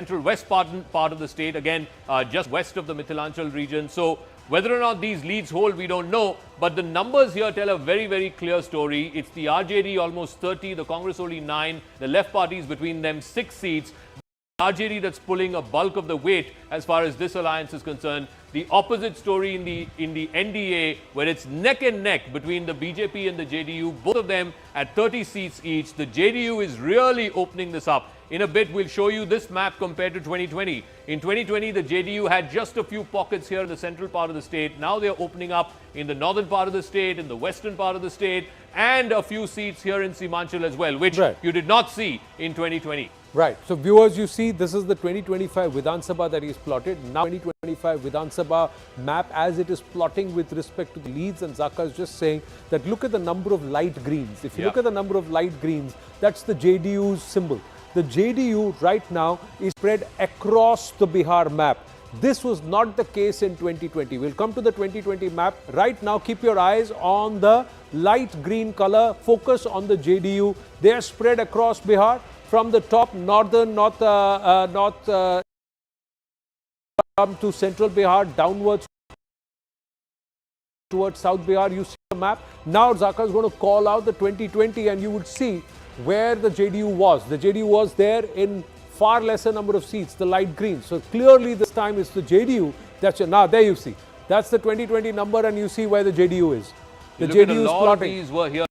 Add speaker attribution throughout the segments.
Speaker 1: central west part of the state, again, just west of the Mithilanchal region. So whether or not these leads hold, we don't know. But the numbers here tell a very, very clear story. It's the RJD almost 30, the Congress only 9, the left parties between them 6 seats. RJD that's pulling a bulk of the weight as far as this alliance is concerned. The opposite story in the NDA, where it's neck and neck between the BJP and the JDU, both of them at 30 seats each. The JDU is really opening this up. In a bit, we'll show you this map compared to 2020. In 2020, the JDU had just a few pockets here in the central part of the state. Now they're opening up in the northern part of the state, in the western part of the state, and a few seats here in Simanchal as well, which you did not see in 2020.
Speaker 2: Right. So viewers, you see this is the 2025 Vidhan Sabha that is plotted. Now 2025 Vidhan Sabha map as it is plotting with respect to the leads, and Zaka is just saying that look at the number of light greens. If you look at the number of light greens, that's the JDU's symbol. The JDU right now is spread across the Bihar map. This was not the case in 2020. We'll come to the 2020 map. Right now, keep your eyes on the light green color. Focus on the JDU. They are spread across Bihar. From the top northern, north to central Bihar, downwards towards South Bihar. You see the map. Now Zaka is going to call out the 2020 and you would see where the JDU was. The JDU was there in far lesser number of seats, the light green. So clearly this time it's the JDU. Now there you see. That's the 2020 number and you see where the JDU is. The JDU is plotting.
Speaker 1: These were here.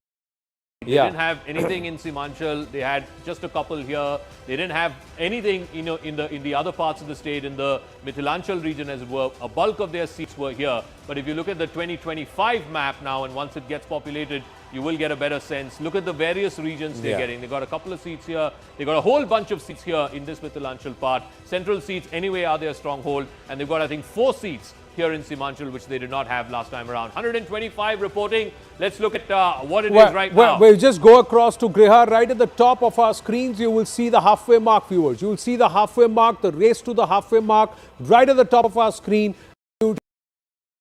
Speaker 1: They didn't have anything in Simanchal. They had just a couple here. They didn't have anything, in the other parts of the state, in the Mithilanchal region, as it were. A bulk of their seats were here. But if you look at the 2025 map now, and once it gets populated, you will get a better sense. Look at the various regions they're getting. They got a couple of seats here. They got a whole bunch of seats here in this Mithilanchal part. Central seats anyway are their stronghold, and they've got, I think, 4 seats here in Simanchal, which they did not have last time around. 125 reporting. Let's look at what it is right now.
Speaker 2: We'll just go across to Griha. Right at the top of our screens, you will see the halfway mark, viewers. You will see the halfway mark, the race to the halfway mark. Right at the top of our screen,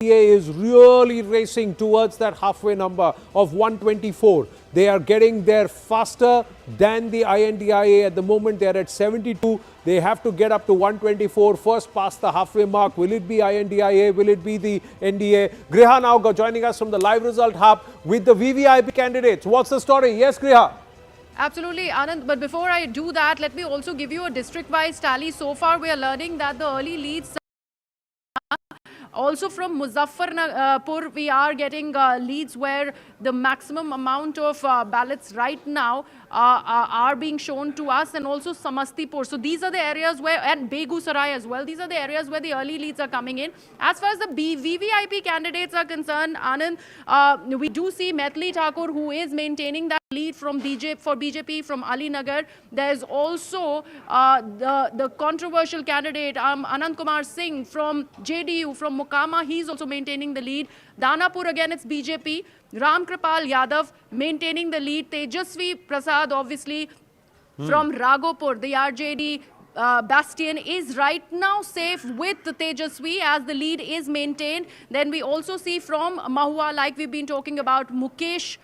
Speaker 2: NDA is really racing towards that halfway number of 124. They are getting there faster than the INDIA. At the moment, they are at 72. They have to get up to 124, first past the halfway mark. Will it be INDIA? Will it be the NDA? Griha now joining us from the live result hub with the VVIP candidates. What's the story? Yes, Griha.
Speaker 3: Absolutely, Anand. But before I do that, let me also give you a district-wise tally. So far, we are learning that the early leads. Also from Muzaffarpur, we are getting leads where the maximum amount of ballots right now are being shown to us, and also Samastipur. So these are the areas where, and Begusarai as well, these are the areas where the early leads are coming in. As far as the VVIP candidates are concerned, Anand, we do see Maithili Thakur, who is maintaining that lead from BJP from Ali Nagar. There's also the controversial candidate Anand Kumar Singh from JDU from Mukama. He's also maintaining the lead. Danapur, again it's BJP. Ram Kripal Yadav maintaining the lead. Tejashwi Prasad, obviously from Raghopur, the RJD bastion, is right now safe with Tejashwi as the lead is maintained. Then we also see from Mahua, like we've been talking about, Mukesh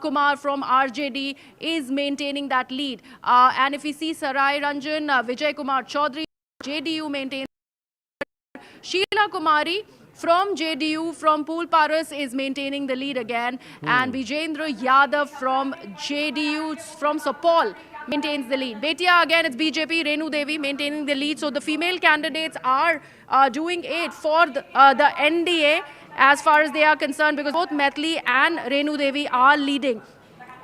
Speaker 3: Kumar from RJD is maintaining that lead. And if we see Sarai Ranjan, Vijay Kumar Chaudhary, JDU maintains. Sheila Kumari from JDU, from Pool Paras, is maintaining the lead again. And Vijendra Yadav from JDU, from Sapal, maintains the lead. Betia, again, it's BJP, Renu Devi maintaining the lead. So the female candidates are doing it for the NDA as far as they are concerned, because both Maithili and Renu Devi are leading.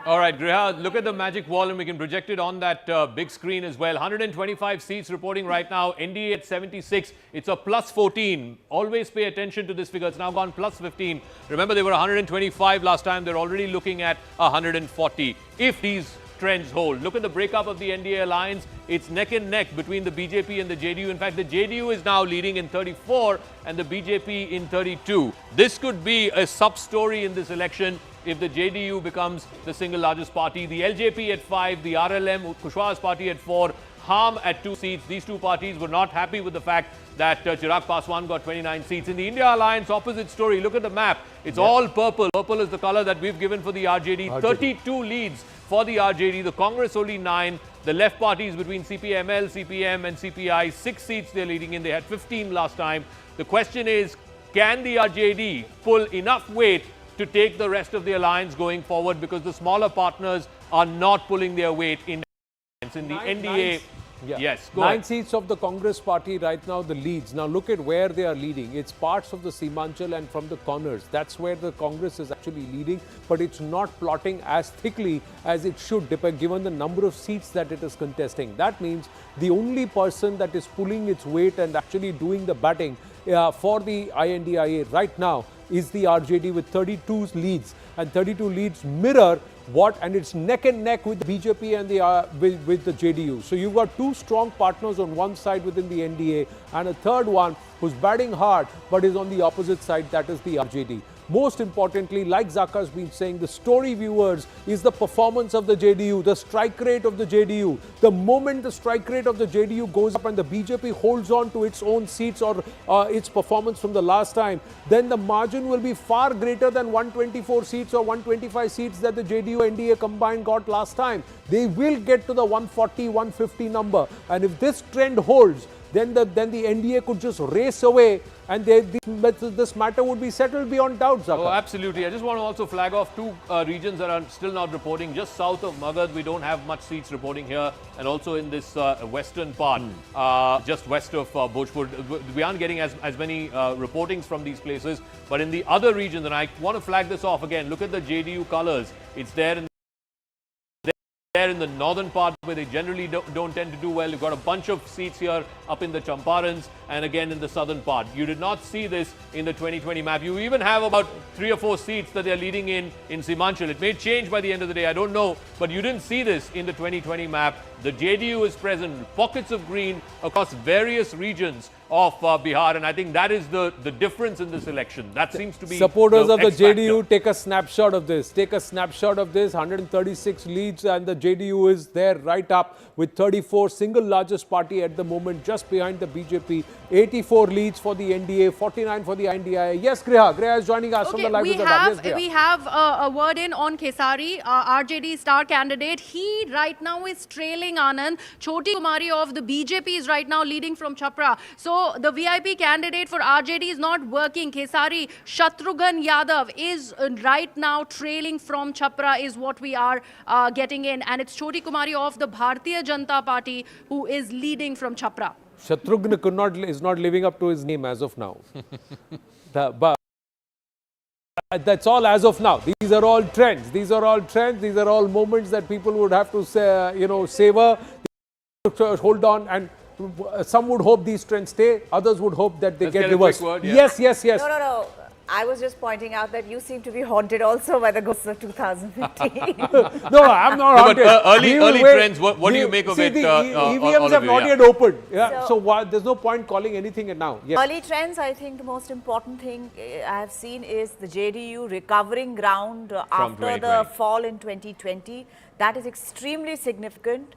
Speaker 1: All right, Griha, look at the magic wall and we can project it on that big screen as well. 125 seats reporting right now. NDA at 76. It's a plus 14. Always pay attention to this figure. It's now gone plus 15. Remember, they were 125 last time. They're already looking at 140. If these trends hold. Look at the breakup of the NDA alliance. It's neck and neck between the BJP and the JDU. In fact, the JDU is now leading in 34 and the BJP in 32. This could be a sub-story in this election if the JDU becomes the single largest party. The LJP at 5, the RLM, Kushwaha's party at 4, Harm at 2 seats. These two parties were not happy with the fact that Chirag Paswan got 29 seats. In the India Alliance, opposite story. Look at the map. It's all purple. Purple is the color that we've given for the RJD. 32 leads for the RJD. The Congress only 9. The left parties between CPML, CPM and CPI, 6 seats they're leading in. They had 15 last time. The question is, can the RJD pull enough weight to take the rest of the alliance going forward, because the smaller partners are not pulling their weight in the NDA. Yes, go
Speaker 2: 9
Speaker 1: ahead.
Speaker 2: seats of the Congress party right now, the leads. Now look at where they are leading. It's parts of the Simanchal and from the corners. That's where the Congress is actually leading, but it's not plotting as thickly as it should, given the number of seats that it is contesting. That means the only person that is pulling its weight and actually doing the batting for the INDIA right now is the RJD with 32 leads, and 32 leads mirror what, and it's neck and neck with the BJP and the with the JDU. So you've got 2 strong partners on one side within the NDA, and a third one who's batting hard but is on the opposite side, that is the RJD. Most importantly, like Zaka has been saying, the story, viewers, is the performance of the JDU, the strike rate of the JDU. The moment the strike rate of the JDU goes up and the BJP holds on to its own seats or its performance from the last time, then the margin will be far greater than 124 seats or 125 seats that the JDU NDA combined got last time. They will get to the 140, 150 number. And if this trend holds, then the NDA could just race away, and this matter would be settled beyond doubt, Zaka.
Speaker 1: Oh, absolutely. I just want to also flag off 2 regions that are still not reporting. Just south of Magad, we don't have much seats reporting here, and also in this western part, just west of Bhojpur. We aren't getting as many reportings from these places, but in the other regions, and I want to flag this off again, look at the JDU colors. It's there in the northern part, where they generally don't tend to do well. You've got a bunch of seats here up in the Champarans and again in the southern part. You did not see this in the 2020 map. You even have about 3 or 4 seats that they're leading in Simanchal. It may change by the end of the day, I don't know, but you didn't see this in the 2020 map. The JDU is present in pockets of green across various regions of Bihar, and I think that is the difference in this election. That seems to be
Speaker 2: supporters of the
Speaker 1: X-factor.
Speaker 2: JDU. Take a snapshot of this. Take a snapshot of this. 136 leads, and the JDU is there right up with 34, single largest party at the moment, just behind the BJP. 84 leads for the NDA, 49 for the INDIA. Yes, Griha is joining us from the live result. Yes,
Speaker 3: we have a word in on Kesari, RJD star candidate. He right now is trailing Anand. Choti Kumari of the BJP is right now leading from Chhapra. So the VIP candidate for RJD is not working. Kesari, Shatrughan Yadav is right now trailing from Chhapra, is what we are getting in. And it's Choti Kumari of the Bharatiya Janata Party who is leading from Chhapra.
Speaker 2: Shatrughan is not living up to his name as of now. But that's all as of now. These are all trends. These are all moments that people would have to say, savor, hold on, and some would hope these trends stay. Others would hope that they get reversed. Yes.
Speaker 4: No. I was just pointing out that you seem to be haunted also by the ghosts of 2015.
Speaker 2: No, I'm not haunted.
Speaker 1: But early trends, what do you make of it?
Speaker 2: The EVMs have not yet opened. So there's no point calling anything now. Yes.
Speaker 4: Early trends, I think the most important thing I have seen is the JDU recovering ground after the fall in 2020. That is extremely significant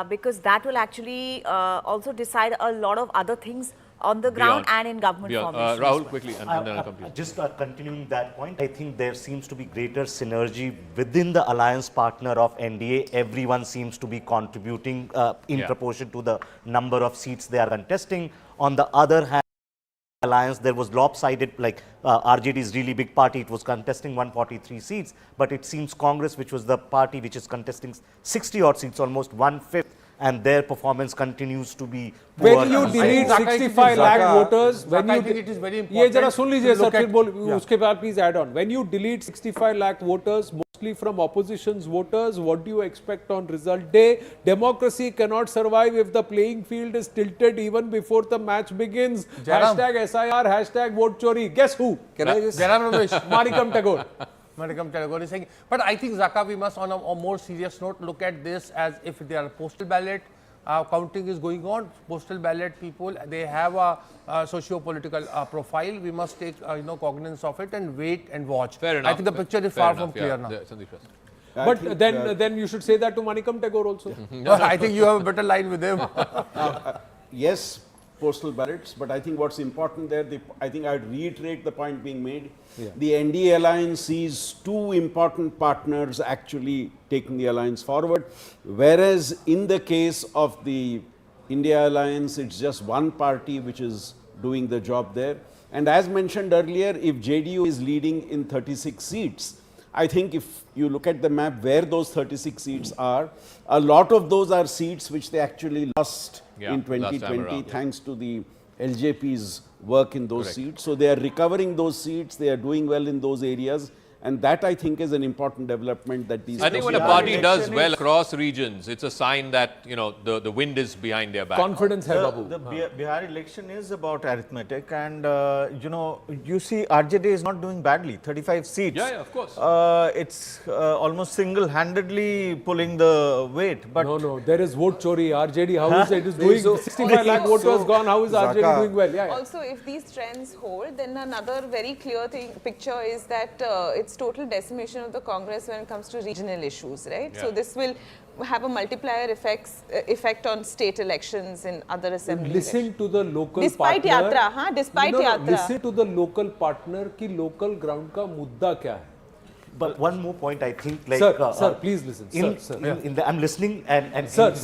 Speaker 4: because that will actually also decide a lot of other things on the ground and in government formation.
Speaker 1: Rahul, quickly, and then I'll come to you.
Speaker 5: Just continuing that point, I think there seems to be greater synergy within the alliance partner of NDA. Everyone seems to be contributing in proportion to the number of seats they are contesting. On the other hand, alliance, there was lopsided, like RJD is really big party, it was contesting 143 seats, but it seems Congress, which was the party which is contesting 60 odd seats, almost 1/5, and their performance continues to be poor.
Speaker 2: When you delete 65 lakh voters, when you
Speaker 6: it is very important.
Speaker 2: जरा सुन लीजिए sir, फिर उसके बाद please add on. When you delete 65 lakh voters, mostly from opposition's voters, what do you expect on result day? Democracy cannot survive if the playing field is tilted even before the match begins. Hashtag SIR, hashtag vote chori. Guess who? Manikam Tagore.
Speaker 6: Moneycontrol category saying, but I think Zaka, we must on a more serious note look at this as if they are postal ballot. Counting is going on. Postal ballot people, they have a socio-political profile. We must take cognizance of it and wait and watch.
Speaker 1: Fair enough.
Speaker 6: I think the picture is far from clear now.
Speaker 2: But then you should say that to Manikam Tagore also.
Speaker 6: I think you have a better line with him.
Speaker 7: Yes, postal ballots, but I think what's important there, I think I'd reiterate the point being made.
Speaker 2: Yeah.
Speaker 7: The NDA alliance sees two important partners actually taking the alliance forward, whereas in the case of the India alliance, it's just one party which is doing the job there. And as mentioned earlier, if JDU is leading in 36 seats, I think if you look at the map where those 36 seats are, a lot of those are seats which they actually lost in 2020 thanks to the LJP's work in those seats. So they are recovering those seats, they are doing well in those areas. And that, I think, is an important development that these...
Speaker 1: I think when a party does well across regions, it's a sign that, you know, the wind is behind their back.
Speaker 2: Confidence hai, Babu.
Speaker 8: The Bihar election is about arithmetic, and you know, you see RJD is not doing badly, 35 seats.
Speaker 1: Yeah, of course.
Speaker 8: It's almost single-handedly pulling the weight. But
Speaker 2: No, there is vote chori. RJD, how is it? It is doing 65 lakh voters gone. How is RJD doing well? Yeah.
Speaker 9: Also, if these trends hold, then another very clear picture is that it's total decimation of the Congress when it comes to regional issues, right?
Speaker 1: Yeah.
Speaker 9: So this will have a multiplier effect on state elections in other assembly
Speaker 2: Listen to the local
Speaker 9: despite
Speaker 2: partner.
Speaker 9: yatra, despite yatra.
Speaker 2: Listen to the local partner ki local ground ka mudda kya hai.
Speaker 5: But one more point, I think, like
Speaker 2: Sir, please listen.
Speaker 5: I'm listening and
Speaker 2: Sir.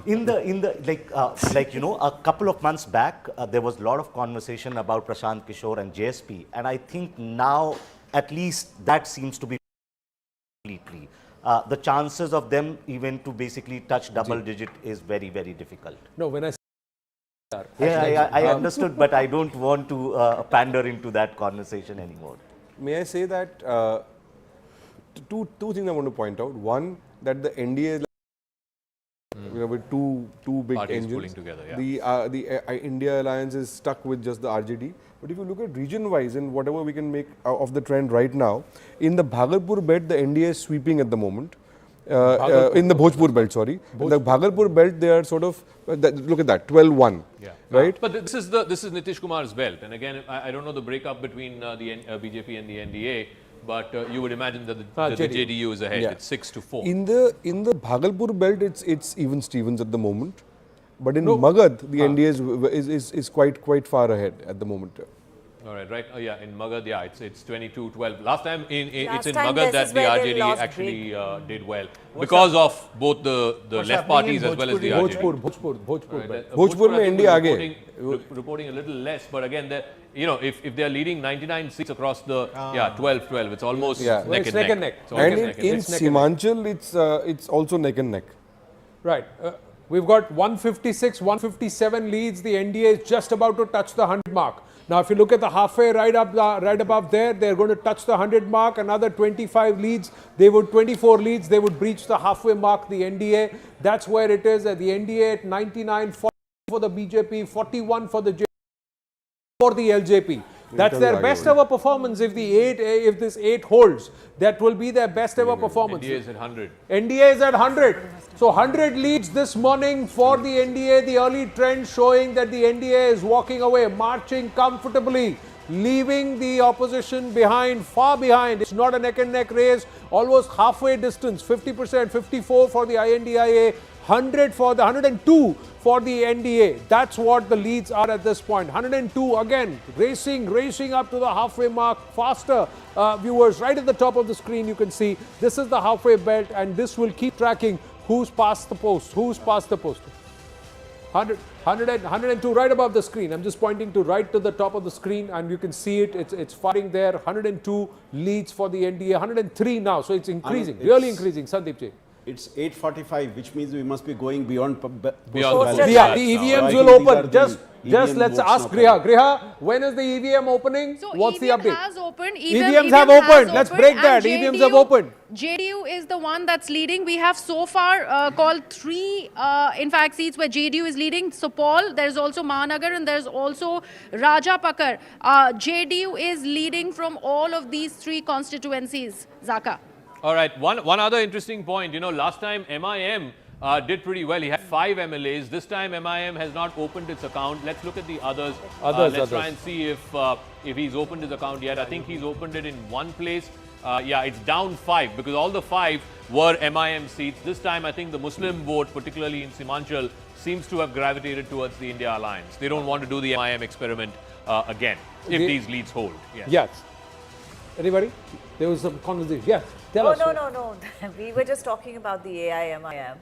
Speaker 5: in the like you know, a couple of months back, there was a lot of conversation about Prashant Kishore and JSP, and I think now at least that seems to be completely. The chances of them even to basically touch double digit is very, very difficult.
Speaker 2: No, when I
Speaker 5: I understood, but I don't want to pander into that conversation anymore.
Speaker 10: May I say that two things I want to point out. One, that the NDA with two big
Speaker 1: Parties
Speaker 10: engines.
Speaker 1: pulling together, yeah.
Speaker 10: The India alliance is stuck with just the RJD. But if you look at region-wise and whatever we can make of the trend right now, in the Bhagalpur belt, the NDA is sweeping at the moment. In the Bhojpur belt, sorry. In the Bhagalpur belt, they are sort of, look at that, 12-1.
Speaker 1: Yeah.
Speaker 10: Right?
Speaker 1: But this is Nitish Kumar's belt. And again, I don't know the breakup between the BJP and the NDA, but you would imagine that the JDU is ahead.
Speaker 10: Yeah.
Speaker 1: It's 6-4.
Speaker 10: In the Bhagalpur belt, it's even Stevens at the moment. But in Magad, the NDA is quite far ahead at the moment.
Speaker 1: All right. Oh, yeah, in Magad, yeah, it's 22-12. Last time it's in
Speaker 4: time
Speaker 1: Magad
Speaker 4: this
Speaker 1: that
Speaker 4: is
Speaker 1: the
Speaker 4: where they
Speaker 1: RJD
Speaker 4: lost
Speaker 1: actually did well because of both the left parties as well as the RJD.
Speaker 2: Bhojpur belt.
Speaker 10: Bhojpur mein NDA aage.
Speaker 1: Reporting a little less, but again, you know, if they're leading 99 seats across the 12-12, it's almost neck and neck.
Speaker 10: And in Simanchal, it's also neck and neck.
Speaker 2: Right. We've got 156, 157 leads. The NDA is just about to touch the 100 mark. Now, if you look at the halfway right above there, they're going to touch the 100 mark. Another 25 leads. 24 leads. They would breach the halfway mark. The NDA. That's where it is. At the NDA at 99, 40 for the BJP, 41 for the JDU, for the LJP. That's their best ever performance. If this 8 holds, that will be their best ever performance.
Speaker 1: NDA is at 100.
Speaker 2: NDA is at 100. So 100 leads this morning for the NDA. The early trend showing that the NDA is walking away, marching comfortably, leaving the opposition behind, far behind. It's not a neck and neck race, almost halfway distance, 50%, 54 for the INDIA, 100 for the 102 for the NDA. That's what the leads are at this point. 102 again, racing up to the halfway mark faster. Viewers, right at the top of the screen, you can see this is the halfway belt, and this will keep tracking who's past the post. 102 right above the screen. I'm just pointing to right to the top of the screen, and you can see it. It's firing there. 102 leads for the NDA. 103 now, so it's increasing, really increasing. Sandeep ji.
Speaker 7: It's 8:45, which means we must be going beyond
Speaker 1: Beyond
Speaker 7: ballot.
Speaker 2: Yeah, the EVMs will open. Just let's ask Griha. Griha, when is the EVM opening?
Speaker 3: So
Speaker 2: What's the update?
Speaker 3: Has opened.
Speaker 2: EVMs have opened. Let's break that. EVMs have opened.
Speaker 3: JDU is the one that's leading. We have so far called 3, in fact, seats where JDU is leading. Supal, there's also Mahanagar, and there's also Rajapakar. JDU is leading from all of these 3 constituencies. Zaka.
Speaker 1: All right, one other interesting point, you know, last time MIM did pretty well. He had 5 MLAs. This time MIM has not opened its account. Let's look at the others. Let's try and see if he's opened his account yet. I think he's opened it in one place. Yeah, it's down 5 because all the 5 were MIM seats. This time, I think the Muslim vote, particularly in Simanchal, seems to have gravitated towards the India alliance. They don't want to do the MIM experiment again if these leads hold.
Speaker 2: Yes. Anybody? There was some conversation. Yes. Tell us.
Speaker 4: No. We were just talking about the AIMIM.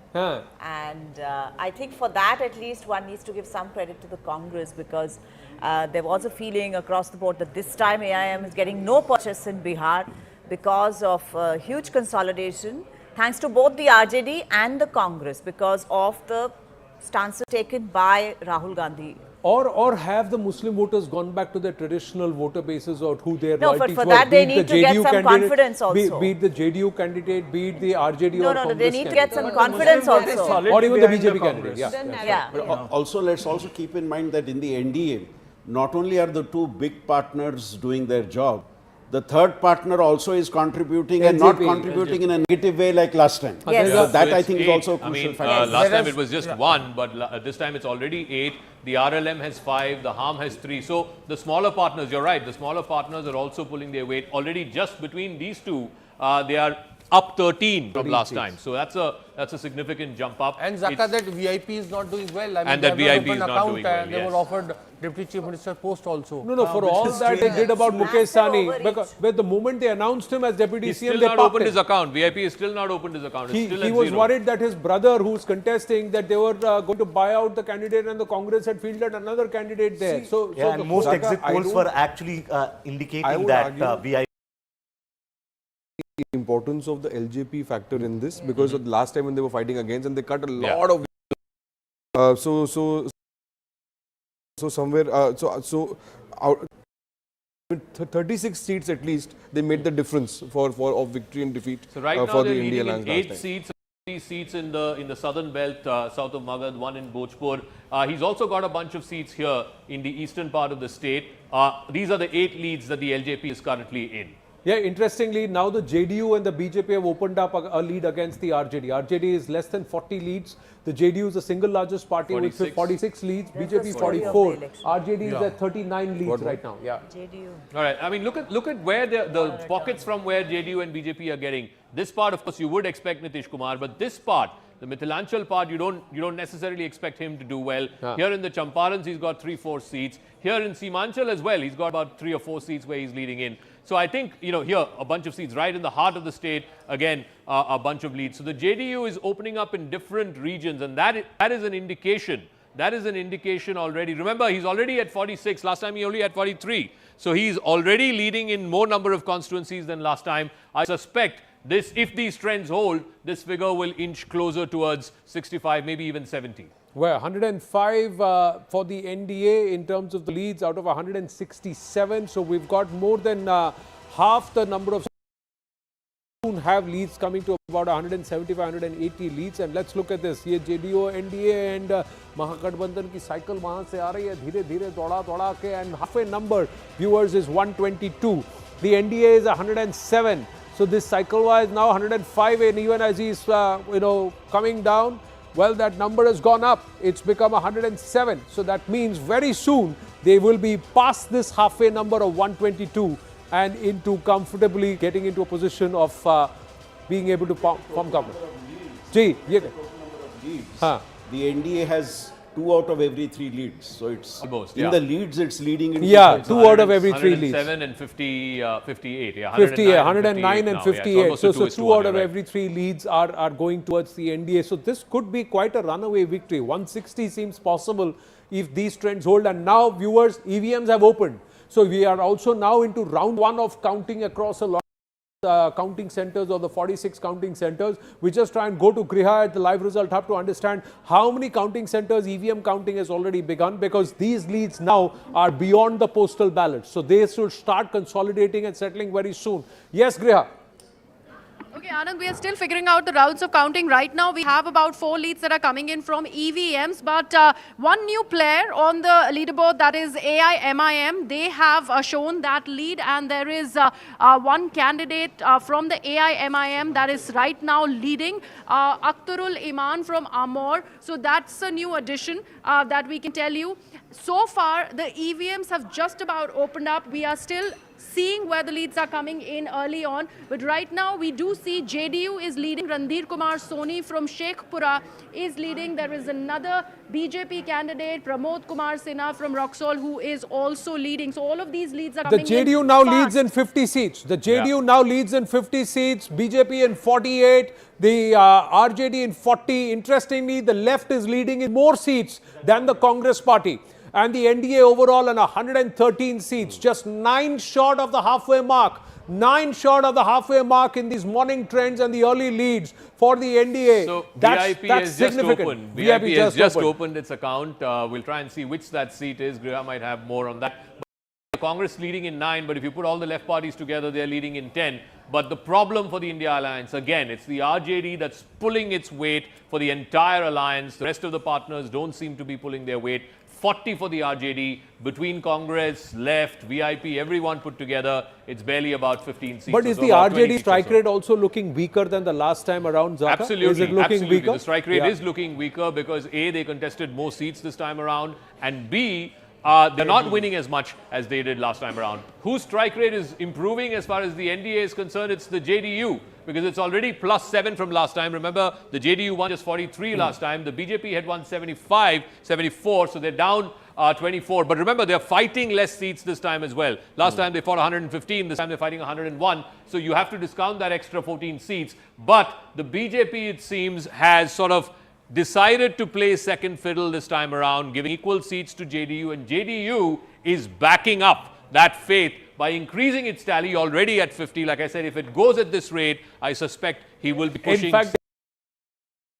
Speaker 4: And I think for that, at least, one needs to give some credit to the Congress because there was a feeling across the board that this time AIM is getting no purchase in Bihar because of huge consolidation, thanks to both the RJD and the Congress because of the stance taken by Rahul Gandhi.
Speaker 2: Or have the Muslim voters gone back to their traditional voter bases or who their
Speaker 4: no,
Speaker 2: loyalties
Speaker 4: but for
Speaker 2: were?
Speaker 4: that they need to get some confidence also.
Speaker 2: Be it the JDU candidate, be it the RJD or Congress
Speaker 4: they need to get some
Speaker 2: candidate.
Speaker 4: confidence also.
Speaker 2: Or even the BJP candidate. Yeah.
Speaker 7: But also, let's also keep in mind that in the NDA, not only are the two big partners doing their job, the third partner also is contributing and not contributing in a negative way like last time.
Speaker 4: Yes.
Speaker 7: So that
Speaker 1: So
Speaker 7: I
Speaker 1: it's
Speaker 7: think is
Speaker 1: 8.
Speaker 7: also a crucial factor.
Speaker 1: Last time it was just 1, but this time it's already 8. The RLM has 5, the HAM has 3. So the smaller partners, you're right, the smaller partners are also pulling their weight. Already just between these two, they are up 13 from last time. So that's a significant jump up.
Speaker 6: And Zaka, that VIP is not doing well. I mean,
Speaker 1: And that
Speaker 6: they have
Speaker 1: VIP
Speaker 6: an
Speaker 1: is not
Speaker 6: account
Speaker 1: doing well,
Speaker 6: and they were offered Deputy Chief Minister post also.
Speaker 2: No, for all that they did about Mukesh Sahni, because the moment they announced him as Deputy
Speaker 1: He's
Speaker 2: CM,
Speaker 1: still
Speaker 2: they
Speaker 1: not
Speaker 2: parked
Speaker 1: opened
Speaker 2: him.
Speaker 1: his account. VIP is still not opened his account. It's still
Speaker 2: He
Speaker 1: at
Speaker 2: was
Speaker 1: 0.
Speaker 2: worried that his brother, who's contesting, that they were going to buy out the candidate and the Congress had fielded another candidate there.
Speaker 5: And most exit polls were actually indicating that VIP.
Speaker 10: Importance of the LJP factor in this because of the last time when they were fighting against and they cut a lot of so somewhere out 36 seats at least they made the difference for of victory and defeat
Speaker 1: So right now
Speaker 10: for
Speaker 1: they're
Speaker 10: the India
Speaker 1: leading in
Speaker 10: alliance
Speaker 1: 8
Speaker 10: last time.
Speaker 1: seats. 3 seats in the southern belt, south of Magad, 1 in Bhojpur. He's also got a bunch of seats here in the eastern part of the state. These are the 8 leads that the LJP is currently in.
Speaker 2: Yeah, interestingly, now the JDU and the BJP have opened up a lead against the RJD. RJD is less than 40 leads. The JDU is the single largest party
Speaker 1: 46.
Speaker 2: with 46 leads.
Speaker 4: That's
Speaker 2: BJP
Speaker 4: the story of
Speaker 2: 44.
Speaker 4: the election.
Speaker 2: RJD is at 39 leads right now. Yeah.
Speaker 4: JDU.
Speaker 1: All right. I mean, look at where the pockets from where JDU and BJP are getting. This part, of course, you would expect Nitish Kumar, but this part, the Mithilanchal part, you don't necessarily expect him to do well. Here in the Champarans, he's got 3-4 seats. Here in Simanchal as well, he's got about 3 or 4 seats where he's leading in. So I think, here, a bunch of seats right in the heart of the state, again, a bunch of leads. So the JDU is opening up in different regions, and that is an indication. That is an indication already. Remember, he's already at 46. Last time he only had 43. So he's already leading in more number of constituencies than last time. I suspect if these trends hold, this figure will inch closer towards 65, maybe even 70.
Speaker 2: Well, 105 for the NDA in terms of the leads out of 167. So we've got more than half the number of have leads coming to about 175, 180 leads. And let's look at this. ये JDU, NDA and Mahagathbandhan की cycle वहाँ से आ रही है धीरे-धीरे दौड़ा के and halfway number viewers is 122. The NDA is 107. So this cycle wise now 105 and even as he's coming down, well, that number has gone up. It's become 107. So that means very soon they will be past this halfway number of 122 and into comfortably getting into a position of being able to form government. Ji,
Speaker 7: The NDA has 2 out of every 3 leads. So it's
Speaker 1: Almost,
Speaker 7: in the leads it's leading into
Speaker 2: 2 out of every 3 leads.
Speaker 1: 107 and 58. Yeah,
Speaker 2: 109 and 58. So 2 out of
Speaker 1: right.
Speaker 2: every 3 leads are going towards the NDA. So this could be quite a runaway victory. 160 seems possible if these trends hold. And now, viewers, EVMs have opened. So we are also now into round 1 of counting across a lot of counting centers or the 46 counting centers. We just try and go to Griha at the live result hub to understand how many counting centers EVM counting has already begun, because these leads now are beyond the postal ballots. So they should start consolidating and settling very soon. Yes, Griha.
Speaker 3: Okay, Anand, we are still figuring out the routes of counting. Right now, we have about 4 leads that are coming in from EVMs, but one new player on the leaderboard, that is AIMIM, they have shown that lead, and there is one candidate from the AIMIM that is right now leading, Akhtarul Iman from Amor. So that's a new addition that we can tell you. So far, the EVMs have just about opened up. We are still seeing where the leads are coming in early on. But right now, we do see JDU is leading. Randhir Kumar Soni from Sheikhpura is leading. There is another BJP candidate, Pramod Kumar Sinha from Roxol, who is also leading. So all of these leads are coming
Speaker 2: The JDU
Speaker 3: in
Speaker 2: now
Speaker 3: fast.
Speaker 2: leads in 50 seats. The JDU now leads in 50 seats, BJP in 48, the RJD in 40. Interestingly, the left is leading in more seats than the Congress party. And the NDA overall on 113 seats, just 9 short of the halfway mark. 9 short of the halfway mark in these morning trends and the early leads for the NDA.
Speaker 1: So
Speaker 2: that's
Speaker 1: VIP has just
Speaker 2: significant.
Speaker 1: opened. VIP has just opened its account. We'll try and see which that seat is. Griha might have more on that. But Congress leading in 9, but if you put all the left parties together, they're leading in 10. But the problem for the India Alliance, again, it's the RJD that's pulling its weight for the entire alliance. The rest of the partners don't seem to be pulling their weight. 40 for the RJD, between Congress, left, VIP, everyone put together, it's barely about 15 seats.
Speaker 2: But is the RJD strike rate also looking weaker than the last time around, Zaka?
Speaker 1: Absolutely.
Speaker 2: Is it looking weaker?
Speaker 1: The strike rate is looking weaker because A, they contested more seats this time around, and B, they're not winning as much as they did last time around. Whose strike rate is improving as far as the NDA is concerned? It's the JDU, because it's already +7 from last time. Remember, the JDU won just 43 last time. The BJP had won 75, 74, so they're down 24. But remember, they're fighting less seats this time as well. Last time they fought 115, this time they're fighting 101. So you have to discount that extra 14 seats. But the BJP, it seems, has sort of decided to play second fiddle this time around, giving equal seats to JDU, and JDU is backing up that faith by increasing its tally already at 50. Like I said, if it goes at this rate, I suspect he will be pushing.
Speaker 2: In fact,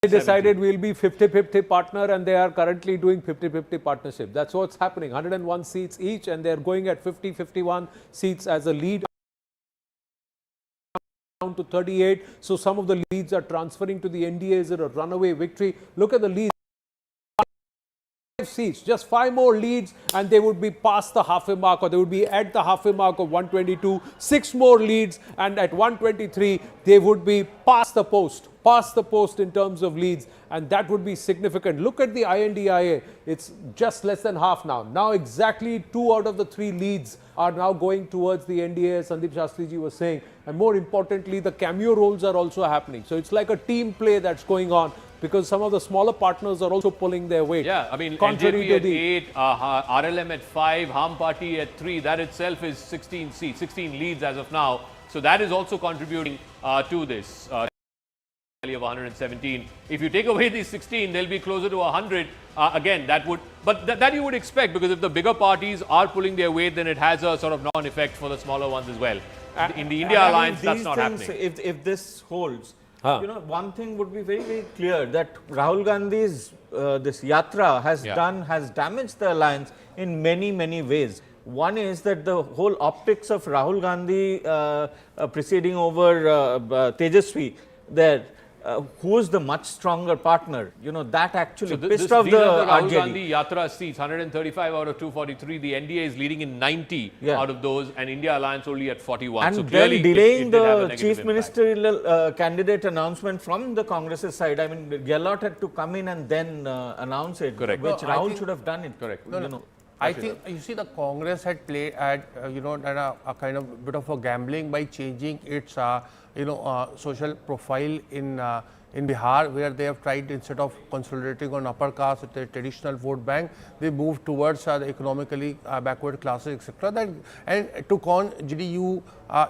Speaker 2: they decided we'll be 50-50 partner, and they are currently doing 50-50 partnership. That's what's happening. 101 seats each, and they're going at 50-51 seats as a lead down to 38. So some of the leads are transferring to the NDA. Is it a runaway victory? Look at the leads. 5 seats, just 5 more leads, and they would be past the halfway mark, or they would be at the halfway mark of 122. 6 more leads, and at 123, they would be past the post in terms of leads, and that would be significant. Look at the INDIA, it's just less than half now. Now exactly 2 out of the 3 leads are now going towards the NDA, as Sandeep Shastriji was saying, and more importantly, the cameo roles are also happening. So it's like a team play that's going on, because some of the smaller partners are also pulling their weight.
Speaker 1: Yeah, I mean,
Speaker 2: contrary
Speaker 1: NJP
Speaker 2: to
Speaker 1: at
Speaker 2: the
Speaker 1: 8, RLM at 5, Ham Party at 3, that itself is 16 seats, 16 leads as of now. So that is also contributing to this of 117. If you take away these 16, they'll be closer to 100. Again, that would, but that you would expect, because if the bigger parties are pulling their weight, then it has a sort of knock-on effect for the smaller ones as well. In the India Alliance, that's not happening.
Speaker 8: If this holds, you know, one thing would be very, very clear, that Rahul Gandhi's this yatra has damaged the alliance in many, many ways. One is that the whole optics of Rahul Gandhi preceding over Tejashwi there, who is the much stronger partner, you know, that actually pissed off the
Speaker 1: Rahul
Speaker 8: RJD.
Speaker 1: Gandhi Yatra seats, 135 out of 243. The NDA is leading in 90 out of those, and India Alliance only at 41.
Speaker 8: And
Speaker 1: so
Speaker 8: then
Speaker 1: clearly
Speaker 8: delaying
Speaker 1: it did have a
Speaker 8: the
Speaker 1: negative
Speaker 8: chief
Speaker 1: impact.
Speaker 8: ministerial candidate announcement from the Congress's side. I mean, Gehlot had to come in and then announce it,
Speaker 1: Correct.
Speaker 8: which
Speaker 6: No,
Speaker 8: Rahul should have done it.
Speaker 1: Correct.
Speaker 8: You know.
Speaker 6: I think, you see, the Congress had played at, you know, done a kind of bit of a gambling by changing its, you know, social profile in Bihar, where they have tried, instead of consolidating on upper caste with a traditional vote bank, they moved towards the economically backward classes, etc. And took on JDU,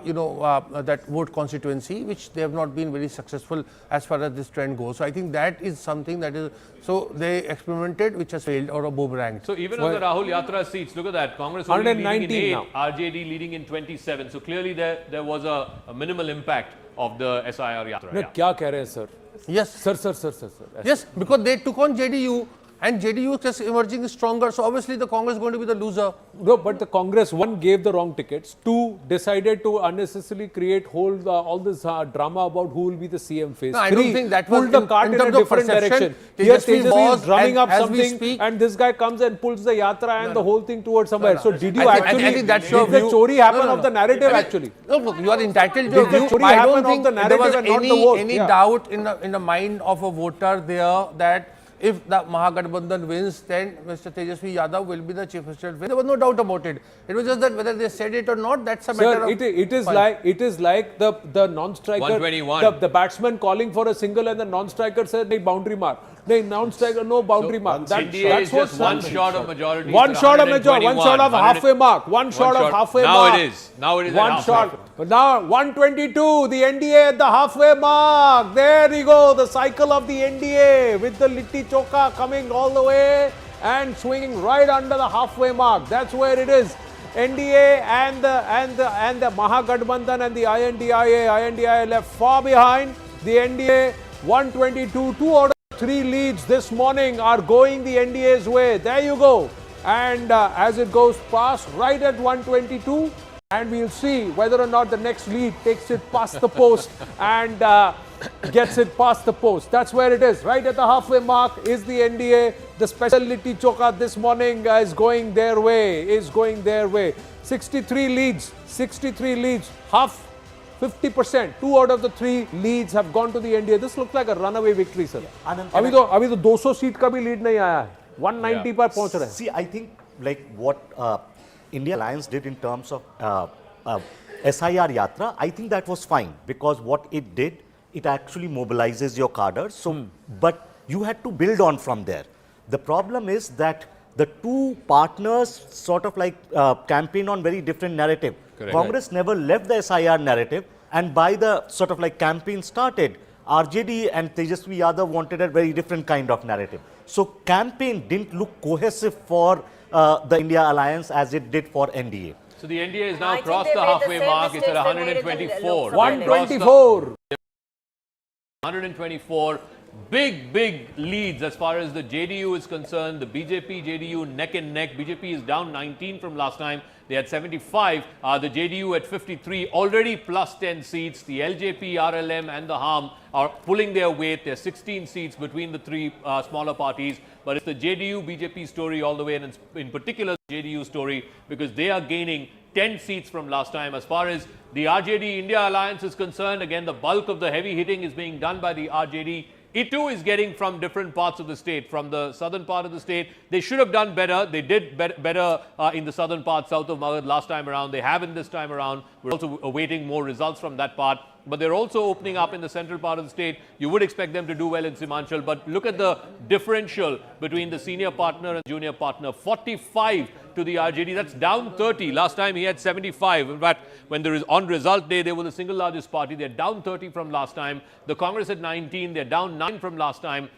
Speaker 6: you know, that vote constituency, which they have not been very successful as far as this trend goes. So I think that is something that is, so they experimented, which has failed, or a boomerang.
Speaker 1: So even on the Rahul Yatra seats, look at that. Congress only leading in 8,
Speaker 2: now.
Speaker 1: RJD leading in 27. So clearly there was a minimal impact of the SIR Yatra.
Speaker 2: No, क्या कह रहे हैं sir?
Speaker 6: Yes.
Speaker 2: Sir.
Speaker 6: Yes, because they took on JDU, and JDU is just emerging stronger. So obviously the Congress is going to be the loser.
Speaker 2: No, but the Congress, 1, gave the wrong tickets. 2, decided to unnecessarily create all this drama about who will be the CM face.
Speaker 6: No, I
Speaker 2: 3,
Speaker 6: don't think that was
Speaker 2: pulled the
Speaker 6: in
Speaker 2: cart in a
Speaker 6: terms of
Speaker 2: different
Speaker 6: perception.
Speaker 2: direction. Here
Speaker 6: Tejashwi
Speaker 2: Tejashwi
Speaker 6: was,
Speaker 2: is drumming up
Speaker 6: as we
Speaker 2: something,
Speaker 6: speak,
Speaker 2: and this guy comes and pulls the yatra and the whole thing towards somewhere. So did you
Speaker 6: I
Speaker 2: actually,
Speaker 6: think that's
Speaker 2: did
Speaker 6: your
Speaker 2: the
Speaker 6: view.
Speaker 2: chori happen
Speaker 6: No.
Speaker 2: of the narrative
Speaker 6: I mean,
Speaker 2: actually?
Speaker 6: Look, you are entitled to your
Speaker 2: Did the
Speaker 6: view.
Speaker 2: chori
Speaker 6: I
Speaker 2: happen
Speaker 6: don't
Speaker 2: of
Speaker 6: think
Speaker 2: the
Speaker 6: there was
Speaker 2: narrative and not the vote?
Speaker 6: any
Speaker 2: Yeah.
Speaker 6: doubt in the mind of a voter there that if the Mahagathbandhan wins, then Mr. Tejashwi Yadav will be the Chief Minister. There was no doubt about it. It was just that whether they said it or not, that's a matter
Speaker 2: Sir,
Speaker 6: of...
Speaker 2: it is like the non-striker,
Speaker 1: 121.
Speaker 2: the batsman calling for a single and the non-striker said, "No boundary mark." No non-striker, no boundary mark.
Speaker 1: India is just one shot of majority.
Speaker 2: One shot of majority, one shot of halfway mark, one shot of halfway mark.
Speaker 1: Now it is
Speaker 2: one shot. But now 122, the NDA at the halfway mark. There you go, the cycle of the NDA with the Litti Choka coming all the way and swinging right under the halfway mark. That's where it is. NDA and the Mahagathbandhan and the INDIA left far behind. The NDA 122, 2 out of 3 leads this morning are going the NDA's way. There you go. And as it goes past right at 122, and we'll see whether or not the next lead takes it past the post and gets it past the post. That's where it is. Right at the halfway mark is the NDA. The specialty choka this morning is going their way. 63 leads, half 50%. 2 out of the 3 leads have gone to the NDA. This looks like a runaway victory, sir. अभी तो 200 seat का भी lead नहीं आया है. 190 पर पहुंच रहे हैं.
Speaker 5: See, I think like what India Alliance did in terms of SIR Yatra, I think that was fine, because what it did, it actually mobilizes your cadres. So, but you had to build on from there. The problem is that the two partners sort of like campaign on very different narrative.
Speaker 1: Correct.
Speaker 5: Congress never left the SIR narrative, and by the sort of like campaign started, RJD and Tejashwi Yadav wanted a very different kind of narrative. So campaign didn't look cohesive for the India Alliance as it did for NDA.
Speaker 1: So the NDA has now crossed the halfway mark. It's at 124. 124. Big leads as far as the JDU is concerned. The BJP, JDU neck and neck. BJP is down 19 from last time. They had 75. The JDU at 53, already plus 10 seats. The LJP, RLM and the HAM are pulling their weight. There are 16 seats between the 3 smaller parties. But it's the JDU, BJP story all the way, and in particular the JDU story, because they are gaining 10 seats from last time. As far as the RJD India Alliance is concerned, again, the bulk of the heavy hitting is being done by the RJD. It too is getting from different parts of the state. From the southern part of the state, they should have done better. They did better in the southern part, south of Magad last time around. They haven't this time around. We're also awaiting more results from that part. But they're also opening up in the central part of the state. You would expect them to do well in Simanchal. But look at the differential between the senior partner and junior partner. 45 to the RJD. That's down 30. Last time he had 75. In fact, when there is on result day, they were the single largest party. They're down 30 from last time. The Congress at 19. They're down 9 from last time,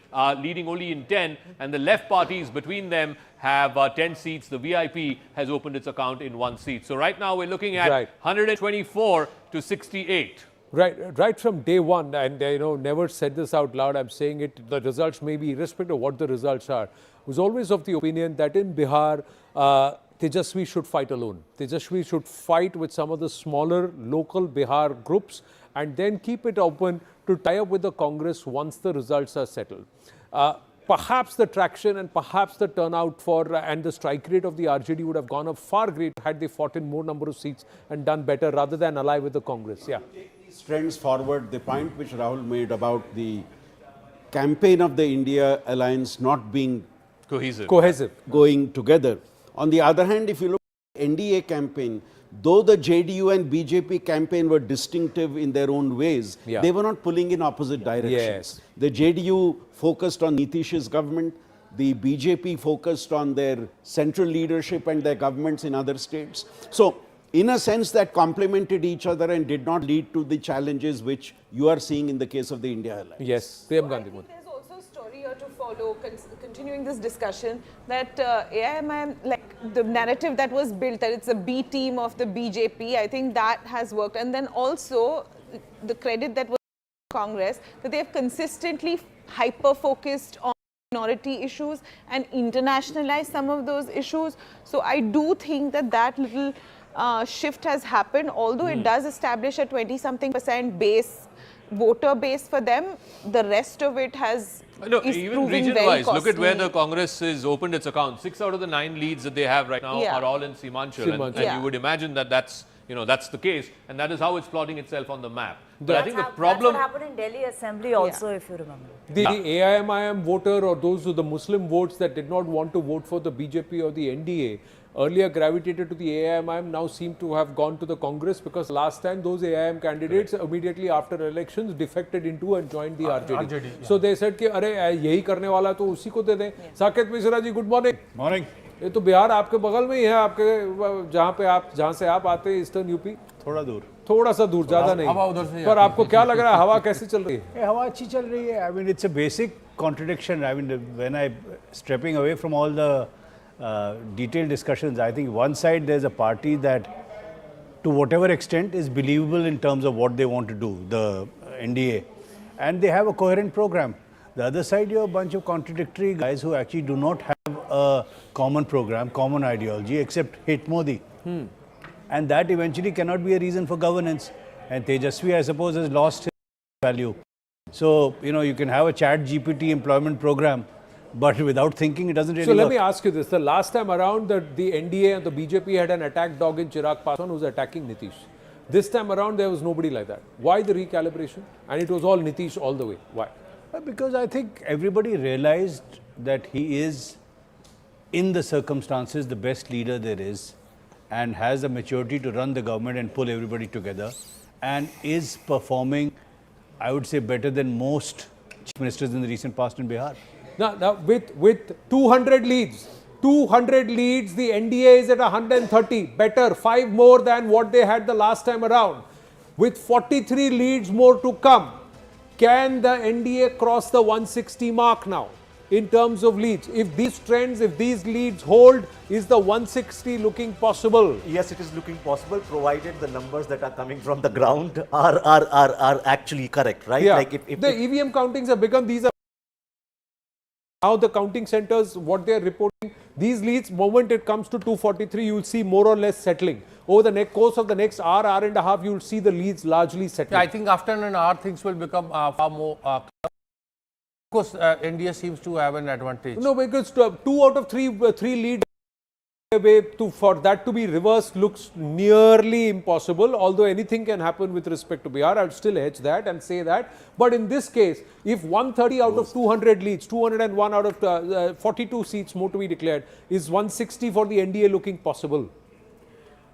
Speaker 1: leading only in 10. And the left parties between them have 10 seats. The VIP has opened its account in 1 seat. So right now we're looking at 124 to 68.
Speaker 2: Right from day one, and never said this out loud, I'm saying it, the results may be irrespective of what the results are, was always of the opinion that in Bihar, Tejashwi should fight alone. Tejashwi should fight with some of the smaller local Bihar groups and then keep it open to tie up with the Congress once the results are settled. Perhaps the traction and perhaps the turnout and the strike rate of the RJD would have gone up far greater had they fought in more number of seats and done better rather than ally with the Congress. Yeah.
Speaker 7: Trends forward, the point which Rahul made about the campaign of the India Alliance not being
Speaker 2: cohesive,
Speaker 7: going together. On the other hand, if you look at the NDA campaign, though the JDU and BJP campaign were distinctive in their own ways, they were not pulling in opposite directions.
Speaker 2: Yes.
Speaker 7: The JDU focused on Nitish's government, the BJP focused on their central leadership and their governments in other states. So, in a sense, that complemented each other and did not lead to the challenges which you are seeing in the case of the India Alliance.
Speaker 2: Yes,
Speaker 9: There's also a story here to follow, continuing this discussion, that AIMIM, like the narrative that was built, that it's a B team of the BJP, I think that has worked. And then also the credit that was Congress, that they have consistently hyper-focused on minority issues and internationalized some of those issues. So I do think that that little shift has happened, although it does establish a 20-something% base, voter base for them. The rest of it has
Speaker 1: even region-wise, look at where the Congress has opened its account. 6 out of the 9 leads that they have right now are all in Simanchal. And you would imagine that that's that's the case, and that is how it's plotting itself on the map. But I think the problem...
Speaker 4: That's what happened in Delhi Assembly also, if you remember.
Speaker 2: The AIMIM voter, or those who the Muslim votes that did not want to vote for the BJP or the NDA, earlier gravitated to the AIMIM, now seem to have gone to the Congress, because last time those AIM candidates immediately after elections defected into and joined the RJD. So they said कि अरे यही करने वाला तो उसी को दे दें. Saket Mishra ji, good morning.
Speaker 11: Morning.
Speaker 2: ये तो बिहार आपके बगल में ही है, आपके जहाँ से आप आते हैं, ईस्टर्न यूपी. थोड़ा सा दूर, ज्यादा नहीं. पर आपको क्या लग रहा है, हवा कैसी चल रही है?
Speaker 11: हवा अच्छी चल रही है. I mean, it's a basic contradiction. I mean, when I stepping away from all the detailed discussions, I think one side there's a party that to whatever extent is believable in terms of what they want to do, the NDA, and they have a coherent program. The other side, you have a bunch of contradictory guys who actually do not have a common program, common ideology, except hate Modi. And that eventually cannot be a reason for governance. And Tejashwi, I suppose, has lost his value. So, you can have a chat GPT employment program, but without thinking, it doesn't really work.
Speaker 2: So let me ask you this. The last time around, the NDA and the BJP had an attack dog in Chirag Paswan who was attacking Nitish. This time around, there was nobody like that. Why the recalibration? And it was all Nitish all the way. Why?
Speaker 11: Because I think everybody realized that he is, in the circumstances, the best leader there is, and has the maturity to run the government and pull everybody together, and is performing, I would say, better than most chief ministers in the recent past in Bihar.
Speaker 2: Now with 200 leads, the NDA is at 130, better, 5 more than what they had the last time around. With 43 leads more to come, can the NDA cross the 160 mark now in terms of leads? If these trends, if these leads hold, is the 160 looking possible?
Speaker 5: Yes, it is looking possible, provided the numbers that are coming from the ground are actually correct, right?
Speaker 2: Yeah.
Speaker 5: Like if
Speaker 2: the EVM countings have become, these are now the counting centers, what they are reporting, these leads, moment it comes to 243, you will see more or less settling. Over the course of the next hour and a half, you will see the leads largely settling.
Speaker 6: Yeah, I think after an hour, things will become far more of course, India seems to have an advantage.
Speaker 2: No, because 2 out of 3 leads for that to be reversed looks nearly impossible, although anything can happen with respect to Bihar. I would still hedge that and say that. But in this case, if 130 out of 200 leads, 201 out of 42 seats more to be declared, is 160 for the NDA looking possible?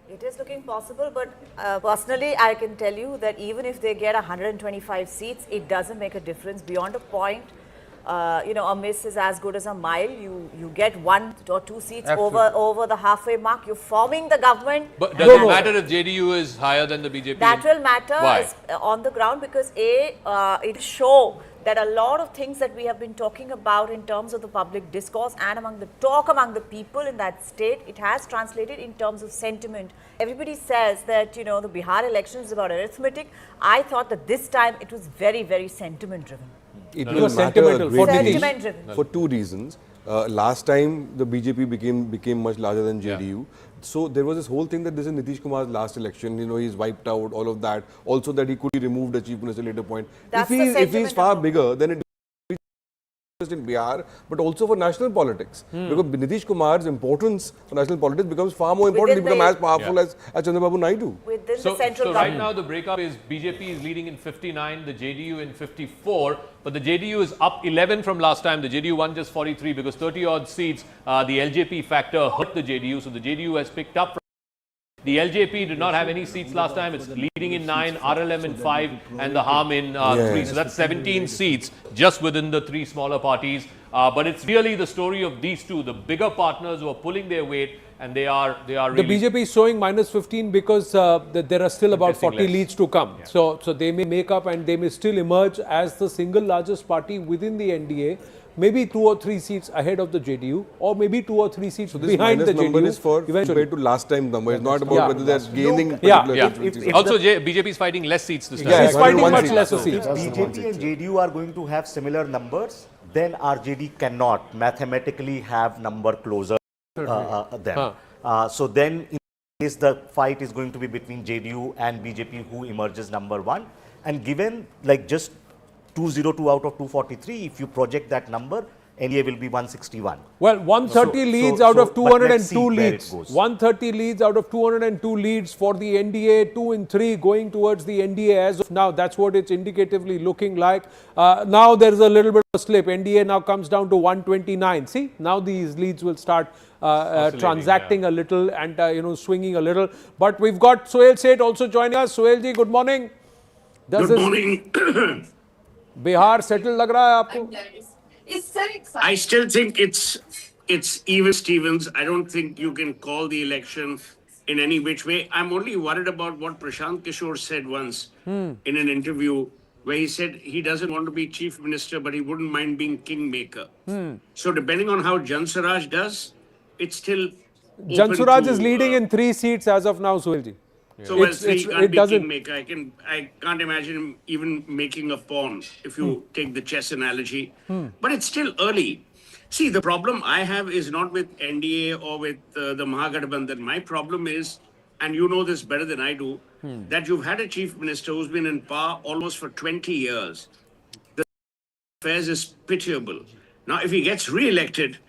Speaker 4: It is looking possible, but personally, I can tell you that even if they get 125 seats, it doesn't make a difference beyond a point. A miss is as good as a mile. You get 1 or 2 seats over the halfway mark. You're forming the government.
Speaker 1: But does it matter if JDU is higher than the BJP?
Speaker 4: That will matter on the ground, because it show that a lot of things that we have been talking about in terms of the public discourse and among the people in that state, it has translated in terms of sentiment. Everybody says that, the Bihar election is about arithmetic. I thought that this time it was very, very sentiment driven.
Speaker 10: It will matter
Speaker 4: Sentiment-driven.
Speaker 10: for 2 reasons. Last time the BJP became much larger than JDU. So there was this whole thing that this is Nitish Kumar's last election, he's wiped out, all of that. Also that he could be removed as chief minister at a later point. If he's far bigger, then it in Bihar, but also for national politics. Because Nitish Kumar's importance for national politics becomes far more important. He becomes as powerful as Chandrababu Naidu.
Speaker 4: Within the central
Speaker 1: government. Right now the breakup is BJP is leading in 59, the JDU in 54, but the JDU is up 11 from last time. The JDU won just 43 because 30 odd seats, the LJP factor hurt the JDU, so the JDU has picked up. The LJP did not have any seats last time. It's leading in 9, RLM in 5, and the Harm in 3. So that's 17 seats just within the 3 smaller parties. But it's really the story of these two, the bigger partners who are pulling their weight, and they are really...
Speaker 2: The BJP is showing minus 15 because there are still about 40 leads to come. Yeah. So they may make up and they may still emerge as the single largest party within the NDA. Maybe 2 or 3 seats ahead of the JDU, or maybe 2 or 3 seats behind the JDU.
Speaker 10: This number is for compared to last time number. It's not about whether they're gaining.
Speaker 1: Also, BJP is fighting less seats this time.
Speaker 2: Yeah, it's fighting much lesser seats.
Speaker 5: If BJP and JDU are going to have similar numbers, then RJD cannot mathematically have number closer them. So then, in case the fight is going to be between JDU and BJP, who emerges number 1, and given like just 202 out of 243, if you project that number, NDA will be 161.
Speaker 2: Well, 130 leads out of 202 leads. 130 leads out of 202 leads for the NDA, 2 in 3 going towards the NDA as of now. That's what it's indicatively looking like. Now there is a little bit of a slip. NDA now comes down to 129. See, now these leads will start transacting a little and swinging a little. But we've got Suhail Seth also joining us. Suhail ji, good morning.
Speaker 12: Good morning.
Speaker 2: Bihar settled lag raha hai aapko?
Speaker 12: I still think it's even Stevens. I don't think you can call the election in any which way. I'm only worried about what Prashant Kishore said once in an interview where he said he doesn't want to be chief minister, but he wouldn't mind being kingmaker. So depending on how Jan Suraj does, it's still
Speaker 2: Jan Suraj is leading in 3 seats as of now, Suhail ji.
Speaker 12: So well, he can't be kingmaker. I can't imagine him even making a pawn, if you take the chess analogy. But it's still early. See, the problem I have is not with NDA or with the Mahagathbandhan. My problem is, and you know this better than I do, that you've had a chief minister who's been in power almost for 20 years. The affairs is pitiable. Now, if he gets re-elected,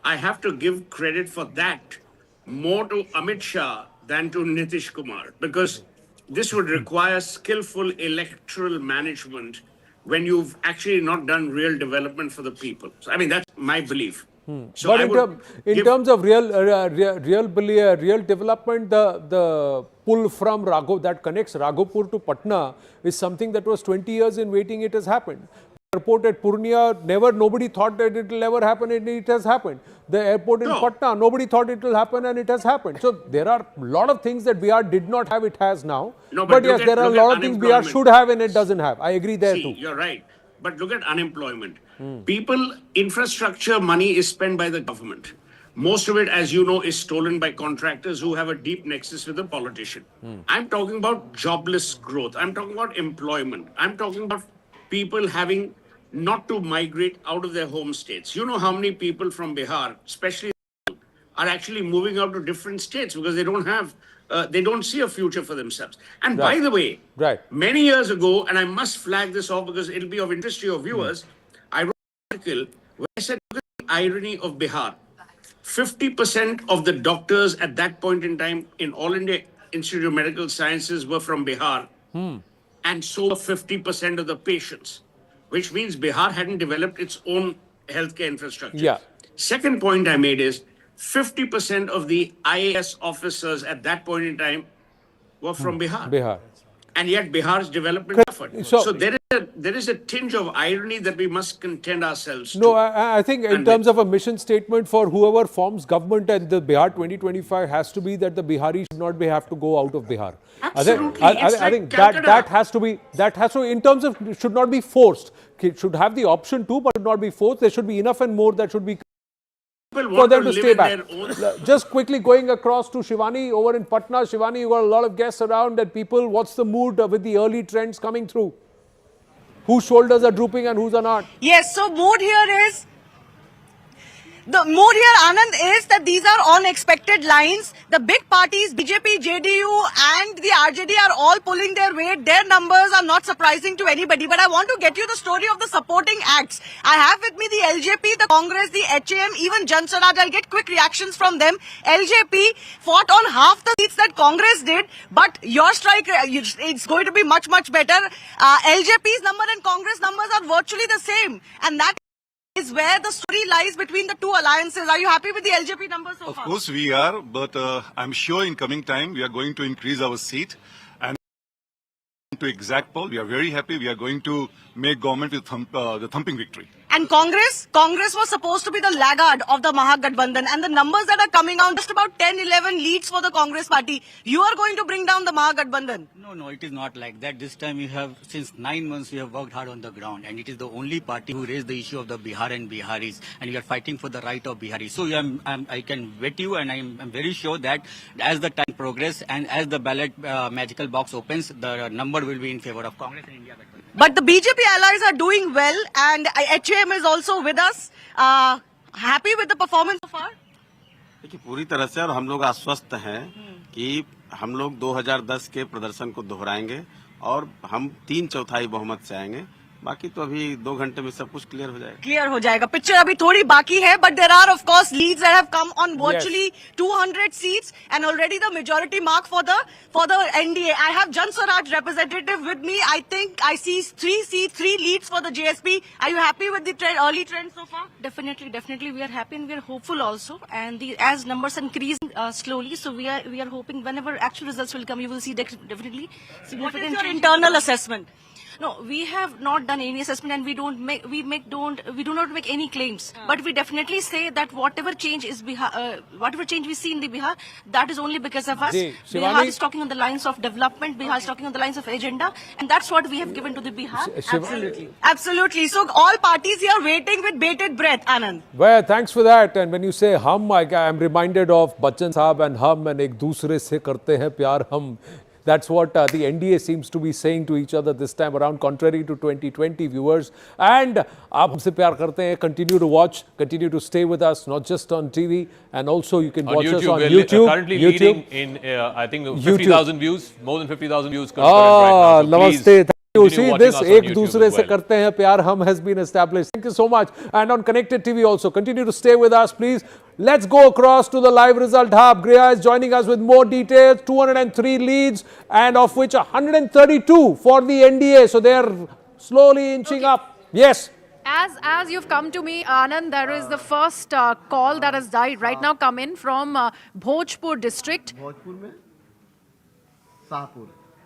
Speaker 12: I have to give credit for that more to Amit Shah than to Nitish Kumar, because this would require skillful electoral management when you've actually not done real development for the people. So, I mean, that's my belief. So
Speaker 2: but in terms of real development, the pull from that connects Raghopur to Patna is something that was 20 years in waiting. It has happened. The airport at Purnia, nobody thought that it will ever happen, and it has happened. The airport in Patna, nobody thought it will happen, and it has happened. So there are a lot of things that Bihar did not have, it has now.
Speaker 12: No,
Speaker 2: but yes, there are a lot of things Bihar should have and it doesn't have. I agree there too.
Speaker 12: You're right. But look at unemployment. People, infrastructure money is spent by the government. Most of it, as you know, is stolen by contractors who have a deep nexus with the politician. I'm talking about jobless growth. I'm talking about employment. I'm talking about people having not to migrate out of their home states. You know how many people from Bihar, especially, are actually moving out to different states because they don't see a future for themselves. And by the way, many years ago, and I must flag this off because it'll be of interest to your viewers, I wrote an article where I said, look at the irony of Bihar. 50% of the doctors at that point in time in All India Institute of Medical Sciences were from Bihar. And so were 50% of the patients, which means Bihar hadn't developed its own healthcare infrastructure. Second point I made is 50% of the IAS officers at that point in time were from Bihar. And yet Bihar's development suffered. So there is a tinge of irony that we must contend ourselves to.
Speaker 2: No, I think in terms of a mission statement for whoever forms government and the Bihar 2025 has to be that the Biharis should not have to go out of Bihar.
Speaker 12: Absolutely.
Speaker 2: I think that has to be, in terms of, it should not be forced. It should have the option to, but should not be forced. There should be enough and more that should be for them to stay back. Just quickly going across to Shivani over in Patna. Shivani, you got a lot of guests around and people. What's the mood with the early trends coming through? Whose shoulders are drooping and whose are not?
Speaker 13: Yes, so mood here is, Anand, is that these are unexpected lines. The big parties, BJP, JDU and the RJD are all pulling their weight. Their numbers are not surprising to anybody. But I want to get you the story of the supporting acts. I have with me the LJP, the Congress, the HAM, even Jan Suraj. I'll get quick reactions from them. LJP fought on half the seats that Congress did. But your strike, it's going to be much, much better. LJP's number and Congress numbers are virtually the same. And that is where the story lies between the two alliances. Are you happy with the LJP numbers so far?
Speaker 14: Of course we are, but I'm sure in coming time we are going to increase our seat and to exact poll. We are very happy. We are going to make government with the thumping victory.
Speaker 13: And Congress was supposed to be the laggard of the Mahagathbandhan, and the numbers that are coming out, just about 10-11 leads for the Congress party. You are going to bring down the Mahagathbandhan.
Speaker 15: No, it is not like that. This time we have, since 9 months, we have worked hard on the ground, and it is the only party who raised the issue of the Bihar and Biharis, and we are fighting for the right of Biharis. So I can bet you, and I'm very sure that as the time progresses and as the ballot magical box opens, the number will be in favor of Congress and India.
Speaker 13: But the BJP allies are doing well, and HAM is also with us. Happy with the performance so far?
Speaker 16: देखिए पूरी तरह से और हम लोग आश्वस्त हैं कि हम लोग 2010 के प्रदर्शन को दोहराएंगे और हम 3/4 बहुमत से आएंगे बाकी तो अभी 2 घंटे में सब कुछ क्लियर हो जाएगा।
Speaker 13: क्लियर हो जाएगा, पिक्चर अभी थोड़ी बाकी है, but there are of course leads that have come on virtually 200 seats and already the majority mark for the NDA. I have Jan Suraj representative with me. I think I see 3 seats, 3 leads for the JSP. Are you happy with the early trend so far?
Speaker 17: Definitely we are happy and we are hopeful also, and as numbers increase slowly, so we are hoping whenever actual results will come, you will see definitely significant.
Speaker 13: What is your internal assessment?
Speaker 17: No, we have not done any assessment, and we do not make any claims. But we definitely say that whatever change is whatever change we see in the Bihar, that is only because of us. Bihar is talking on the lines of development. Bihar is talking on the lines of agenda, and that's what we have given to the Bihar.
Speaker 13: Absolutely. So all parties here waiting with bated breath, Anand.
Speaker 2: Well, thanks for that. And when you say hum, I'm reminded of Bachchan Saab and hum, and ek dusre se karte hain pyar hum. That's what the NDA seems to be saying to each other this time around, contrary to 2020 viewers. And aap humse pyar karte hain. Continue to watch, continue to stay with us, not just on TV, and also you can watch us on YouTube.
Speaker 1: Currently leading in, I think, 50,000 views, more than 50,000 views.
Speaker 2: Ah, namaste. You see this, ek dusre se karte hain pyar hum has been established. Thank you so much. And on Connected TV also, continue to stay with us, please. Let's go across to the live result hub. Griya is joining us with more details. 203 leads, and of which 132 for the NDA. So they are slowly inching up. Yes.
Speaker 3: As you've come to me, Anand, there is the first call that has died right now come in from Bhojpur district.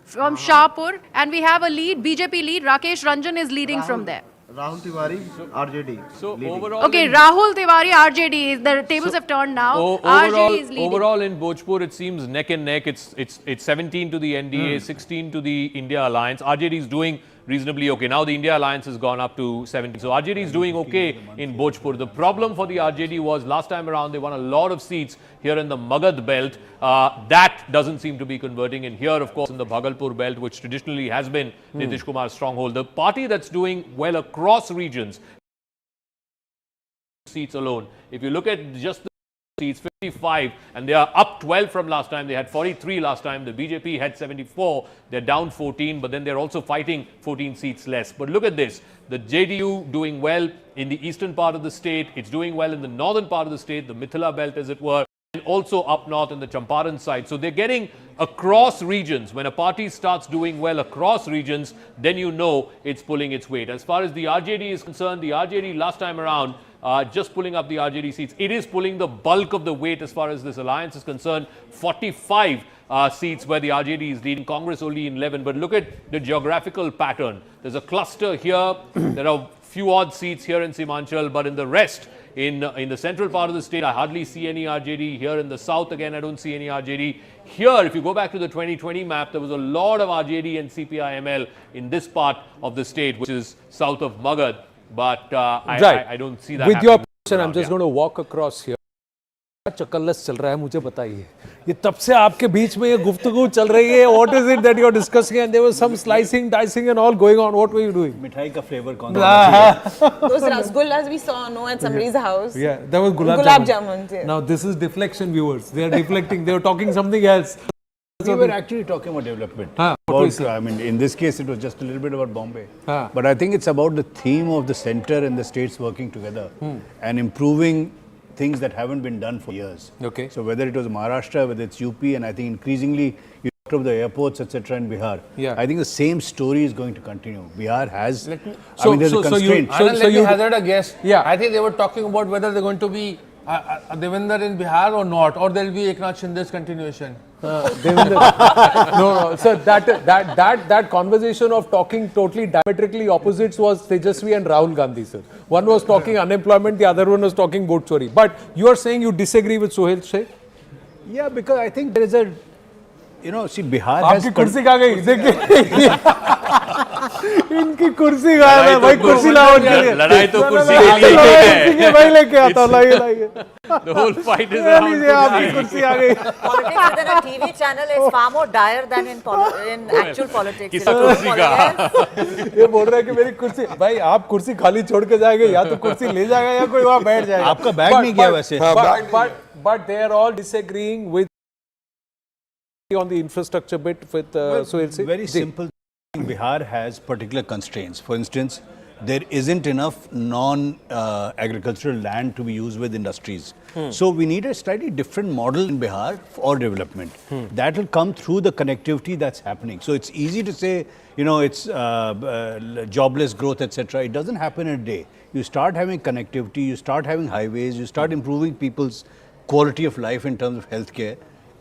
Speaker 3: From Shahpur, and we have a lead, BJP lead, Rakesh Ranjan is leading from there.
Speaker 18: Rahul Tiwari, RJD.
Speaker 1: So overall,
Speaker 3: okay, Rahul Tiwari, RJD. The tables have turned now. RJD is leading.
Speaker 1: Overall in Bhojpur, it seems neck and neck. It's 17 to the NDA, 16 to the India Alliance. RJD is doing reasonably okay. Now the India Alliance has gone up to 17. So RJD is doing okay in Bhojpur. The problem for the RJD was last time around they won a lot of seats here in the Magad belt. That doesn't seem to be converting. And here, of course, in the Bhagalpur belt, which traditionally has been Nitish Kumar's stronghold, the party that's doing well across regions, seats alone. If you look at just the seats, 55, and they are up 12 from last time. They had 43 last time. The BJP had 74. They're down 14, but then they're also fighting 14 seats less. But look at this. The JDU doing well in the eastern part of the state. It's doing well in the northern part of the state, the Mithila belt as it were, and also up north in the Champaran side. So they're getting across regions. When a party starts doing well across regions, then you know it's pulling its weight. As far as the RJD is concerned, the RJD last time around, just pulling up the RJD seats, it is pulling the bulk of the weight as far as this alliance is concerned. 45 seats where the RJD is leading, Congress only in 11. But look at the geographical pattern. There's a cluster here. There are few odd seats here in Simanchal, but in the rest, in the central part of the state, I hardly see any RJD. Here in the south, again, I don't see any RJD. Here, if you go back to the 2020 map, there was a lot of RJD and CPI-ML in this part of the state, which is south of Magad. But I don't see that.
Speaker 2: With your permission, I'm just going to walk across here. चकल्लस चल रहा है मुझे बताइए ये तब से आपके बीच में ये गुफ्तगू चल रही है what is it that you're discussing and there was some slicing dicing and all going on what were you doing
Speaker 11: मिठाई का flavor कौन सा
Speaker 9: those rasgullas we saw at somebody's house
Speaker 2: that was gulab jamun now this is deflection viewers they are deflecting they were talking something else
Speaker 11: we were actually talking about development I mean in this case it was just a little bit about Bombay but I think it's about the theme of the center and the states working together and improving things that haven't been done for years.
Speaker 2: Okay.
Speaker 11: So whether it was Maharashtra, whether it's UP, and I think increasingly you talked of the airports, etc. in Bihar.
Speaker 2: Yeah.
Speaker 11: I think the same story is going to continue. Bihar has.
Speaker 6: Let me,
Speaker 11: I mean, there's a constraint.
Speaker 6: Let me hazard a guess. Yeah. I think they were talking about whether they're going to be Devendra in Bihar or not, or there will be Eknath Shinde's continuation.
Speaker 2: No, sir, that conversation of talking totally diametrically opposites was Tejashwi and Rahul Gandhi, sir. One was talking unemployment, the other one was talking boat chori. But you are saying you disagree with Sohail Sheikh?
Speaker 11: Yeah, because I think there is a, see, Bihar has...
Speaker 2: आपकी कुर्सी कहाँ गई? देखिए, इनकी कुर्सी कहाँ है? भाई कुर्सी लाओ इनके लिए.
Speaker 1: लड़ाई तो कुर्सी के लिए है.
Speaker 2: भाई लेके आता लाइए.
Speaker 1: The whole fight is around
Speaker 2: आपकी कुर्सी आ गई.
Speaker 4: Politics within a TV channel is far more dire than in actual politics.
Speaker 1: किस कुर्सी का?
Speaker 2: ये बोल रहा है कि मेरी कुर्सी. भाई आप कुर्सी खाली छोड़ के जाएंगे या तो कुर्सी ले जाएगा या कोई वहाँ बैठ जाएगा.
Speaker 11: आपका बैग नहीं गया वैसे.
Speaker 2: But they are all disagreeing with on the infrastructure bit with Sohail Sheikh.
Speaker 11: Very simple. Bihar has particular constraints. For instance, there isn't enough non-agricultural land to be used with industries. So we need a slightly different model in Bihar for development. That will come through the connectivity that's happening. So it's easy to say, you know, it's jobless growth, etc. It doesn't happen in a day. You start having connectivity, you start having highways, you start improving people's quality of life in terms of healthcare,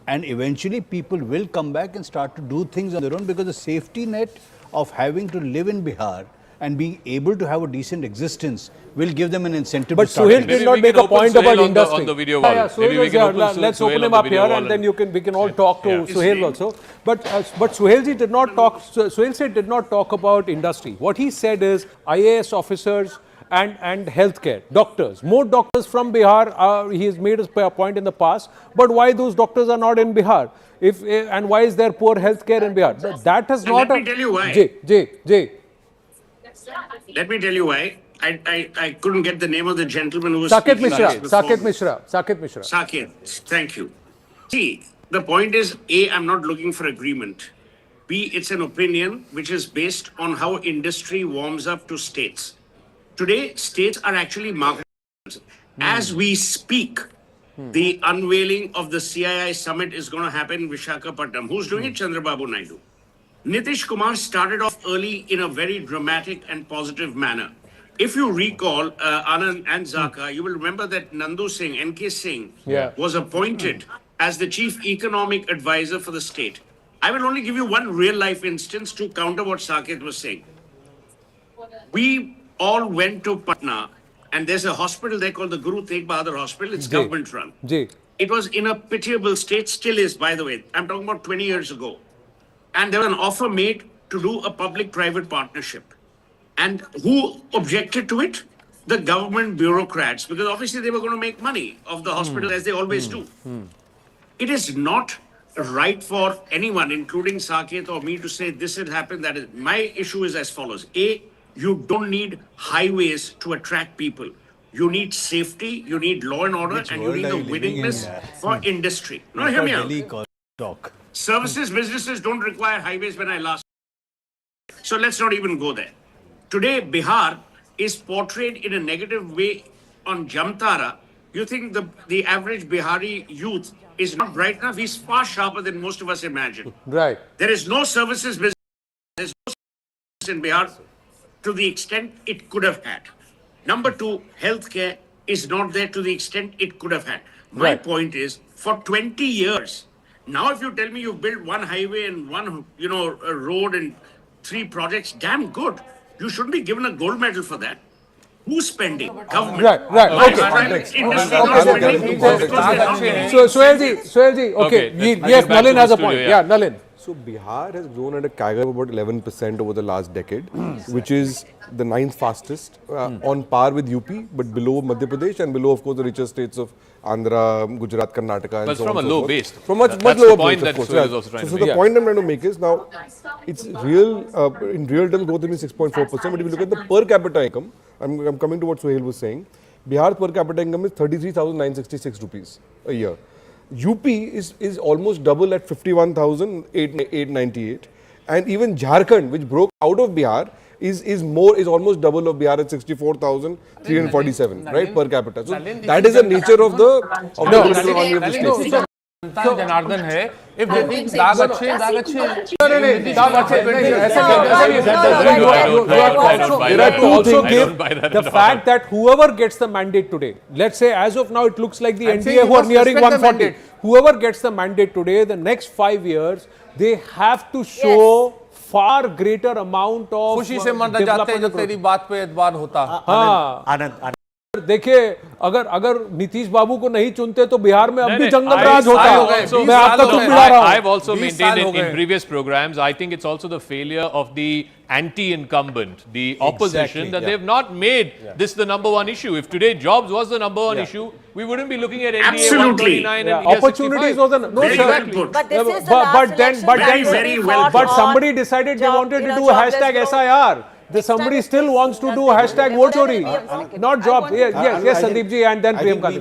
Speaker 11: and eventually people will come back and start to do things on their own, because the safety net of having to live in Bihar and being able to have a decent existence will give them an incentive
Speaker 2: but
Speaker 11: to start.
Speaker 2: Suhail did not make a point about industry.
Speaker 1: On the video wall.
Speaker 2: Maybe we can let's open him up here, and then we can all talk to Suhail also. But Suhailji did not talk. Suhail said did not talk about industry. What he said is IAS officers and healthcare, doctors, more doctors from Bihar. He has made a point in the past. But why those doctors are not in Bihar? And why is there poor healthcare in Bihar? That has not.
Speaker 12: Let me tell you why.
Speaker 2: J.
Speaker 12: Let me tell you why. I couldn't get the name of the gentleman who was
Speaker 2: Saket
Speaker 12: speaking
Speaker 2: Mishra.
Speaker 12: Saket, thank you. See, the point is, A, I'm not looking for agreement. B, it's an opinion which is based on how industry warms up to states. Today, states are actually marketers. As we speak, the unveiling of the CII summit is going to happen in Visakhapatnam. Who's doing it? Chandrababu Naidu. Nitish Kumar started off early in a very dramatic and positive manner. If you recall, Anand and Zaka, you will remember that Nandu Singh, NK Singh, was appointed as the chief economic advisor for the state. I will only give you one real life instance to counter what Saket was saying. We all went to Patna, and there's a hospital there called the Guru Tegh Bahadur Hospital. It's government run. It was in a pitiable state, still is, by the way. I'm talking about 20 years ago. And there was an offer made to do a public-private partnership. And who objected to it? The government bureaucrats, because obviously they were going to make money of the hospital as they always do. It is not right for anyone, including Saket or me, to say this had happened, that is. My issue is as follows. A, you don't need highways to attract people. You need safety, you need law and order, and you need the willingness for industry. Now, hear me out. Services, businesses don't require highways when I last. So let's not even go there. Today, Bihar is portrayed in a negative way on Jamtara. You think the average Bihari youth is not bright enough? He's far sharper than most of us imagine.
Speaker 2: Right.
Speaker 12: There is no services business. There's no services in Bihar to the extent it could have had. Number two, healthcare is not there to the extent it could have had. My point is, for 20 years, now if you tell me you built one highway and one, a road and 3 projects, damn good. You shouldn't be given a gold medal for that. Who's spending? Government.
Speaker 2: Right. So, Suhailji, okay. Yes, Nalin has a point. Yeah, Nalin.
Speaker 10: So Bihar has grown at a CAGR of about 11% over the last decade, which is the 9th fastest, on par with UP, but below Madhya Pradesh and below, of course, the richer states of Andhra, Gujarat, Karnataka, and so on.
Speaker 1: But from a low base.
Speaker 10: From much lower base, of course. So the point I'm trying to make is now, it's real, in real terms, growth has been 6.4%, but if you look at the per capita income, I'm coming to what Suhail was saying, Bihar's per capita income is 33,966 rupees a year. UP is almost double at 51,898, and even Jharkhand, which broke out of Bihar, is almost double of Bihar at 64,347, right, per capita. So that is the nature of the economy of the state.
Speaker 6: Janardan है if they think दाग अच्छे
Speaker 2: the fact that whoever gets the mandate today, let's say as of now it looks like the NDA who are nearing 140, whoever gets the mandate today, the next 5 years they have to show far greater amount of
Speaker 6: खुशी से मरना चाहते हैं जो तेरी बात पे एतबार होता।
Speaker 2: आनंद देखिए, अगर नीतीश बाबू को नहीं चुनते तो बिहार में अब भी जंगल राज होता है। मैं आपका तुम बिड़ा रहा हूं।
Speaker 1: I've also maintained in previous programs, I think it's also the failure of the anti-incumbent, the opposition, that they've not made this the number one issue. If today jobs was the number one issue, we wouldn't be looking at NDA 129 and
Speaker 2: opportunities was no,
Speaker 4: exactly. But this is the last election.
Speaker 2: But somebody decided they wanted to do hashtag SIR. Somebody still wants to do hashtag vote chori, not job. Yes, Sandeep ji, and then Priyanka ji.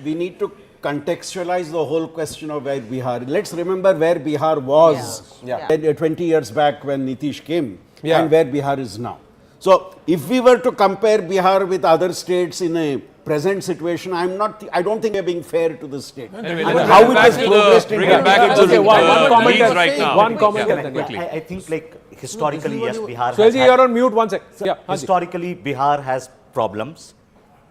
Speaker 7: We need to contextualize the whole question of where Bihar. Let's remember where Bihar was 20 years back when Nitish came and where Bihar is now. So if we were to compare Bihar with other states in a present situation, I don't think we're being fair to the state.
Speaker 1: How it has progressed in
Speaker 2: one comment
Speaker 1: right now.
Speaker 2: One comment.
Speaker 5: I think like historically, yes, Bihar
Speaker 2: has you're on mute, one sec.
Speaker 5: Historically, Bihar has problems.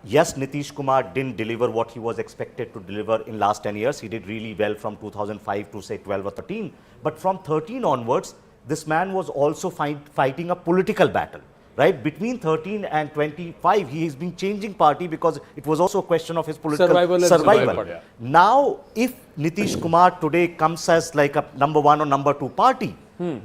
Speaker 5: Yes, Nitish Kumar didn't deliver what he was expected to deliver in last 10 years. He did really well from 2005 to say 12 or 13. But from 13 onwards, this man was also fighting a political battle. Right, between 13 and 25, he has been changing party because it was also a question of his political survival. Now, if Nitish Kumar today comes as like a number 1 or number 2 party,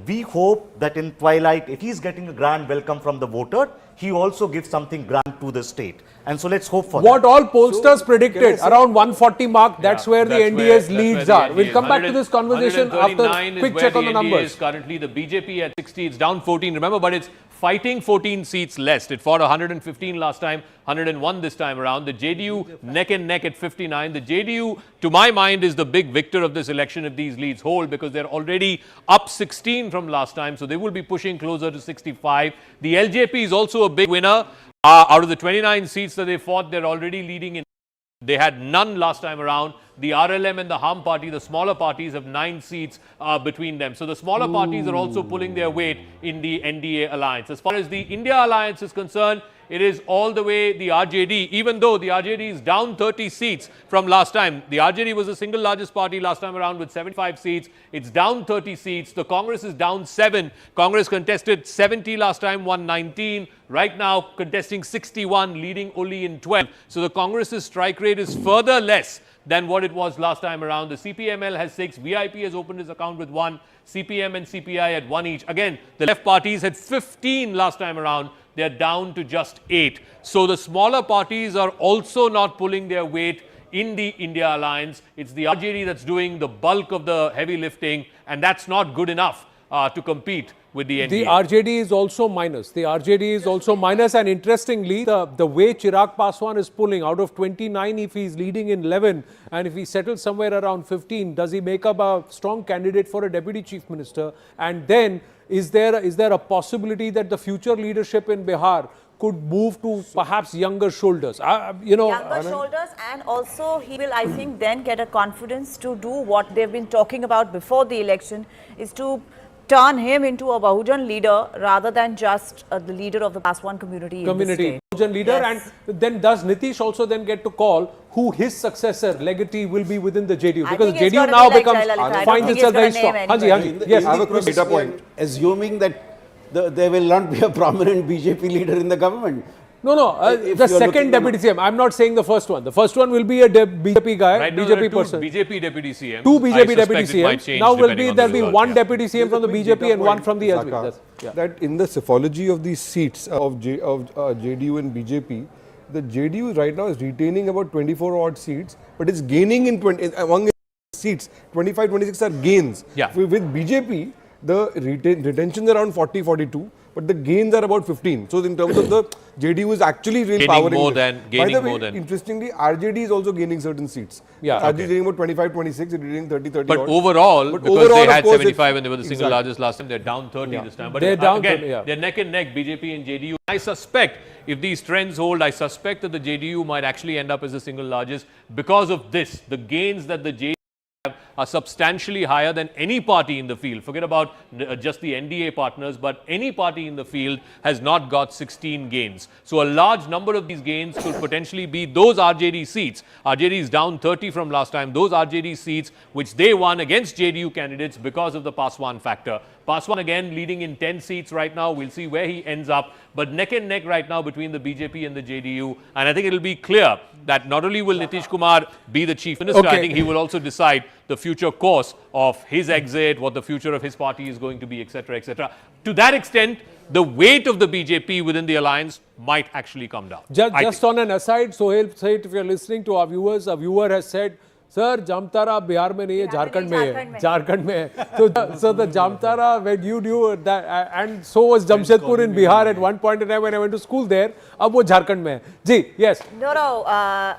Speaker 5: we hope that in twilight, if he is getting a grand welcome from the voter, he also gives something grand to the state. And so let's hope for
Speaker 2: what
Speaker 5: that.
Speaker 2: all pollsters predicted, around 140 mark, that's where the NDA's leads are. We'll come back to this conversation after a quick check on the numbers.
Speaker 1: Currently, the BJP at 60, it's down 14, remember, but it's fighting 14 seats less. It fought 115 last time, 101 this time around. The JDU neck and neck at 59. The JDU, to my mind, is the big victor of this election if these leads hold because they're already up 16 from last time. So they will be pushing closer to 65. The LJP is also a big winner. Out of the 29 seats that they fought, they're already leading in. They had none last time around. The RLM and the Ham party, the smaller parties, have 9 seats between them. So the smaller parties are also pulling their weight in the NDA alliance. As far as the India alliance is concerned, it is all the way the RJD, even though the RJD is down 30 seats from last time. The RJD was the single largest party last time around with 75 seats. It's down 30 seats. The Congress is down 7. Congress contested 70 last time, won 19. Right now, contesting 61, leading only in 12. So the Congress's strike rate is further less than what it was last time around. The CPML has 6. VIP has opened his account with 1. CPM and CPI at 1 each. Again, the left parties had 15 last time around. They're down to just 8. So the smaller parties are also not pulling their weight in the India alliance. It's the RJD that's doing the bulk of the heavy lifting, and that's not good enough to compete with the NDA.
Speaker 2: The RJD is also minus. The RJD is also minus, and interestingly, the way Chirag Paswan is pulling out of 29, if he's leading in 11, and if he settles somewhere around 15, does he make up a strong candidate for a deputy chief minister? And then, is there a possibility that the future leadership in Bihar could move to perhaps younger shoulders?
Speaker 4: Younger shoulders, and also he will, I think, then get a confidence to do what they've been talking about before the election, is to turn him into a Bahujan leader rather than just the leader of the Paswan community.
Speaker 2: Bahujan leader, yes. And then does Nitish also then get to call who his successor, legacy, will be within the JDU? Because JDU now finds itself very strong.
Speaker 7: Yes, I have a quick data point. Assuming that there will not be a prominent BJP leader in the government.
Speaker 2: No, the second deputy CM. I'm not saying the first one. The first one will be a BJP guy,
Speaker 1: right,
Speaker 2: BJP person.
Speaker 1: BJP deputy CM.
Speaker 2: 2 BJP deputy CM. Now there'll be one deputy CM from the BJP and one from the LJP.
Speaker 10: That in the psephology of these seats of JDU and BJP, the JDU right now is retaining about 24 odd seats, but it's gaining in among seats. 25, 26 are gains.
Speaker 1: Yeah.
Speaker 10: With BJP, the retention is around 40, 42. But the gains are about 15. So in terms of the JDU is actually really powering
Speaker 1: more
Speaker 10: than.
Speaker 1: By the way,
Speaker 10: more than. Interestingly, RJD is also gaining certain seats.
Speaker 2: Yeah.
Speaker 10: RJD is gaining about 25, 26, it's gaining 30, 30
Speaker 1: But
Speaker 10: odd.
Speaker 1: overall, because they had 75 and they were the single largest last time, they're down 30 this time. But
Speaker 2: they're down
Speaker 1: again,
Speaker 2: 30,
Speaker 1: they're neck and neck, BJP and JDU. I suspect, if these trends hold, I suspect that the JDU might actually end up as the single largest because of this. The gains that the JDU are substantially higher than any party in the field. Forget about just the NDA partners, but any party in the field has not got 16 gains. So a large number of these gains could potentially be those RJD seats. RJD is down 30 from last time. Those RJD seats which they won against JDU candidates because of the Paswan factor. Paswan again leading in 10 seats right now. We'll see where he ends up. But neck and neck right now between the BJP and the JDU. And I think it will be clear that not only will Nitish Kumar be the chief minister, I think he will also decide the future course of his exit, what the future of his party is going to be, etc., etc. To that extent, the weight of the BJP within the alliance might actually come down.
Speaker 2: Just on an aside, Sohail said, if you're listening to our viewers, a viewer has said, Sir, Jamtara Bihar mein nahi hai, Jharkhand mein hai. Jharkhand mein hai. So the Jamtara, when you knew that, and so was Jamshedpur in Bihar at one point in time when I went to school there, ab wo Jharkhand mein hai. Ji, yes.
Speaker 4: No,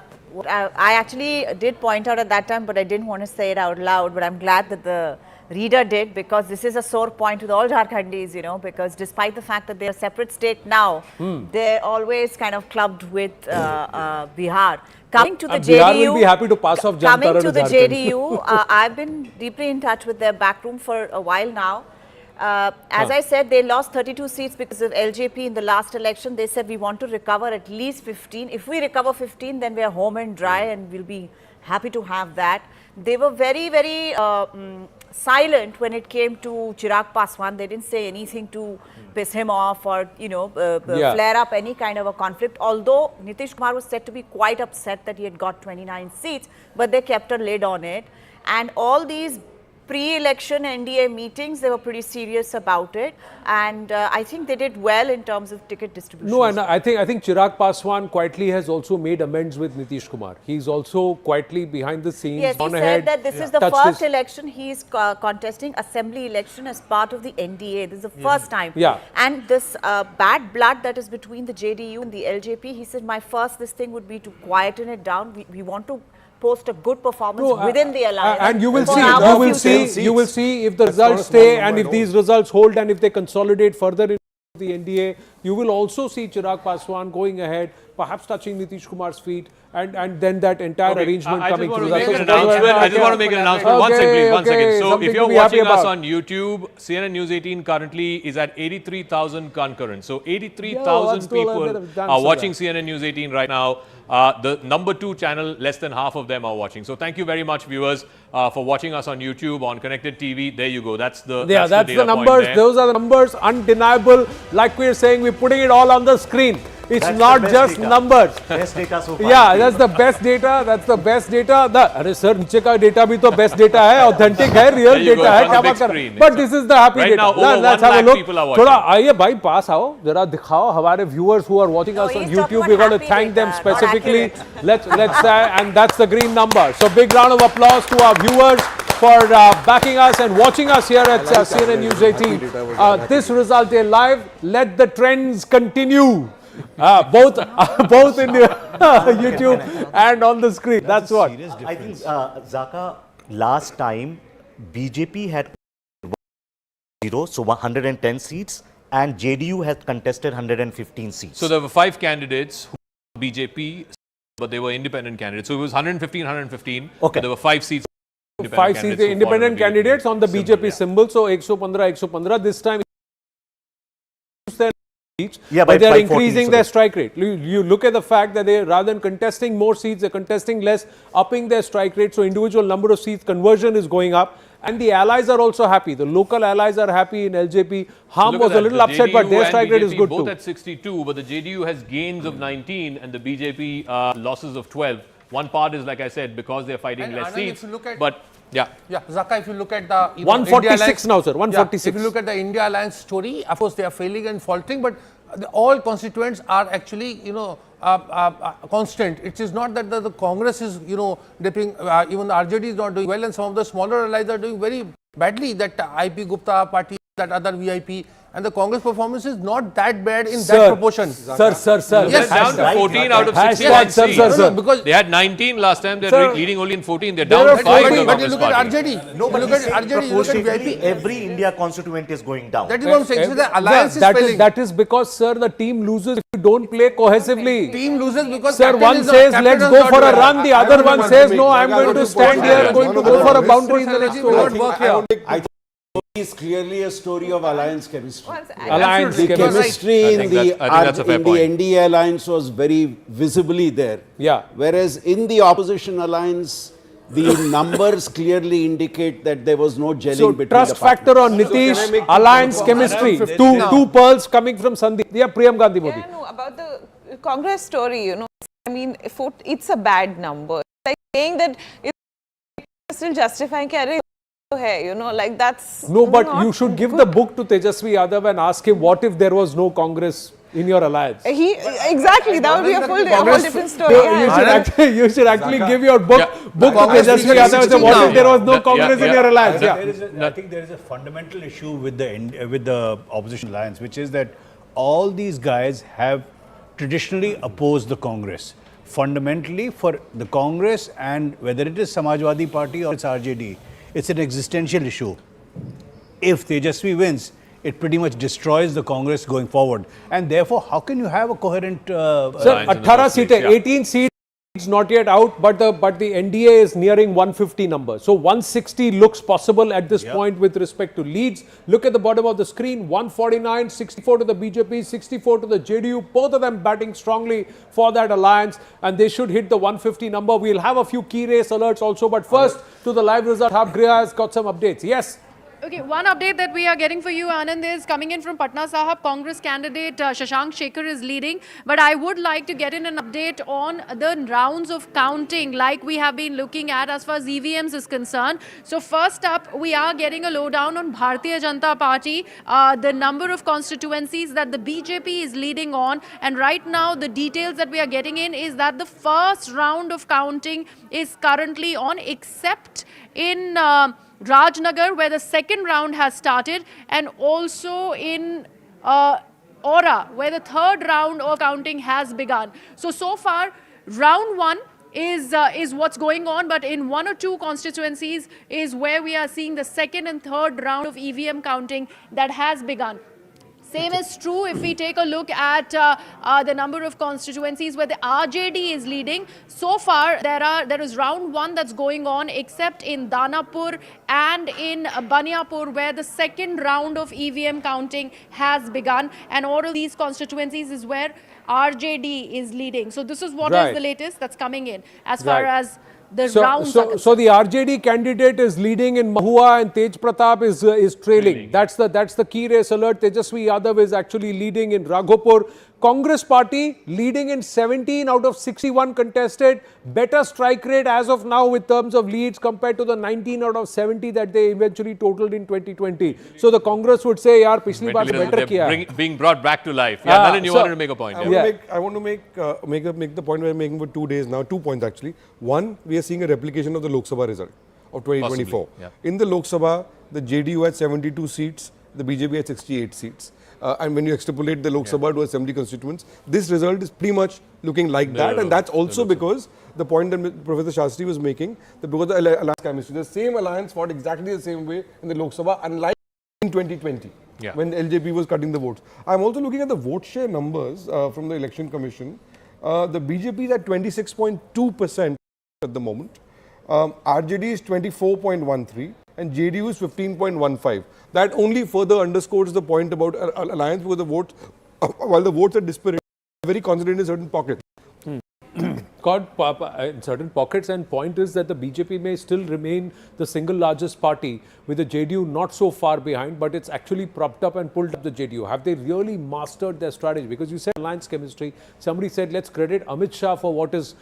Speaker 4: I actually did point out at that time, but I didn't want to say it out loud. But I'm glad that the reader did, because this is a sore point with all Jharkhandis, you know, because despite the fact that they're a separate state now, they're always kind of clubbed with Bihar. Coming to the JDU,
Speaker 2: Bihar will be happy to pass off
Speaker 4: coming
Speaker 2: Jamtara
Speaker 4: to the
Speaker 2: Jharkhand.
Speaker 4: JDU, I've been deeply in touch with their backroom for a while now. As I said, they lost 32 seats because of LJP in the last election. They said we want to recover at least 15. If we recover 15, then we are home and dry, and we'll be happy to have that. They were very, very silent when it came to Chirag Paswan. They didn't say anything to piss him off or, you know, flare up any kind of a conflict. Although Nitish Kumar was said to be quite upset that he had got 29 seats, but they kept a lid on it. And all these pre-election NDA meetings, they were pretty serious about it, and I think they did well in terms of ticket distribution.
Speaker 2: No, and I think Chirag Paswan quietly has also made amends with Nitish Kumar. He's also quietly behind the scenes.
Speaker 4: Yes, he said that this is the first election he is contesting assembly election as part of the NDA. This is the first time.
Speaker 2: Yeah.
Speaker 4: And this bad blood that is between the JDU and the LJP, he said, my first this thing would be to quieten it down. We want to post a good performance within the alliance.
Speaker 2: And you will see, you will see if the results stay, and if these results hold, and if they consolidate further in the NDA, you will also see Chirag Paswan going ahead, perhaps touching Nitish Kumar's feet, and then that entire arrangement coming together.
Speaker 1: I just want to make an announcement. One second, please. 1 second. So, if you're watching us on YouTube, CNN News 18 currently is at 83,000 concurrents. So, 83,000 people are watching CNN News 18 right now. The number 2 channel, less than half of them are watching. So, thank you very much, viewers, for watching us on YouTube, on Connected TV. There you go. That's the
Speaker 2: that's the numbers. Those are the numbers, undeniable. Like we're saying, we're putting it all on the screen. It's not just numbers.
Speaker 5: Best data so far.
Speaker 2: Yeah, that's the best data. That's the best data. अरे sir नीचे का data भी तो best data है, authentic है, real data है, क्या बात कर? But this is the happy data. Let's have a look. थोड़ा आइए भाई पास आओ, जरा दिखाओ हमारे viewers who are watching us on YouTube. We're going to thank them specifically. Let's say, and that's the green number. So big round of applause to our viewers for backing us and watching us here at CNN News 18. This result is live. Let the trends continue. Both in the YouTube and on the screen. That's what.
Speaker 5: I think, Zaka, last time BJP had 0, so 110 seats, and JDU had contested 115 seats.
Speaker 1: So there were 5 candidates who were BJP, but they were independent candidates. So it was 115, 115.
Speaker 5: Okay.
Speaker 1: There were 5 seats.
Speaker 2: 5 seats, the independent candidates on the BJP symbol. So 115. This time. But they are increasing their strike rate. You look at the fact that they, rather than contesting more seats, they're contesting less, upping their strike rate. So individual number of seats conversion is going up. And the allies are also happy. The local allies are happy in LJP. Ham was a little upset, but their strike rate is good too.
Speaker 1: Both at 62, but the JDU has gains of 19 and the BJP losses of 12. One part is, like I said, because they're fighting less seats. But yeah,
Speaker 6: Zaka, if you look at the
Speaker 2: 146 now, sir. 146.
Speaker 6: If you look at the India Alliance story, of course they are failing and faltering, but all constituents are actually, constant. It is not that the Congress is, dipping. Even the RJD is not doing well, and some of the smaller allies are doing very badly. That IP Gupta party, that other VIP. And the Congress performance is not that bad in that proportion.
Speaker 2: Sir.
Speaker 1: Yes, down to 14 out of 61 seats.
Speaker 2: Sir.
Speaker 1: Because they had 19 last time, they're leading only in 14. They're down 5.
Speaker 6: But you look at RJD.
Speaker 5: No, but
Speaker 6: look at RJD, you look at VIP.
Speaker 5: Every India constituent is going down.
Speaker 6: That is what I'm saying. So the alliance is failing.
Speaker 2: That is because, sir, the team loses if you don't play cohesively.
Speaker 6: Team loses because
Speaker 2: sir, one says let's go for a run, the other one says no, I'm going to stand here, going to go for a boundary in the next over.
Speaker 7: Is clearly a story of alliance chemistry.
Speaker 2: Alliance
Speaker 7: chemistry in the NDA alliance was very visibly there.
Speaker 2: Yeah.
Speaker 7: Whereas in the opposition alliance, the numbers clearly indicate that there was no gelling between
Speaker 2: trust
Speaker 7: the
Speaker 2: factor on Nitish, alliance chemistry. Two pearls coming from Sandeep. Yeah, Priyam Gandhi Modi.
Speaker 9: Yeah, no, about the Congress story, I mean, it's a bad number. Like saying that it's still justifying like that's
Speaker 2: no, but you should give the book to Tejashwi Yadav and ask him what if there was no Congress in your alliance.
Speaker 9: Exactly, that would be a whole different story.
Speaker 2: You should actually give your book to Tejashwi Yadav and say what if there was no Congress in your alliance.
Speaker 11: I think there is a fundamental issue with the opposition alliance, which is that all these guys have traditionally opposed the Congress. fundamentally for the Congress, and whether it is Samajwadi Party or it's RJD, it's an existential issue. If Tejashwi wins, it pretty much destroys the Congress going forward. And therefore, how can you have a coherent...
Speaker 2: Sir, 18 seats, 18 seats not yet out, but the NDA is nearing 150 number. So 160 looks possible at this point with respect to leads. Look at the bottom of the screen, 149, 64 to the BJP, 64 to the JDU, both of them batting strongly for that alliance, and they should hit the 150 number. We'll have a few key race alerts also, but first to the live result. Griha has got some updates. Yes.
Speaker 3: Okay, one update that we are getting for you, Anand, is coming in from Patna Sahab. Congress candidate Shashank Shekhar is leading. But I would like to get in an update on the rounds of counting like we have been looking at as far as EVMs is concerned. So first up, we are getting a lowdown on Bharatiya Janata Party, the number of constituencies that the BJP is leading on. And right now, the details that we are getting in is that the first round of counting is currently on, except in... Rajnagar, where the second round has started, and also in Aura, where the third round of counting has begun. So far, round one is what's going on, but in one or two constituencies is where we are seeing the second and third round of EVM counting that has begun. Same is true if we take a look at the number of constituencies where the RJD is leading. So far, there is round one that's going on, except in Danapur and in Baniapur, where the second round of EVM counting has begun. And all of these constituencies is where RJD is leading. So this is what is the latest that's coming in as far as the rounds.
Speaker 2: So the RJD candidate is leading in Mahua, and Tej Pratap is trailing. That's the key race alert. Tejashwi Yadav is actually leading in Raghopur. Congress party leading in 17 out of 61 contested. Better strike rate as of now with terms of leads compared to the 19 out of 70 that they eventually totaled in 2020. So the Congress would say, "Yaar, पिछली बार से better किया."
Speaker 1: Being brought back to life. Yeah, Nalin, you wanted to make a point.
Speaker 10: I want to make the point we're making for 2 days now. 2 points actually. One, we are seeing a replication of the Lok Sabha result of 2024. In the Lok Sabha, the JDU had 72 seats, the BJP had 68 seats. And when you extrapolate the Lok Sabha to a 70 constituents, this result is pretty much looking like that. And that's also because the point that Professor Shastri was making, that because the alliance chemistry, the same alliance fought exactly the same way in the Lok Sabha, unlike in 2020, when LJP was cutting the votes. I'm also looking at the vote share numbers from the Election Commission. The BJP is at 26.2% at the moment. RJD is 24.13%. and JDU is 15.15. That only further underscores the point about alliance, because the votes, while the votes are disparate, very concentrated in certain pockets.
Speaker 2: In certain pockets, and point is that the BJP may still remain the single largest party, with the JDU not so far behind, but it's actually propped up and pulled up the JDU. Have they really mastered their strategy? Because you said alliance chemistry. Somebody said, let's credit Amit Shah for what this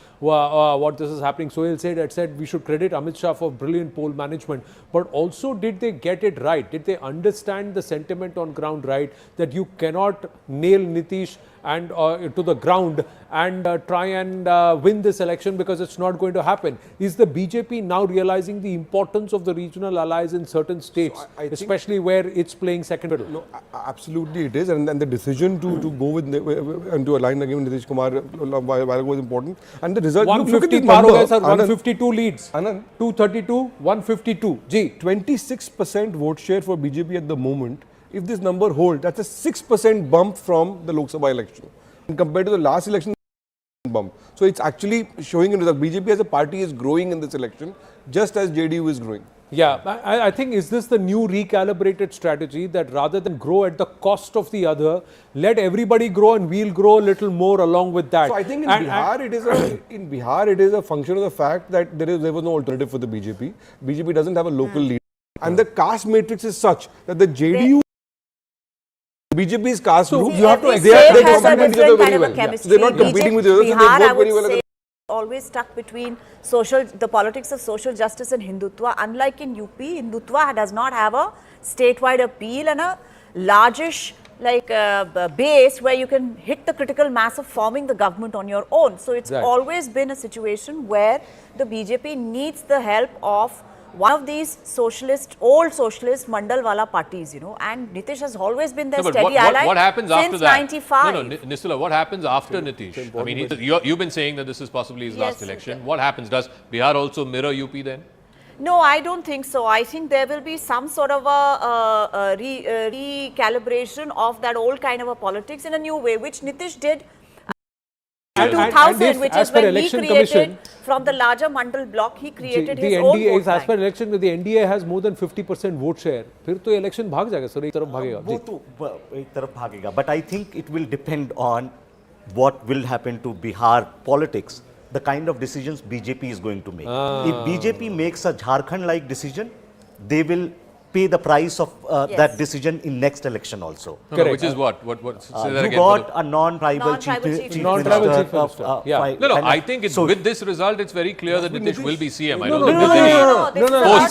Speaker 2: is happening. Sohail said we should credit Amit Shah for brilliant poll management. But also, did they get it right? Did they understand the sentiment on ground right, that you cannot nail Nitish and to the ground and try and win this election, because it's not going to happen? Is the BJP now realizing the importance of the regional allies in certain states, so especially where it's playing second fiddle?
Speaker 10: No, absolutely it is, and the decision to go with and to align again with Nitish Kumar while ago was important. And the result,
Speaker 2: 150 Parogas are 152 leads. Anand, 232, 152. G.
Speaker 10: 26% vote share for BJP at the moment. If this number holds, that's a 6% bump from the Lok Sabha election. And compared to the last election, bump. So it's actually showing that BJP as a party is growing in this election, just as JDU is growing.
Speaker 2: Yeah, I think, is this the new recalibrated strategy, that rather than grow at the cost of the other, let everybody grow and we'll grow a little more along with that?
Speaker 10: So I think in Bihar it is a function of the fact that there was no alternative for the BJP. BJP doesn't have a local leader. And the caste matrix is such that the JDU BJP's caste group,
Speaker 4: you have to
Speaker 10: they complement each other very well. They're not competing with each other, so they work very well.
Speaker 4: Always stuck between the politics of social justice and Hindutva. Unlike in UP, Hindutva does not have a statewide appeal and a largish base where you can hit the critical mass of forming the government on your own. So it's always been a situation where the BJP needs the help of one of these socialist, old socialist mandal wala parties, you know, and Nitish has always been their
Speaker 1: No, but
Speaker 4: steady ally
Speaker 1: what happens after
Speaker 4: since
Speaker 1: that?
Speaker 4: 95.
Speaker 1: No, Nisula, what happens after Nitish? I mean, you've been saying that this is possibly his last election. What happens? Does Bihar also mirror UP then?
Speaker 4: No, I don't think so. I think there will be some sort of a recalibration of that old kind of a politics in a new way, which Nitish did in 2000, which is when he created, from the larger mandal bloc, he created his own
Speaker 2: NDA
Speaker 4: vote
Speaker 2: is, as
Speaker 4: bank.
Speaker 2: per election, with the NDA has more than 50% vote share. फिर तो election भाग जाएगा sir, एक तरफ भागेगा.
Speaker 5: वो तो एक तरफ भागेगा. But I think it will depend on what will happen to Bihar politics, the kind of decisions BJP is going to make. If BJP makes a Jharkhand-like decision, they will pay the price of that decision in next election also.
Speaker 1: No, which is what? Say that
Speaker 5: you
Speaker 1: again
Speaker 5: got a non-tribal chief minister.
Speaker 1: No, I think it's, with this result, it's very clear that Nitish will be CM. I don't
Speaker 4: No.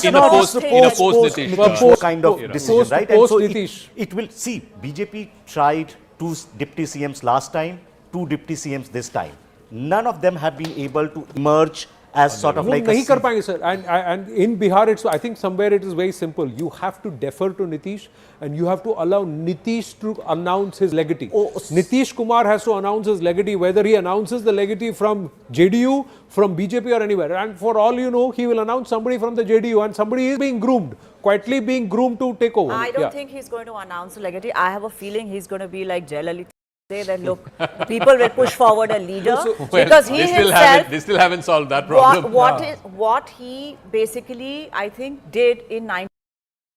Speaker 1: in a post-Nitish
Speaker 5: kind of decision, right? And so it will, see, BJP tried 2 deputy CMs last time, 2 deputy CMs this time. None of them have been able to emerge as sort of like
Speaker 2: नहीं कर पाएंगे sir. And in Bihar, it's, I think somewhere it is very simple. You have to defer to Nitish, and you have to allow Nitish to announce his legatee. Nitish Kumar has to announce his legatee, whether he announces the legatee from JDU, from BJP or anywhere. And for all you know, he will announce somebody from the JDU, and somebody is being groomed, quietly being groomed to take over.
Speaker 4: I don't think he's going to announce a legatee. I have a feeling he's going to be like Jayalalitha. Say that, look, people will push forward a leader because he himself,
Speaker 1: they still haven't solved that problem.
Speaker 4: What he basically, I think, did in 90s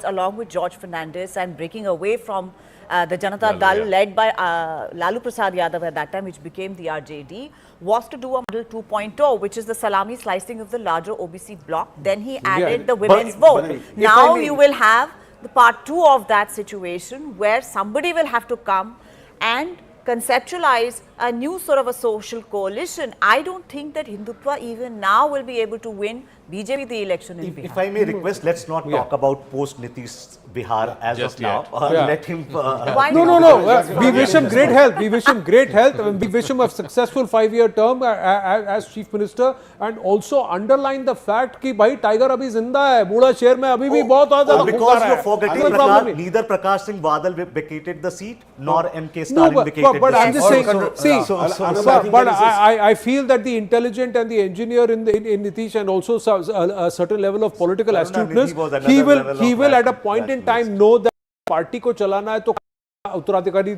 Speaker 4: along with George Fernandez and breaking away from the Janata Dal led by Lalu Prasad Yadav at that time, which became the RJD, was to do a model 2.0, which is the salami slicing of the larger OBC bloc. Then he added the women's vote. Now you will have the part 2 of that situation where somebody will have to come and conceptualize a new sort of a social coalition. I don't think that Hindutva even now will be able to win BJP the election in Bihar.
Speaker 5: If I may request, let's not talk about post-Nitish Bihar as of now. Let him...
Speaker 2: No. We wish him great health. We wish him great health. We wish him a successful 5-year term as Chief Minister, and also underline the fact कि भाई Tiger अभी जिंदा है, बूढ़ा शहर में अभी भी बहुत ज़्यादा
Speaker 5: because you're forgetting neither Prakash Singh Badal vacated the seat nor MK Stalin vacated the seat.
Speaker 2: But I'm just saying, but I feel that the intelligent and the engineer in Nitish, and also a certain level of political astuteness, he will at a point in time know that party को चलाना है तो उत्तराधिकारी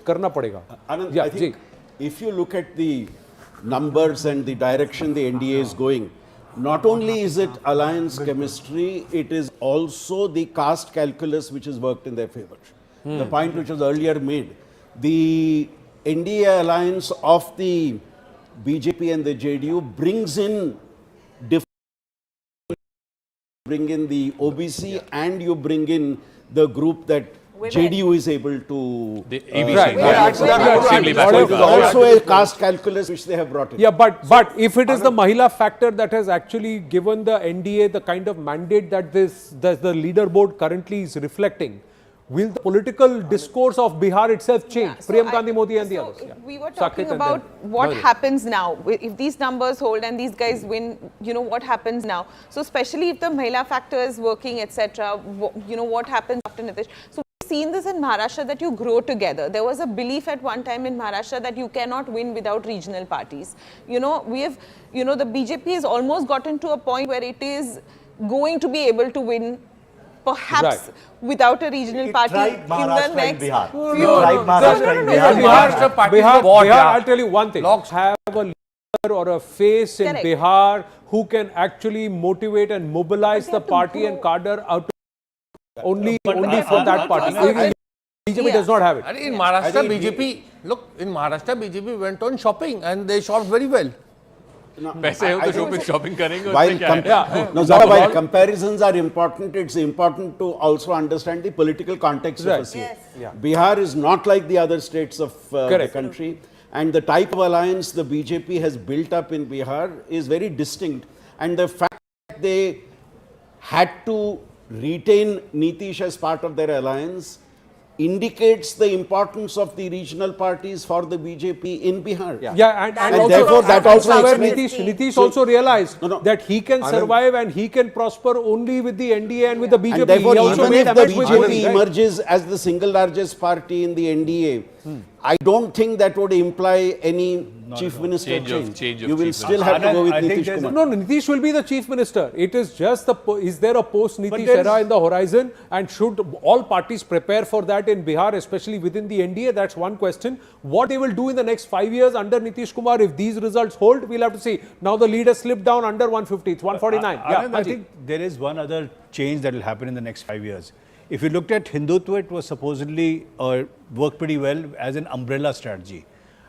Speaker 2: करना पड़ेगा.
Speaker 7: I think if you look at the numbers and the direction the NDA is going, not only is it alliance chemistry, it is also the caste calculus which has worked in their favor. The point which was earlier made, the NDA alliance of the BJP and the JDU brings in the OBC and you bring in the group that JDU is able to... Also a caste calculus which they have brought in.
Speaker 2: Yeah, but if it is the Mahila factor that has actually given the NDA the kind of mandate that the leaderboard currently is reflecting, will the political discourse of Bihar itself change? Priyam Gandhi Modi and the others.
Speaker 9: We were talking about what happens now. If these numbers hold and these guys win, you know, what happens now? So especially if the Mahila factor is working, etc., you know, what happens after Nitish? So we've seen this in Maharashtra, that you grow together. There was a belief at one time in Maharashtra that you cannot win without regional parties. You know, we have, you know, the BJP has almost gotten to a point where it is going to be able to win perhaps without a regional party in the next few...
Speaker 2: Bihar, I'll tell you one thing. Have a leader or a face in Bihar who can actually motivate and mobilize the party and cadre out only for that party. BJP does not have it.
Speaker 6: In Maharashtra, BJP went on shopping and they shopped very well.
Speaker 1: shopping करेंगे
Speaker 7: while comparisons are important, it's important to also understand the political context of a state. Bihar is not like the other states of the country, and the type of alliance the BJP has built up in Bihar is very distinct, and the fact that they had to retain Nitish as part of their alliance indicates the importance of the regional parties for the BJP in Bihar.
Speaker 2: Yeah, and
Speaker 7: And
Speaker 2: also,
Speaker 7: therefore that also
Speaker 2: where
Speaker 7: explains-
Speaker 2: Nitish also realized
Speaker 7: No, no.
Speaker 2: that he can survive and he can prosper only with the NDA and with the BJP.
Speaker 7: And therefore,
Speaker 2: He also
Speaker 7: even
Speaker 2: made
Speaker 7: if the
Speaker 2: amends with
Speaker 7: BJP
Speaker 2: Modi, right?
Speaker 7: emerges as the single largest party in the NDA, I don't think that would imply any chief minister change. You will still have to go with Nitish Kumar.
Speaker 2: No, Nitish will be the chief minister. It is just is there a post-Nitish era in the horizon, and should all parties prepare for that in Bihar, especially within the NDA? That's one question. What they will do in the next 5 years under Nitish Kumar, if these results hold, we'll have to see. Now the lead has slipped down under 150, it's 149.
Speaker 11: I think there is one other change that will happen in the next 5 years. If you looked at Hindutva, it was supposedly worked pretty well as an umbrella strategy.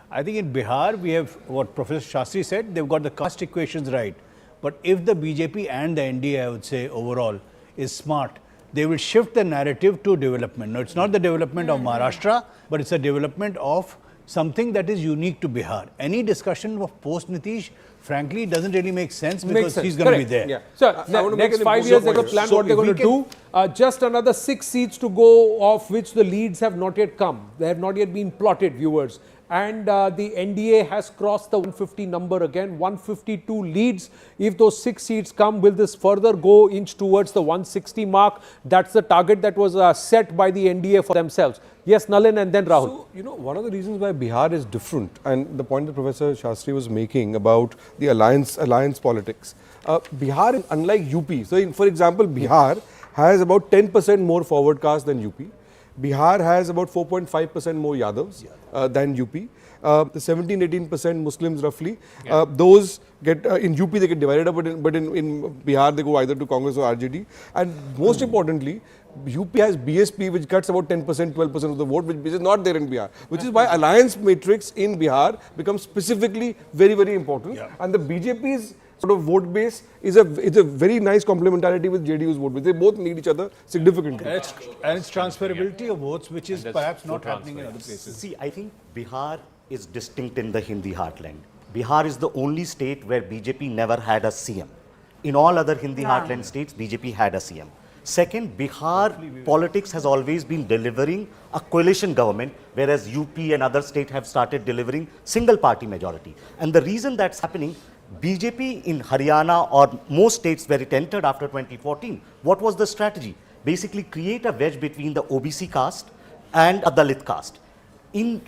Speaker 11: I think in Bihar, we have what Professor Shastri said, they've got the caste equations right. But if the BJP and the NDA, I would say overall, is smart, they will shift the narrative to development. Now, it's not the development of Maharashtra, but it's a development of something that is unique to Bihar. Any discussion of post-Nitish, frankly, doesn't really make sense because he's going to be there.
Speaker 2: Yeah. So, next 5 years, they're going to plan what they're going to do. Just another 6 seats to go, of which the leads have not yet come. They have not yet been plotted, viewers. And the NDA has crossed the 150 number again, 152 leads. If those 6 seats come, will this further go inch towards the 160 mark? That's the target that was set by the NDA for themselves. Yes, Nalin, and then Rahul.
Speaker 10: So, one of the reasons why Bihar is different, and the point that Professor Shastri was making about the alliance politics. Bihar, unlike UP, so for example, Bihar has about 10% more forward caste than UP. Bihar has about 4.5% more Yadavs than UP. The 17-18% Muslims roughly. Those get in UP they get divided up, but in Bihar they go either to Congress or RJD. And most importantly, UP has BSP, which cuts about 10%, 12% of the vote, which is not there in Bihar. Which is why alliance matrix in Bihar becomes specifically very, very important. And the BJP's sort of vote base is a very nice complementarity with JDU's vote base. They both need each other significantly.
Speaker 11: And it's transferability of votes, which is perhaps not happening in other places.
Speaker 5: See, I think Bihar is distinct in the Hindi heartland. Bihar is the only state where BJP never had a CM. In all other Hindi heartland states, BJP had a CM. Second, Bihar politics has always been delivering a coalition government, whereas UP and other states have started delivering single party majority. And the reason that's happening, BJP in Haryana or most states where it entered after 2014, what was the strategy? Basically create a wedge between the OBC caste and a Dalit caste. In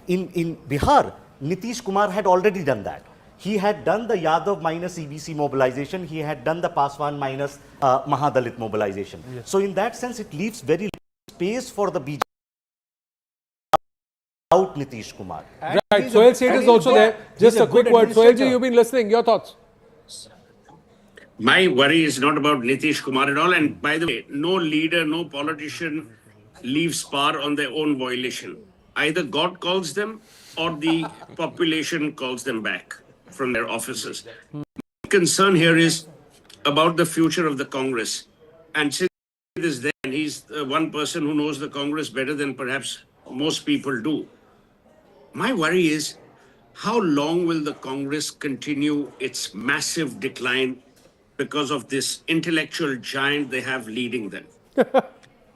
Speaker 5: Bihar, Nitish Kumar had already done that. He had done the Yadav minus EBC mobilization. He had done the Paswan minus Mahadalit mobilization. Yes. So in that sense, it leaves very little space for the BJP without Nitish Kumar.
Speaker 2: Right, Sohail Seth is also there. Just a quick word. Sohailji, you've been listening. Your thoughts?
Speaker 12: My worry is not about Nitish Kumar at all. And by the way, no leader, no politician leaves power on their own violation. Either God calls them or the population calls them back from their offices. My concern here is about the future of the Congress. And since he is there, and he's one person who knows the Congress better than perhaps most people do. My worry is, how long will the Congress continue its massive decline because of this intellectual giant they have leading them?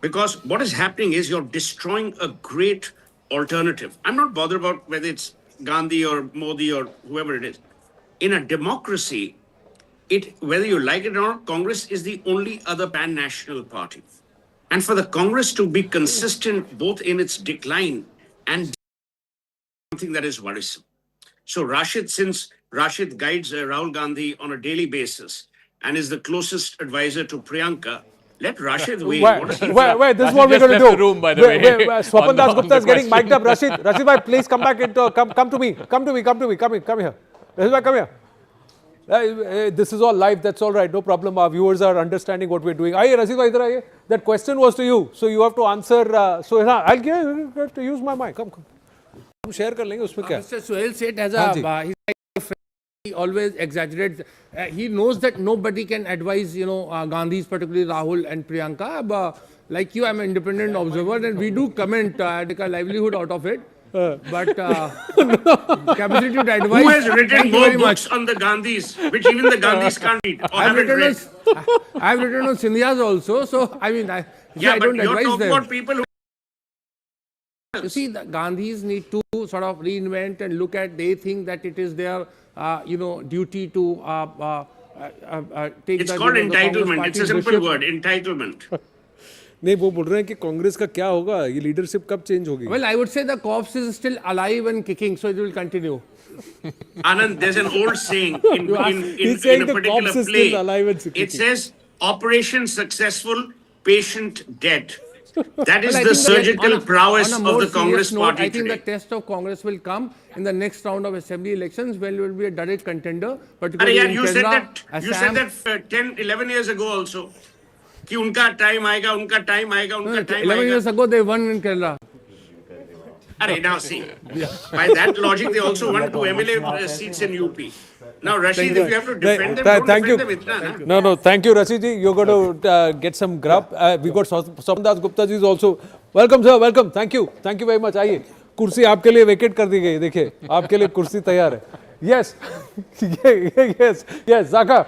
Speaker 12: Because what is happening is you're destroying a great alternative. I'm not bothered about whether it's Gandhi or Modi or whoever it is. In a democracy, whether you like it or not, Congress is the only other pan-national party. And for the Congress to be consistent both in its decline and something that is worrisome. So since Rashid guides Rahul Gandhi on a daily basis and is the closest advisor to Priyanka, let Rashid weigh.
Speaker 2: This is what we're going to do.
Speaker 1: Room, by the way.
Speaker 2: Swapan Das Gupta is getting mic'd up. Rashid bhai, please come back into, come to me. Come here. Rashid bhai, come here. This is all live, that's all right, no problem. Our viewers are understanding what we're doing. Aye, Rashid bhai, idhar aye. That question was to you, so you have to answer. I'll get to use my mic. Come. Share kar lenge, usme kya?
Speaker 6: Mr. Sohail Seth has he's like a friend. He always exaggerates. He knows that nobody can advise, Gandhis, particularly Rahul and Priyanka. Like you, I'm an independent observer, and we do comment, take a livelihood out of it. But capacity to advise.
Speaker 12: Who has written more books on the Gandhis, which even the Gandhis can't read?
Speaker 6: I've written on Scindias also. So I mean, I don't advise them.
Speaker 12: About people who difference.
Speaker 6: You see, the Gandhis need to sort of reinvent and look at, they think that it is their, duty to take
Speaker 12: it's called entitlement. It's a simple word, entitlement.
Speaker 2: नहीं वो बोल रहे हैं कि कांग्रेस का क्या होगा ये लीडरशिप कब चेंज होगी
Speaker 6: Well, I would say the corpse is still alive and kicking, so it will continue.
Speaker 12: Anand, there's an old saying in a particular play. It says, "Operation successful, patient dead." That is the surgical prowess of the Congress party
Speaker 6: I think
Speaker 12: today.
Speaker 6: the test of Congress will come in the next round of assembly elections, where will be a direct contender.
Speaker 12: You said that 10, 11 years ago also. कि उनका time आएगा, उनका time आएगा, उनका time आएगा.
Speaker 6: 11 years ago they won in Kerala.
Speaker 12: Now see, by that logic, they also won 2 MLA seats in UP. Now, Rashid, if you have to defend them, don't
Speaker 2: thank you.
Speaker 12: defend them. Itna,
Speaker 2: No, thank you, Rashid ji. You're going to get some grub. We got Swapan Das Gupta ji is also. Welcome, sir. Welcome. Thank you very much. आइए, कुर्सी आपके लिए vacate कर दी गई. देखिए, आपके लिए कुर्सी तैयार है. Yes, yes, Zaka.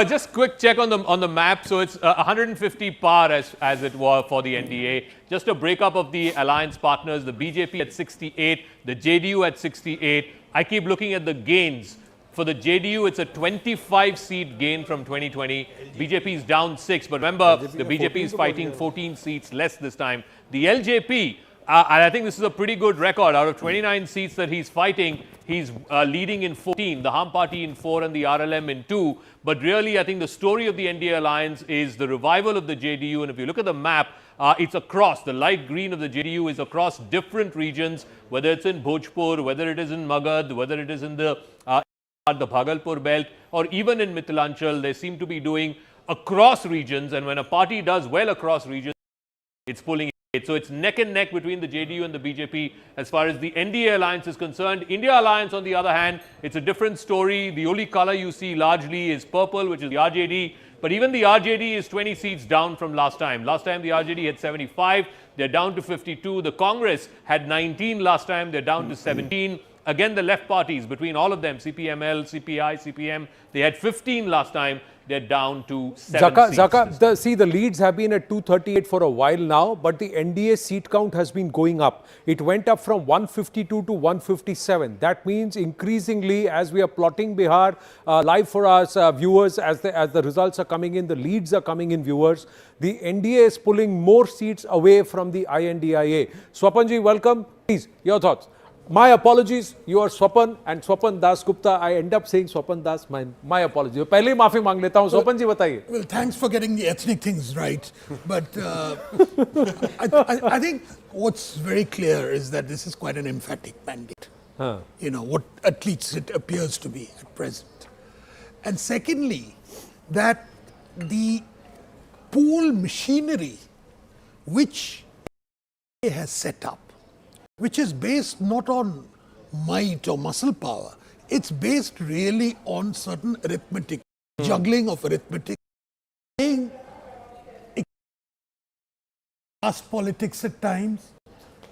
Speaker 1: Just quick check on the map. So it's 150 par as it were for the NDA. Just a breakup of the alliance partners. The BJP at 68, the JDU at 68. I keep looking at the gains. For the JDU, it's a 25-seat gain from 2020. BJP is down 6, but remember, the BJP is fighting 14 seats less this time. The LJP, and I think this is a pretty good record. Out of 29 seats that he's fighting, he's leading in 14, the Ham Party in 4 and the RLM in 2. But really, I think the story of the NDA alliance is the revival of the JDU. And if you look at the map, it's across. The light green of the JDU is across different regions, whether it's in Bhojpur, whether it is in Magad, whether it is in the Bhagalpur belt, or even in Mithilanchal. They seem to be doing across regions. And when a party does well across regions, it's pulling it. So it's neck and neck between the JDU and the BJP as far as the NDA alliance is concerned. India alliance, on the other hand, it's a different story. The only color you see largely is purple, which is the RJD. But even the RJD is 20 seats down from last time. Last time the RJD had 75. They're down to 52. The Congress had 19 last time. They're down to 17. Again, the left parties, between all of them, CPML, CPI, CPM, they had 15 last time. They're down to 7 seats.
Speaker 2: Zaka, the leads have been at 238 for a while now, but the NDA seat count has been going up. It went up from 152 to 157. That means increasingly, as we are plotting Bihar live for our viewers, as the results are coming in, the leads are coming in, viewers. The NDA is pulling more seats away from the INDIA. Swapanji, welcome. Please, your thoughts. My apologies, you are Swapan and Swapan Das Gupta. I end up saying Swapan Das. My apologies. पहले ही माफी मांग लेता हूँ. Swapan जी बताइए.
Speaker 19: Well, thanks for getting the ethnic things right. But I think what's very clear is that this is quite an emphatic mandate. What at least it appears to be at present. And secondly, that the pool machinery which it has set up, which is based not on might or muscle power, it's based really on certain arithmetic, juggling of arithmetic, caste politics at times,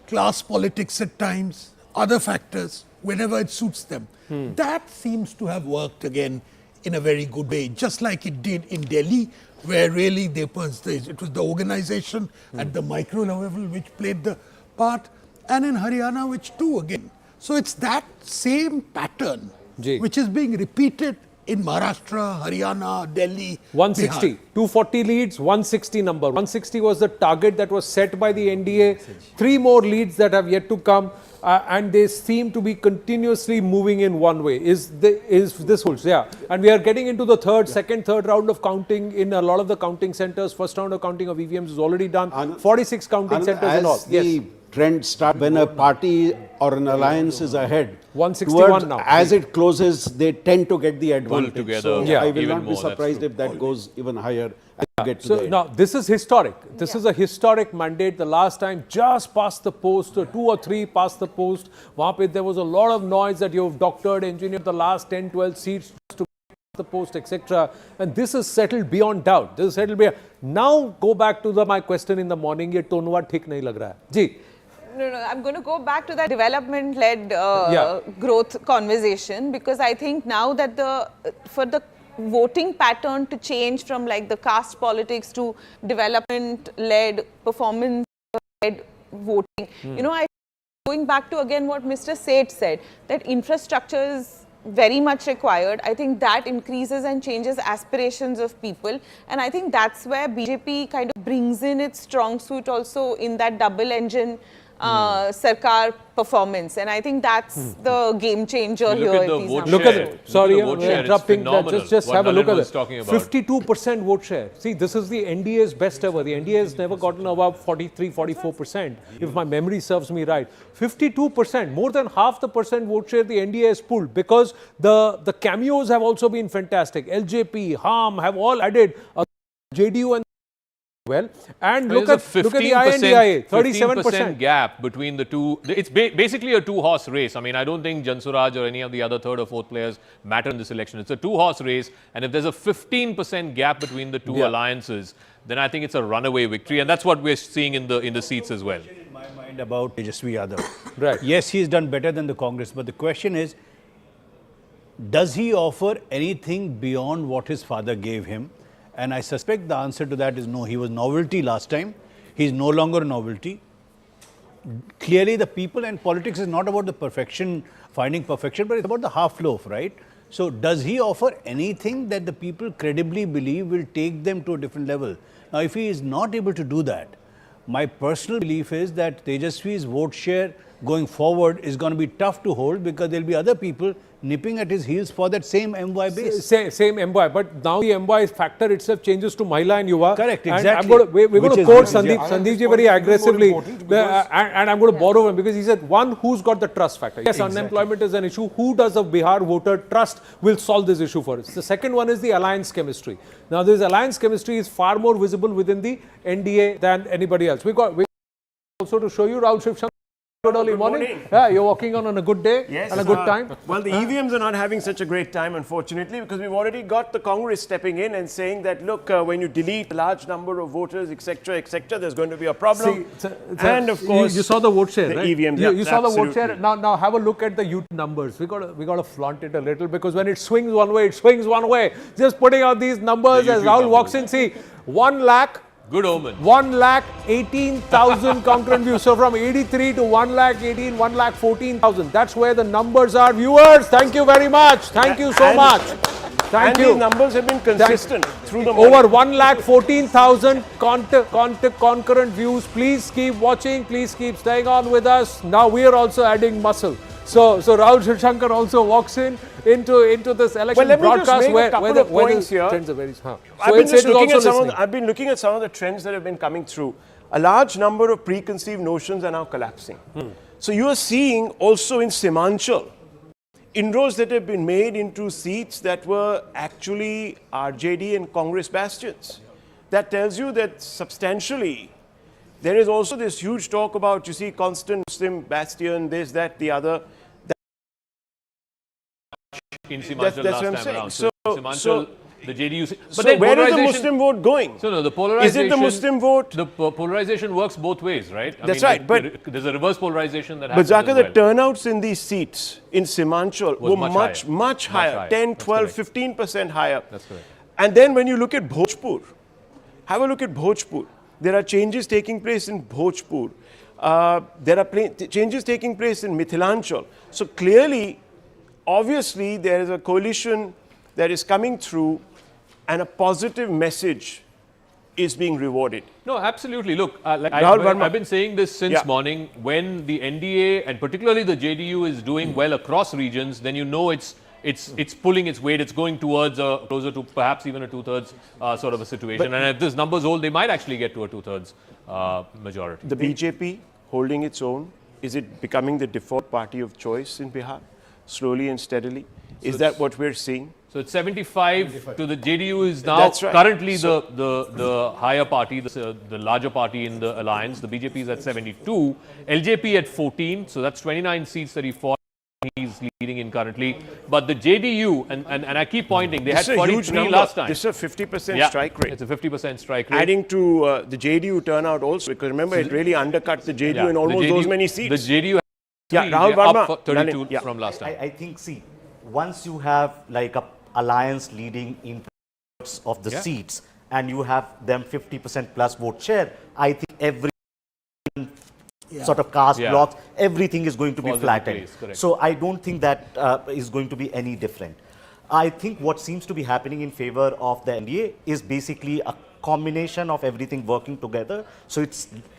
Speaker 19: class politics at times, other factors, whenever it suits them. That seems to have worked again in a very good way, just like it did in Delhi, where really it was the organization at the micro level which played the part, and in Haryana, which too again. So it's that same pattern which is being repeated in Maharashtra, Haryana, Delhi,
Speaker 2: 160,
Speaker 19: Bihar.
Speaker 2: 240 leads, 160 number. 160 was the target that was set by the NDA. 3 more leads that have yet to come, and they seem to be continuously moving in one way. Is this holds? Yeah. And we are getting into the second, third round of counting in a lot of the counting centers. First round of counting of EVMs is already done. 46 counting centers and all.
Speaker 7: Yes. Trend start when a party or an alliance is ahead.
Speaker 2: 161 now.
Speaker 7: As it closes, they tend to get the advantage.
Speaker 1: Pull together.
Speaker 7: So I will not be surprised if that goes even higher.
Speaker 2: So now this is historic. This is a historic mandate. The last time, just past the post, 2 or 3 past the post, there was a lot of noise that you've doctored, engineered the last 10, 12 seats to the post, etc. And this is settled beyond doubt. This is settled beyond. Now go back to my question in the morning. Ye tonwa thik nahi lag raha hai. Ji.
Speaker 9: No, I'm going to go back to that development-led growth conversation, because I think now that for the voting pattern to change from like the caste politics to development-led, performance-led voting. You know, going back to again what Mr. Seth said, that infrastructure is very much required. I think that increases and changes aspirations of people, and I think that's where BJP kind of brings in its strong suit also in that double engine Sarkar performance, and I think that's the game changer here.
Speaker 2: Look at it. Sorry, I'm interrupting. Just have a look at it. 52% vote share. See, this is the NDA's best ever. The NDA has never gotten above 43, 44%, if my memory serves me right. 52%, more than half the percent vote share the NDA has pulled, because the cameos have also been fantastic. LJP, HAM have all added JDU and and look at the INDIA, 37%
Speaker 1: gap between the two. It's basically a two-horse race. I mean, I don't think Suraj or any of the other third or fourth players matter in this election. It's a two-horse race, and if there's a 15% gap between the two alliances, then I think it's a runaway victory, and that's what we're seeing in the seats as well.
Speaker 11: In my mind about Tejashwi Yadav.
Speaker 2: Right.
Speaker 11: Yes, he's done better than the Congress, but the question is, does he offer anything beyond what his father gave him? And I suspect the answer to that is no. He was novelty last time. He's no longer novelty. Clearly, the people and politics is not about the perfection, finding perfection, but it's about the half loaf, right? So, does he offer anything that the people credibly believe will take them to a different level? Now, if he is not able to do that, my personal belief is that Tejashwi's vote share going forward is going to be tough to hold, because there will be other people nipping at his heels for that same MY base.
Speaker 2: Same MY, but now the MY factor itself changes to Mahila and Yuva.
Speaker 11: Correct, exactly.
Speaker 2: We're going to quote Sandeep ji very aggressively, and I'm going to borrow him, because he said, one, who's got the trust factor? Yes, unemployment is an issue. Who does a Bihar voter trust will solve this issue for us? The second one is the alliance chemistry. Now, this alliance chemistry is far more visible within the NDA than anybody else. We got also to show you Rahul Shiv Shankar. Good early morning. Yeah, you're walking on a good day and a good time.
Speaker 19: Well, the EVMs are not having such a great time, unfortunately, because we've already got the Congress stepping in and saying that, look, when you delete a large number of voters, etc., there's going to be a problem. And of course,
Speaker 2: you saw the vote share,
Speaker 19: the
Speaker 2: right?
Speaker 19: EVMs.
Speaker 2: You saw the vote share. Now have a look at the youth numbers. We got to flaunt it a little, because when it swings one way, it swings one way. Just putting out these numbers as Rahul walks in. See, 1 lakh.
Speaker 1: Good omen.
Speaker 2: 1,18,000 concurrent views. So from 83 to 1,18,000, 1,14,000. That's where the numbers are. Viewers, thank you very much. Thank you so much. Thank you.
Speaker 19: These numbers have been consistent through the
Speaker 2: over 1,14,000 concurrent views. Please keep watching. Please keep staying on with us. Now we are also adding muscle. So Rahul Shiv Shankar also walks into this election broadcast where the trends are very
Speaker 19: I've been looking at some of the trends that have been coming through. A large number of preconceived notions are now collapsing. So you are seeing also in Simanchal inroads that have been made into seats that were actually RJD and Congress bastions. That tells you that substantially there is also this huge talk about, you see, constant Muslim bastion, this, that, the other.
Speaker 1: In Simanchal
Speaker 19: that's
Speaker 1: last
Speaker 19: what I'm
Speaker 1: time around.
Speaker 19: saying.
Speaker 1: Simanchal, the JDU. But
Speaker 19: so
Speaker 1: then
Speaker 19: where is the Muslim vote going?
Speaker 1: So no, the polarization.
Speaker 19: Is it the Muslim vote?
Speaker 1: The polarization works both ways, right?
Speaker 19: That's right. But
Speaker 1: there's a reverse polarization that happens.
Speaker 19: But Zaka, the turnouts in these seats in Simanchal were much higher. 10, 12, 15% higher.
Speaker 1: That's correct.
Speaker 19: And then when you look at Bhojpur, have a look at Bhojpur. There are changes taking place in Bhojpur. There are changes taking place in Mithilanchal. So clearly, obviously, there is a coalition that is coming through, and a positive message is being rewarded.
Speaker 1: No, absolutely. Look, I've been saying this since morning. When the NDA and particularly the JDU is doing well across regions, then you know it's pulling its weight. It's going towards closer to perhaps even a two-thirds sort of a situation. And if this numbers hold, they might actually get to a two-thirds majority.
Speaker 19: The BJP holding its own, is it becoming the default party of choice in Bihar, slowly and steadily? Is that what we're seeing?
Speaker 1: So it's 75 to the JDU is now currently the higher party, the larger party in the alliance. The BJP is at 72, LJP at 14. So that's 29 seats that he's leading in currently. But the JDU, and I keep pointing, they had 43 last time.
Speaker 19: This is a 50% strike rate.
Speaker 1: It's a 50% strike rate.
Speaker 19: Adding to the JDU turnout also, because remember, it really undercut the JDU in almost those many seats.
Speaker 1: The JDU
Speaker 19: Rahul Verma,
Speaker 1: up 32 from last time.
Speaker 5: I think, see, once you have like a alliance leading in of the seats and you have them 50% plus vote share, I think every sort of caste blocks, everything is going to be flattened.
Speaker 1: So
Speaker 5: I don't think that is going to be any different. I think what seems to be happening in favor of the NDA is basically a combination of everything working together. So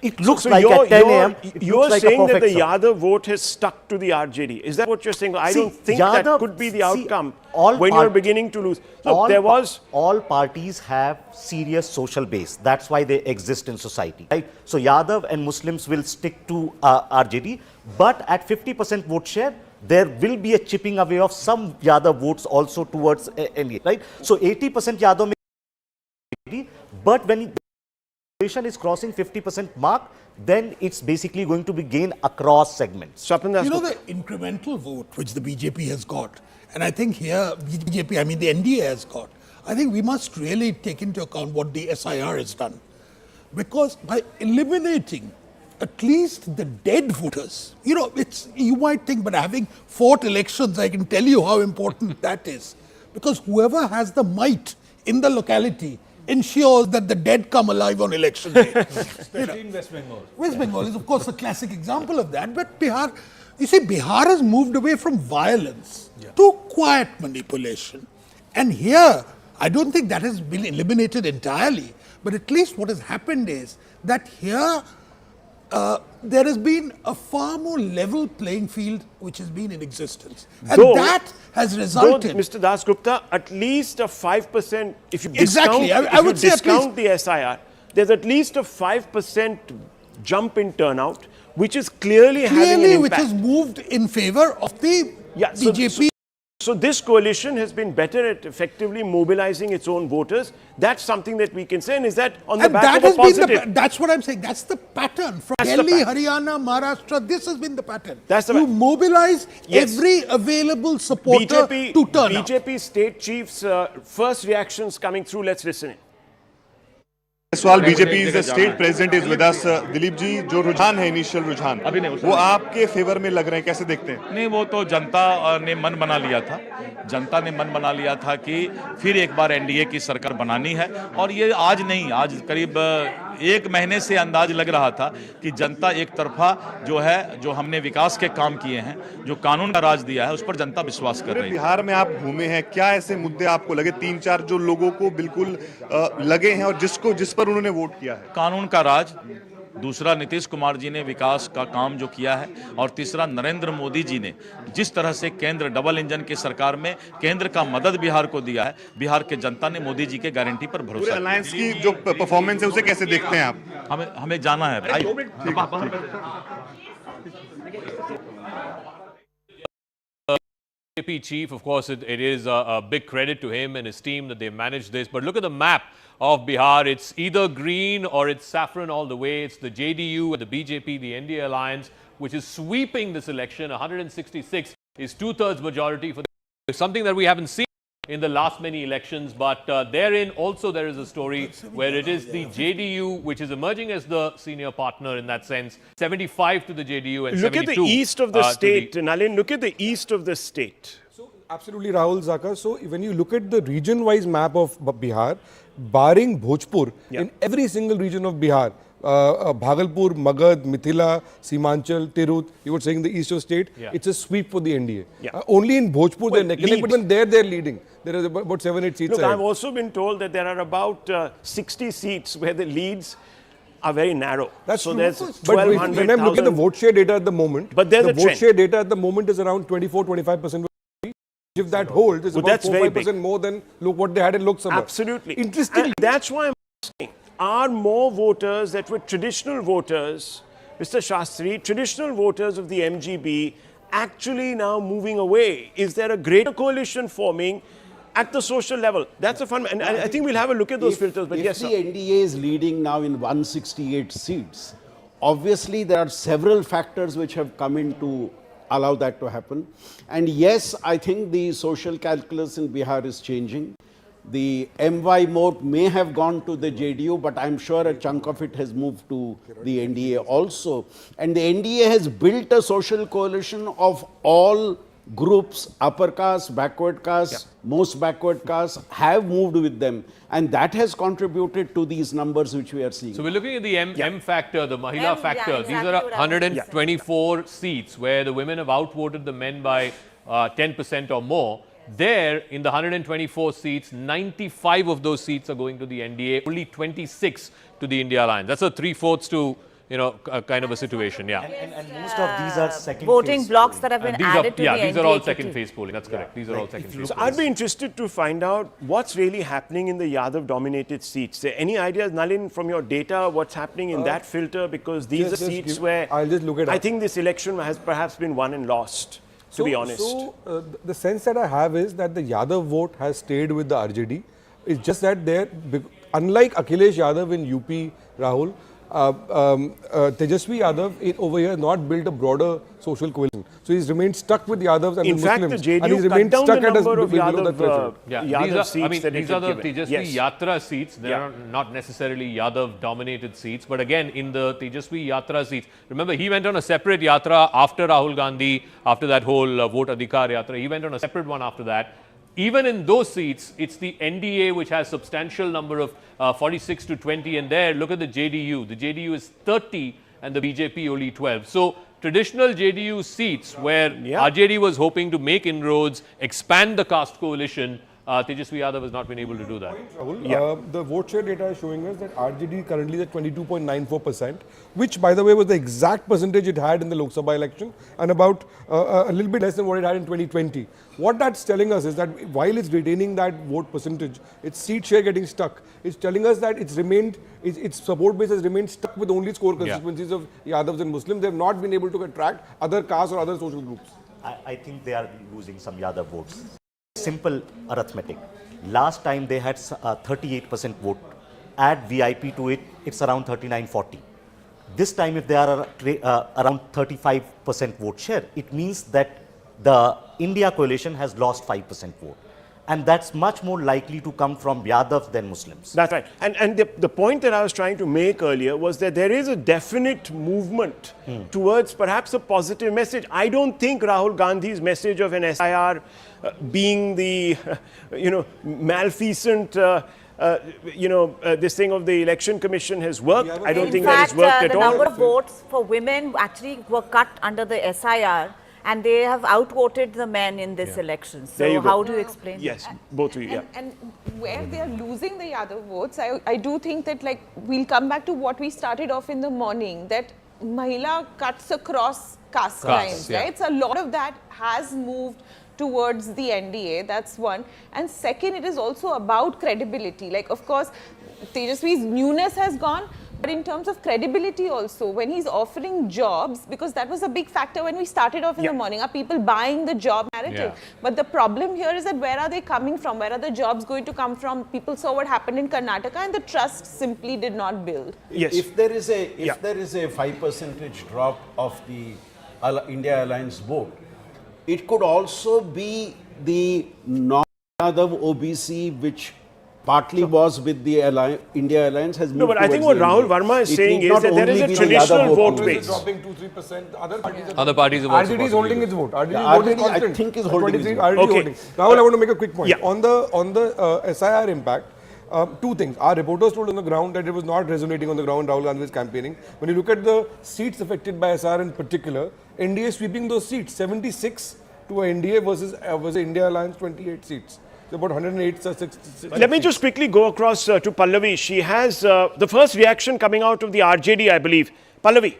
Speaker 5: it looks like at 10 a.m.
Speaker 19: You're saying that the Yadav vote has stuck to the RJD. Is that what you're saying? I don't think that could be the outcome when you're beginning to lose. Look,
Speaker 5: all parties have serious social base. That's why they exist in society, right? So Yadav and Muslims will stick to RJD, but at 50% vote share, there will be a chipping away of some Yadav votes also towards NDA, right? So 80% Yadav, but when the population is crossing 50% mark, then it's basically going to be gained across segments.
Speaker 19: You know the incremental vote which the BJP has got, and I think here the NDA has got, I think we must really take into account what the SIR has done. Because by eliminating at least the dead voters, you might think, but having fought elections, I can tell you how important that is. Because whoever has the might in the locality ensures that the dead come alive on election day.
Speaker 2: Especially in West Bengal.
Speaker 19: West Bengal is, of course, a classic example of that. But Bihar, you see, Bihar has moved away from violence to quiet manipulation. And here, I don't think that has been eliminated entirely. But at least what has happened is that here, there has been a far more level playing field which has been in existence. And that has resulted... Mr. Das Gupta, at least a 5%, if you discount, discount the SIR, there's at least a 5% jump in turnout, which is clearly having an impact. Which has moved in favor of the BJP.
Speaker 20: So this coalition has been better at effectively mobilizing its own voters. That's something that we can say. And is that on the back of a positive?
Speaker 19: That's what I'm saying. That's the pattern. From Delhi, Haryana, Maharashtra, this has been the pattern.
Speaker 20: That's the
Speaker 19: you mobilize every available supporter to turn out.
Speaker 20: BJP state chief's first reactions coming through. Let's listen in.
Speaker 21: सवाल BJP state president is with us Dilip ji जो रुझान है initial रुझान वो आपके favour में लग रहे हैं कैसे देखते हैं
Speaker 22: नहीं वो तो जनता ने मन बना लिया था जनता ने मन बना लिया था कि फिर एक बार एनडीए की सरकार बनानी है और ये आज नहीं आज करीब एक महीने से अंदाज लग रहा था कि जनता एक तरफा जो हमने विकास के काम किए हैं जो कानून का राज दिया है उस पर जनता विश्वास कर रही है
Speaker 21: बिहार में आप घूमे हैं क्या ऐसे मुद्दे आपको लगे 3-4 जो लोगों को बिल्कुल लगे हैं और जिस पर उन्होंने वोट किया है
Speaker 22: कानून का राज दूसरा नीतीश कुमार जी ने विकास का काम जो किया है और तीसरा नरेंद्र मोदी जी ने जिस तरह से केंद्र डबल इंजन की सरकार में केंद्र का मदद बिहार को दिया है बिहार के जनता ने मोदी जी के गारंटी पर भरोसा
Speaker 21: अलायंस की जो परफॉर्मेंस है उसे कैसे देखते हैं आप
Speaker 22: हमें जाना है
Speaker 1: BJP chief, of course, it is a big credit to him and his team that they managed this. But look at the map of Bihar. It's either green or it's saffron all the way. It's the JDU and the BJP, the NDA alliance, which is sweeping this election. 166 is 2/3 majority for something that we haven't seen in the last many elections. But therein also there is a story where it is the JDU which is emerging as the senior partner in that sense. 75 to the JDU and 72
Speaker 20: Look at the east of the state. Nalin, look at the east of the state.
Speaker 10: So absolutely, Rahul Zaka. So when you look at the region-wise map of Bihar, barring Bhojpur, in every single region of Bihar, Bhagalpur, Magad, Mithila, Simanchal, Tirut, you were saying the east of state, it's a sweep for the NDA. Only in Bhojpur they're neck and neck, but even there they're leading. There are about 7-8 seats.
Speaker 20: Look, I've also been told that there are about 60 seats where the leads are very narrow.
Speaker 10: That's
Speaker 20: so
Speaker 10: true.
Speaker 20: there's
Speaker 10: But when I'm looking at the vote share data at the moment,
Speaker 20: but there's
Speaker 10: the vote share data at the moment is around 24-25%. If that holds, it's about 4-5% more than what they had in Lok Sabha.
Speaker 20: Absolutely.
Speaker 10: Interesting.
Speaker 20: And that's why I'm asking, are more voters that were traditional voters, Mr. Shastri, traditional voters of the MGB, actually now moving away? Is there a greater coalition forming at the social level? That's a fun, and I think we'll have a look at those filters. But yes,
Speaker 7: sir. If the NDA is leading now in 168 seats, obviously there are several factors which have come in to allow that to happen. And yes, I think the social calculus in Bihar is changing. The MY vote may have gone to the JDU, but I'm sure a chunk of it has moved to the NDA also. And the NDA has built a social coalition of all groups, upper caste, backward caste, most backward castes have moved with them, and that has contributed to these numbers which we are seeing.
Speaker 1: So we're looking at the M factor, the Mahila factor.
Speaker 4: exactly
Speaker 1: These are
Speaker 4: what I was
Speaker 1: 124 seats where the women have outvoted the men by 10% or more. There, in the 124 seats, 95 of those seats are going to the NDA, only 26 to the India Alliance. That's a 3/4 to, kind of a situation, yeah.
Speaker 5: And most of these are second
Speaker 4: voting
Speaker 5: phase
Speaker 4: blocks
Speaker 5: polling.
Speaker 4: that have been
Speaker 1: These
Speaker 4: added
Speaker 1: are,
Speaker 4: to
Speaker 1: yeah,
Speaker 4: the
Speaker 1: these are
Speaker 4: NDA
Speaker 1: all second
Speaker 4: kitty.
Speaker 1: phase polling. That's correct. These are all second phase
Speaker 20: So
Speaker 1: polling.
Speaker 20: I'd be interested to find out what's really happening in the Yadav-dominated seats. Any ideas, Nalin, from your data, what's happening in that filter? Because these are seats where
Speaker 10: I'll just look it up.
Speaker 20: I think this election has perhaps been won and lost, to be honest.
Speaker 10: So the sense that I have is that the Yadav vote has stayed with the RJD. It's just that unlike Akhilesh Yadav in UP, Rahul, Tejashwi Yadav over here has not built a broader social coalition. So he's remained stuck with Yadavs and
Speaker 20: In
Speaker 10: the
Speaker 20: fact,
Speaker 10: Muslims.
Speaker 20: the JDU
Speaker 10: and he's
Speaker 20: cut
Speaker 10: remained
Speaker 20: down
Speaker 10: stuck
Speaker 20: the
Speaker 10: at
Speaker 20: number of
Speaker 10: below
Speaker 20: Yadav,
Speaker 10: that threshold.
Speaker 1: Yeah,
Speaker 20: seats that it
Speaker 1: these are the
Speaker 20: had given.
Speaker 1: Tejashwi Yatra seats. They are not necessarily Yadav-dominated seats. But again, in the Tejashwi Yatra seats, remember, he went on a separate Yatra after Rahul Gandhi, after that whole Vote Adhikar Yatra. He went on a separate one after that. Even in those seats, it's the NDA which has substantial number of 46 to 20. And there, look at the JDU. The JDU is 30 and the BJP only 12. So traditional JDU seats where RJD was hoping to make inroads, expand the caste coalition, Tejashwi Yadav has not been able to do that.
Speaker 10: The vote share data is showing us that RJD currently is at 22.94%, which, by the way, was the exact percentage it had in the Lok Sabha election and about a little bit less than what it had in 2020. What that's telling us is that while it's retaining that vote percentage, its seat share getting stuck. It's telling us that its support base has remained stuck with only its core constituencies of Yadavs and Muslims. They have not been able to attract other castes or other social groups.
Speaker 5: I think they are losing some Yadav votes. Simple arithmetic. Last time they had 38% vote. Add VIP to it, it's around 39-40. This time if they are around 35% vote share, it means that the India coalition has lost 5% vote. And that's much more likely to come from Yadav than Muslims.
Speaker 20: That's right. And the point that I was trying to make earlier was that there is a definite movement towards perhaps a positive message. I don't think Rahul Gandhi's message of an SIR being the, malfeasant, this thing of the election commission has worked. I don't think that has worked at all.
Speaker 4: The number of votes for women actually were cut under the SIR. And they have outvoted the men in this election. So how do you explain that?
Speaker 20: Yes, both of you,
Speaker 9: And where they are losing the Yadav votes, I do think that we'll come back to what we started off in the morning, that Mahila cuts across caste lines, right? So a lot of that has moved towards the NDA, that's one. And second, it is also about credibility. Of course, Tejashwi's newness has gone. But in terms of credibility also, when he's offering jobs, because that was a big factor when we started off in the morning, are people buying the job narrative? But the problem here is that where are they coming from? Where are the jobs going to come from? People saw what happened in Karnataka and the trust simply did not build.
Speaker 7: Yes. If there is a 5% drop of the India Alliance vote, it could also be the non-Yadav OBC which partly was with the India Alliance has moved.
Speaker 20: No, but I think what Rahul Verma is saying is that there is a traditional vote base.
Speaker 10: Dropping 2-3%.
Speaker 1: Other parties have also
Speaker 10: RJD is holding its vote.
Speaker 7: RJD I think is holding its vote.
Speaker 10: Holding. Rahul, I want to make a quick point. On the SIR impact, two things. Our reporters told on the ground that it was not resonating on the ground. Rahul Gandhi was campaigning. When you look at the seats affected by SIR in particular, NDA sweeping those seats, 76 to a NDA versus India Alliance 28 seats. About 108.
Speaker 20: Let me just quickly go across to Pallavi. She has the first reaction coming out of the RJD, I believe. Pallavi.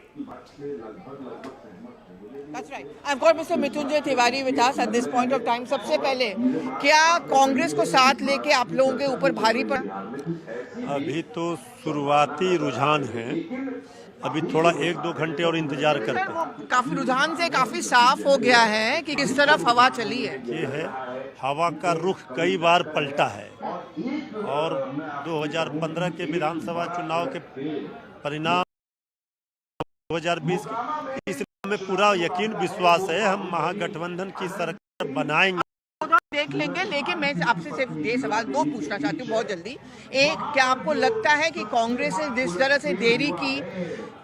Speaker 8: That's right. I've got Mr. Mrityunjay Tiwari with us at this point of time. सबसे पहले क्या कांग्रेस को साथ लेके आप लोगों के ऊपर भारी पड़?
Speaker 14: अभी तो शुरुआती रुझान है. अभी थोड़ा 1-2 घंटे और इंतजार करते हैं.
Speaker 8: काफी रुझान से काफी साफ हो गया है कि किस तरफ हवा चली है.
Speaker 14: ये है हवा का रुख कई बार पलटा है और 2015 के विधानसभा चुनाव के परिणाम 2020 इसलिए हमें पूरा यकीन विश्वास है हम महागठबंधन की सरकार बनाएंगे.
Speaker 8: देख लेंगे, लेकिन मैं आपसे सिर्फ ये सवाल दो पूछना चाहती हूँ बहुत जल्दी। एक, क्या आपको लगता है कि कांग्रेस ने जिस तरह से देरी की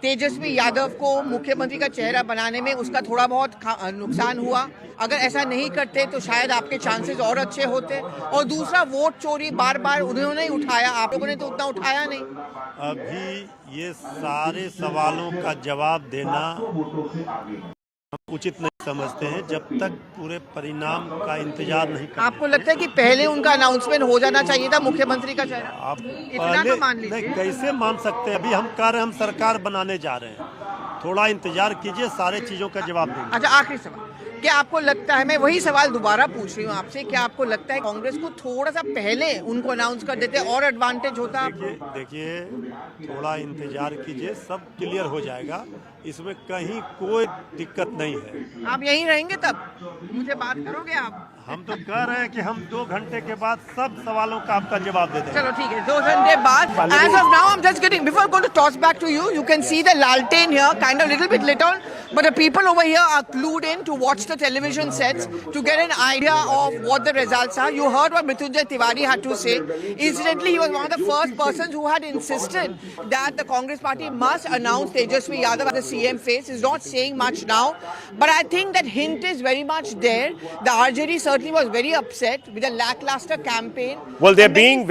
Speaker 8: तेजस्वी यादव को मुख्यमंत्री का चेहरा बनाने में, उसका थोड़ा बहुत नुकसान हुआ? अगर ऐसा नहीं करते तो शायद आपके चांसेस और अच्छे होते। और दूसरा, वोट चोरी बार बार उन्होंने ही उठाया, आप लोगों ने तो उतना उठाया नहीं।
Speaker 14: अभी ये सारे सवालों का जवाब देना हम उचित नहीं समझते हैं जब तक पूरे परिणाम का इंतजार नहीं करते।
Speaker 8: आपको लगता है कि पहले उनका अनाउंसमेंट हो जाना चाहिए था मुख्यमंत्री का चेहरा?
Speaker 14: आप
Speaker 8: इतना तो मान लीजिए।
Speaker 14: कैसे मान सकते हैं? अभी हम कह रहे हैं हम सरकार बनाने जा रहे हैं, थोड़ा इंतजार कीजिए, सारे चीजों का जवाब देंगे।
Speaker 8: अच्छा, आखिरी सवाल, क्या आपको लगता है, मैं वही सवाल दोबारा पूछ रही हूँ आपसे, क्या आपको लगता है कांग्रेस को थोड़ा सा पहले उनको अनाउंस कर देते और एडवांटेज होता?
Speaker 14: देखिए, थोड़ा इंतजार कीजिए, सब क्लियर हो जाएगा, इसमें कहीं कोई दिक्कत नहीं है।
Speaker 8: आप यहीं रहेंगे तब मुझे बात करोगे आप?
Speaker 14: हम तो कह रहे हैं कि हम 2 घंटे के बाद सब सवालों का आपका जवाब दे देंगे।
Speaker 8: चलो ठीक है, 2 घंटे बाद। As of now, I'm just getting, before going to toss back to you, you can see the laltain here, kind of little bit lit on, but the people over here are clued in to watch the television sets to get an idea of what the results are. You heard what Mrityunjay Tiwari had to say. Incidentally, he was one of the first persons who had insisted that the Congress party must announce Tejashwi Yadav as the CM face. He's not saying much now, but I think that hint is very much there. The RJD certainly was very upset with a lackluster campaign.
Speaker 20: Well, they're being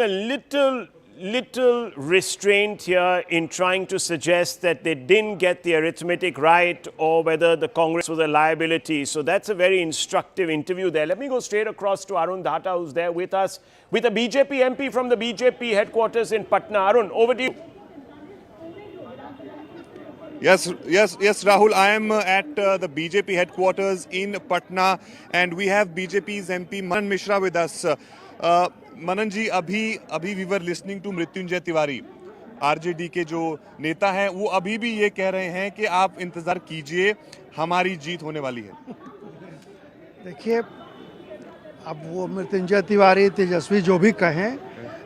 Speaker 20: a little restrained here in trying to suggest that they didn't get the arithmetic right or whether the Congress was a liability. So that's a very instructive interview there. Let me go straight across to Arun Dhata, who's there with us, with a BJP MP from the BJP headquarters in Patna. Arun, over to you.
Speaker 21: Yes, Rahul. I am at the BJP headquarters in Patna, and we have BJP's MP Manan Mishra with us. Manan ji, अभी we were listening to Mrityunjay Tiwari, RJD के जो नेता हैं, वो अभी भी ये कह रहे हैं कि आप इंतजार कीजिए, हमारी जीत होने वाली है।
Speaker 15: देखिए, अब वो मृत्युंजय तिवारी, तेजस्वी जो भी कहें,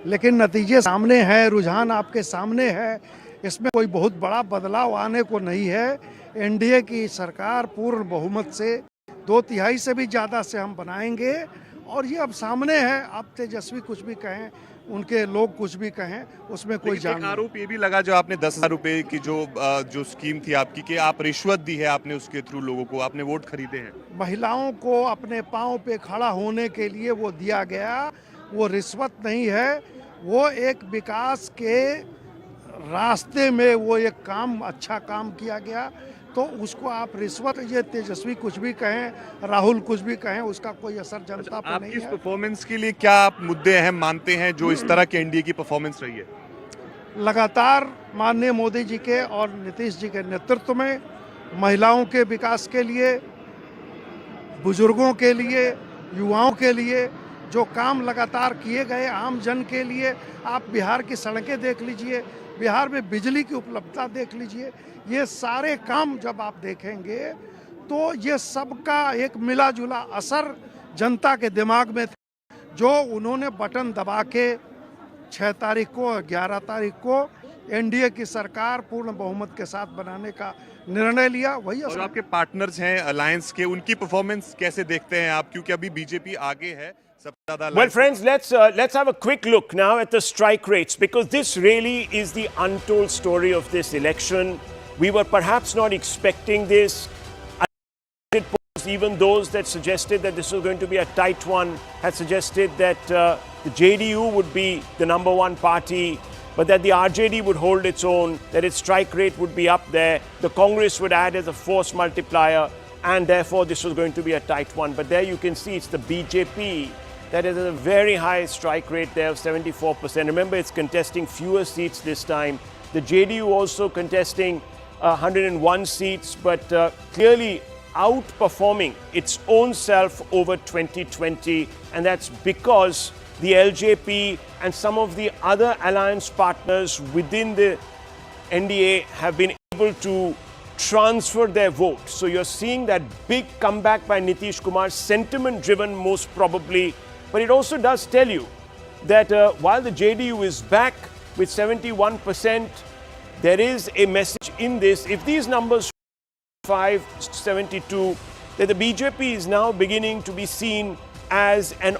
Speaker 15: लेकिन नतीजे सामने हैं, रुझान आपके सामने है, इसमें कोई बहुत बड़ा बदलाव आने को नहीं है। एनडीए की सरकार पूर्ण बहुमत से 2/3 से भी ज़्यादा से हम बनाएंगे, और ये अब सामने है। अब तेजस्वी कुछ भी कहें, उनके लोग कुछ भी कहें, उसमें कोई जान।
Speaker 21: आरोप ये भी लगा जो आपने 10,000 रुपए की जो स्कीम थी आपकी, कि आप रिश्वत दी है आपने, उसके थ्रू लोगों को आपने वोट खरीदे हैं।
Speaker 15: महिलाओं को अपने पाँव पे खड़ा होने के लिए वो दिया गया, वो रिश्वत नहीं है, वो एक विकास के रास्ते में वो एक काम, अच्छा काम किया गया, तो उसको आप रिश्वत, ये तेजस्वी कुछ भी कहें, राहुल कुछ भी कहें, उसका कोई असर जनता पर नहीं है।
Speaker 21: इस परफॉर्मेंस के लिए क्या आप मुद्दे अहम मानते हैं जो इस तरह के एनडीए की परफॉर्मेंस रही है?
Speaker 15: लगातार माननीय मोदी जी के और नीतीश जी के नेतृत्व में महिलाओं के विकास के लिए, बुजुर्गों के लिए, युवाओं के लिए जो काम लगातार किए गए, आम जन के लिए, आप बिहार की सड़कें देख लीजिए, बिहार में बिजली की उपलब्धता देख लीजिए, ये सारे काम जब आप देखेंगे तो ये सबका एक मिला जुला असर जनता के दिमाग में था। जो उन्होंने बटन दबा के 6 तारीख को, 11 तारीख को एनडीए की सरकार पूर्ण बहुमत के साथ बनाने का निर्णय लिया, वही
Speaker 21: और आपके पार्टनर्स हैं अलायंस के, उनकी परफॉर्मेंस कैसे देखते हैं आप, क्योंकि अभी बीजेपी आगे है?
Speaker 20: Well, friends, let's have a quick look now at the strike rates, because this really is the untold story of this election. We were perhaps not expecting this. Even those that suggested that this was going to be a tight one had suggested that the JDU would be the #1 party, but that the RJD would hold its own, that its strike rate would be up there, the Congress would add as a force multiplier, and therefore this was going to be a tight one. But there you can see it's the BJP that is a very high strike rate there of 74%. Remember, it's contesting fewer seats this time. The JDU also contesting 101 seats, but clearly outperforming its own self over 2020. And that's because the LJP and some of the other alliance partners within the NDA have been able to transfer their vote. So you're seeing that big comeback by Nitish Kumar, sentiment driven most probably. But it also does tell you that while the JDU is back with 71%, there is a message in this. If these numbers 572, that the BJP is now beginning to be seen as an